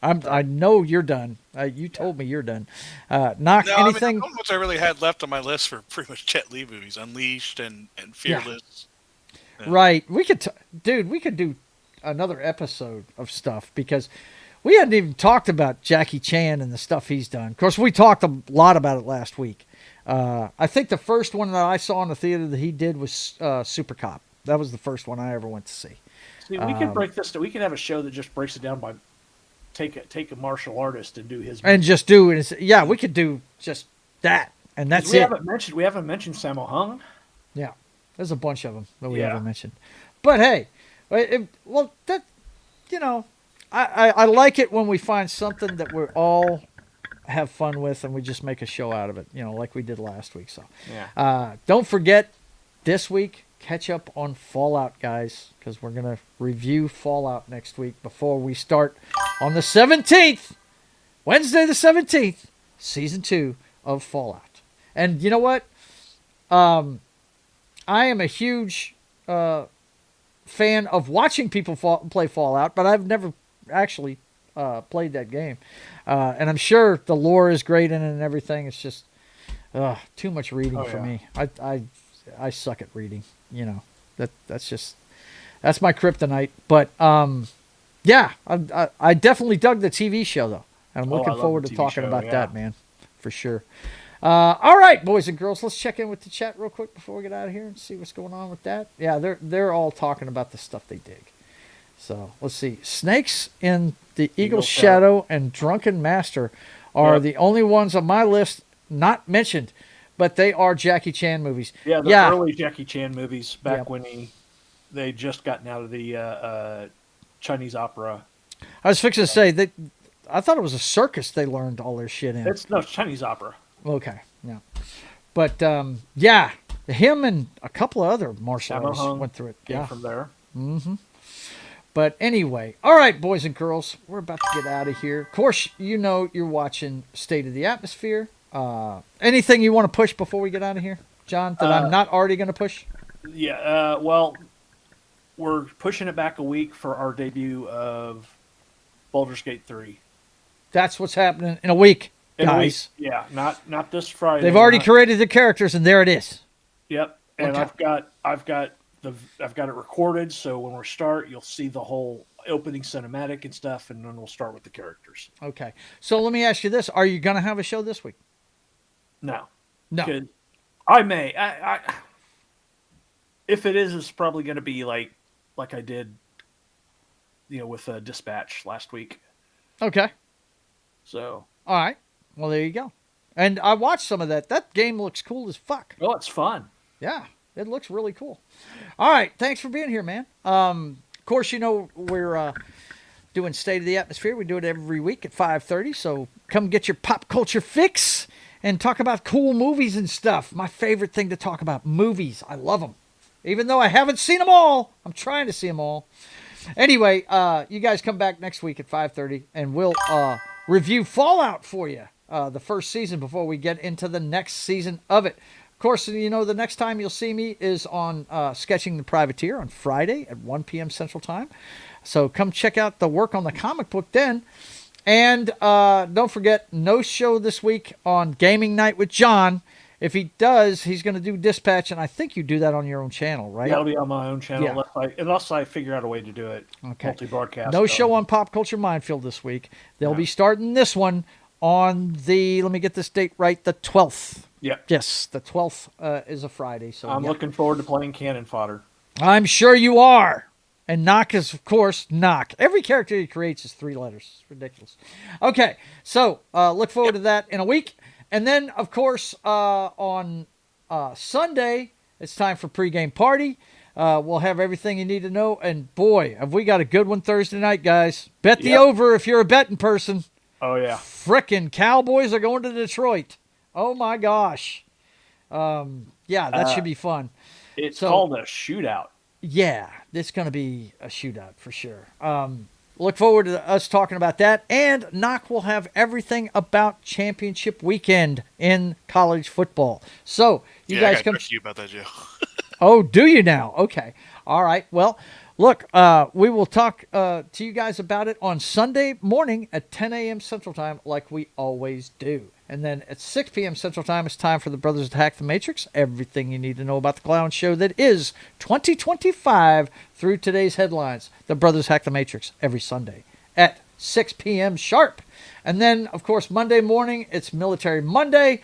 I know you're done. You told me you're done. Knock, anything? What I really had left on my list for pretty much Jet Li movies, Unleashed and Fearless. Yeah. Right. We could do another episode of stuff because we hadn't even talked about Jackie Chan and the stuff he's done. Of course, we talked a lot about it last week. I think the first one that I saw in the theater that he did was Super Cop. That was the first one I ever went to see. See, we could break this. We could have a show that just breaks it down by take a martial artist and do his. And just do it. Yeah, we could do just that. And that's we it. We haven't mentioned Sammo Hung. Yeah, there's a bunch of them that we Yeah. haven't mentioned. But hey, I like it when we find something that we all have fun with and we just make a show out of it, like we did last week. So don't forget this week, catch up on Fallout, guys, because we're going to review Fallout next week before we start on the 17th, Wednesday the 17th, Season 2 of Fallout. And you know what? I am a huge fan of watching people play Fallout, but I've never actually played that game. And I'm sure the lore is great in it and everything. It's just too much reading for me. I suck at reading. That's my kryptonite. But I definitely dug the TV show though, and I'm looking forward to talking about that, man, for sure. All right, boys and girls, let's check in with the chat real quick before we get out of here and see what's going on with that. Yeah, they're all talking about the stuff they dig. So let's see. Snakes in the Eagle Shadow and Drunken Master are the only ones on my list not mentioned, but they are Jackie Chan movies. Yeah, the early Jackie Chan movies back when they just gotten out of the Chinese opera. I was fixing to say I thought it was a circus they learned all their shit in. It's Chinese opera. Okay, yeah. But, him and a couple of other martial artists went through it. Came from there. Mm-hmm. But anyway, all right, boys and girls, we're about to get out of here. Of course, you're watching State of the Atmosphere. Anything you want to push before we get out of here, John, that I'm not already going to push? Yeah, well, we're pushing it back a week for our debut of Baldur's Gate 3. That's what's happening in a week. Guys, yeah, not this Friday. They've already created the characters, and there it is. Yep, and I've got it recorded, so when we start, you'll see the whole opening cinematic and stuff, and then we'll start with the characters. Okay, so let me ask you this: are you going to have a show this week? No. No. I may. If it is, it's probably going to be like I did, with Dispatch last week. Okay. So. All right. Well, there you go. And I watched some of that. That game looks cool as fuck. Oh, it's fun. Yeah, it looks really cool. All right. Thanks for being here, man. Of course, we're doing State of the Atmosphere. We do it every week at 5:30. So come get your pop culture fix and talk about cool movies and stuff. My favorite thing to talk about, movies. I love them. Even though I haven't seen them all, I'm trying to see them all. Anyway, you guys come back next week at 5:30, and we'll review Fallout for you, the first season, before we get into the next season of it. Of course, the next time you'll see me is on Sketching the Privateer on Friday at 1 p.m. Central Time. So come check out the work on the comic book then. And don't forget, no show this week on Gaming Night with John. If he does, he's going to do Dispatch, and I think you do that on your own channel, right? Yeah, it'll be on my own channel, unless I figure out a way to do it multi-broadcast. No show on Pop Culture Minefield this week. They'll be starting this one on let me get this date right, the 12th. Yep. Yes, the 12th is a Friday. So I'm looking forward to playing Cannon Fodder. I'm sure you are. And Knock is, of course, Knock. Every character he creates is 3 letters. It's ridiculous. Okay, so look forward to that in a week. And then, of course, on Sunday, it's time for pregame party. We'll have everything you need to know. And, boy, have we got a good one Thursday night, guys. Bet the over if you're a betting person. Oh, yeah. Frickin' Cowboys are going to Detroit. Oh, my gosh. That should be fun. It's called a shootout. Yeah, it's going to be a shootout for sure. Look forward to us talking about that. And Knock will have everything about championship weekend in college football. So you guys come. I got you about that, Joe. Oh, do you now? Okay. All right. Well, look, we will talk to you guys about it on Sunday morning at 10 a.m. Central Time, like we always do. And then at 6 p.m. Central Time, it's time for the Brothers Hack the Matrix. Everything you need to know about the clown show that is 2025 through today's headlines. The Brothers Hack the Matrix every Sunday at 6 p.m. sharp. And then, of course, Monday morning, it's Military Monday.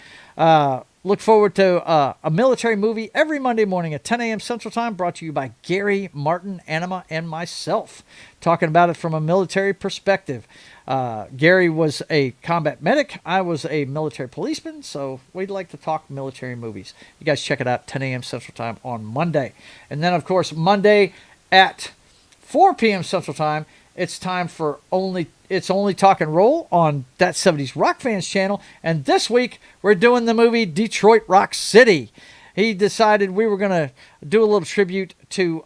look forward to a military movie every Monday morning at 10 a.m. Central Time, brought to you by Gary, Martin, Anima, and myself, talking about it from a military perspective. Gary was a combat medic. I was a military policeman, so we'd like to talk military movies. You guys check it out, 10 a.m. Central Time on Monday. And then, of course, Monday at 4 p.m. Central Time, it's time for Only Talk and Roll on That 70s Rock Fans channel. And this week, we're doing the movie Detroit Rock City. He decided we were going to do a little tribute to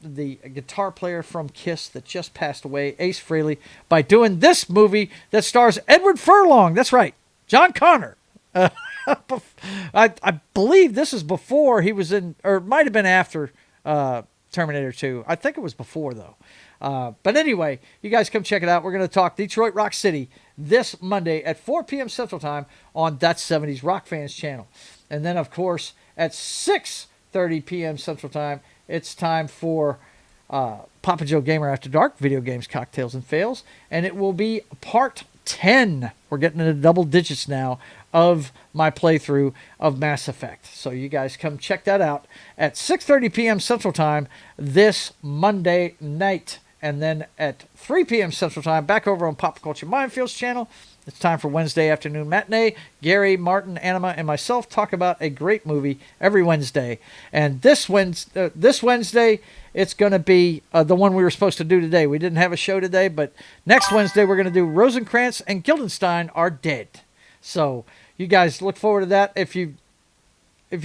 the guitar player from Kiss that just passed away, Ace Frehley, by doing this movie that stars Edward Furlong. That's right, John Connor. I believe this is before he was in, or it might have been after Terminator 2. I think it was before, though. But anyway, you guys come check it out. We're going to talk Detroit Rock City this Monday at 4 p.m. Central Time on That 70s Rock Fans channel. And then, of course, at 6:30 p.m. Central Time, it's time for Papa Joe Gamer After Dark, Video Games, Cocktails, and Fails. And it will be part 10. We're getting into double digits now of my playthrough of Mass Effect. So you guys come check that out at 6:30 p.m. Central Time this Monday night. And then at 3 p.m. Central Time, back over on Pop Culture Minefields channel, it's time for Wednesday Afternoon Matinee. Gary, Martin, Anima, and myself talk about a great movie every Wednesday. And this Wednesday, it's going to be the one we were supposed to do today. We didn't have a show today, but next Wednesday, we're going to do Rosencrantz and Guildenstern Are Dead. So you guys look forward to that. If you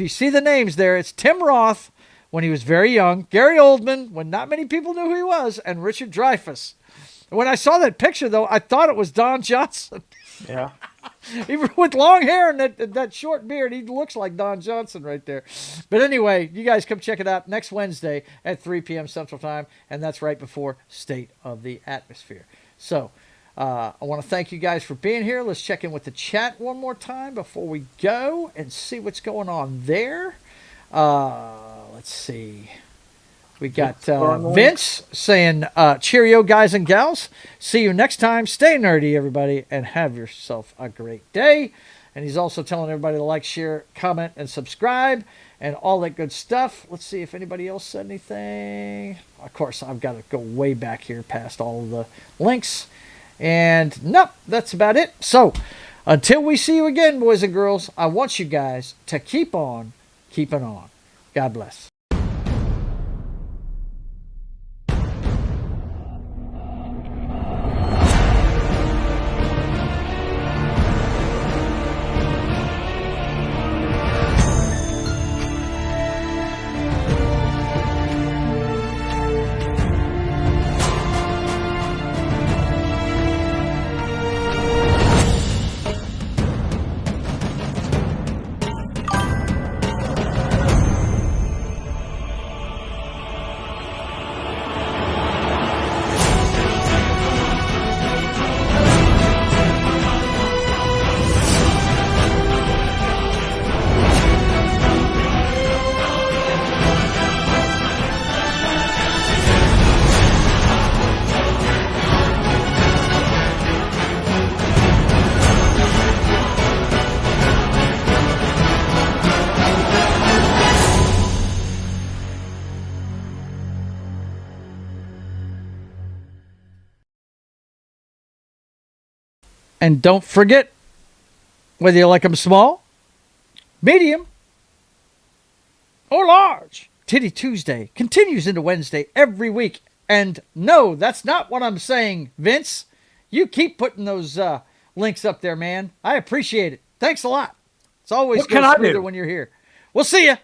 see the names there, it's Tim Roth when he was very young, Gary Oldman when not many people knew who he was, and Richard Dreyfuss. When I saw that picture, though, I thought it was Don Johnson. Yeah. With long hair and that short beard, he looks like Don Johnson right there. But anyway, you guys come check it out next Wednesday at 3 p.m. Central Time, and that's right before State of the Atmosphere. So I want to thank you guys for being here. Let's check in with the chat one more time before we go and see what's going on there. Let's see. We got Vince saying, cheerio, guys and gals. See you next time. Stay nerdy, everybody, and have yourself a great day. And he's also telling everybody to like, share, comment, and subscribe, and all that good stuff. Let's see if anybody else said anything. Of course, I've got to go way back here past all of the links. And nope, that's about it. So until we see you again, boys and girls, I want you guys to keep on keeping on. God bless. And don't forget, whether you like them small, medium, or large, Titty Tuesday continues into Wednesday every week. And no, that's not what I'm saying, Vince. You keep putting those links up there, man. I appreciate it. Thanks a lot. It's always good when you're here. We'll see you.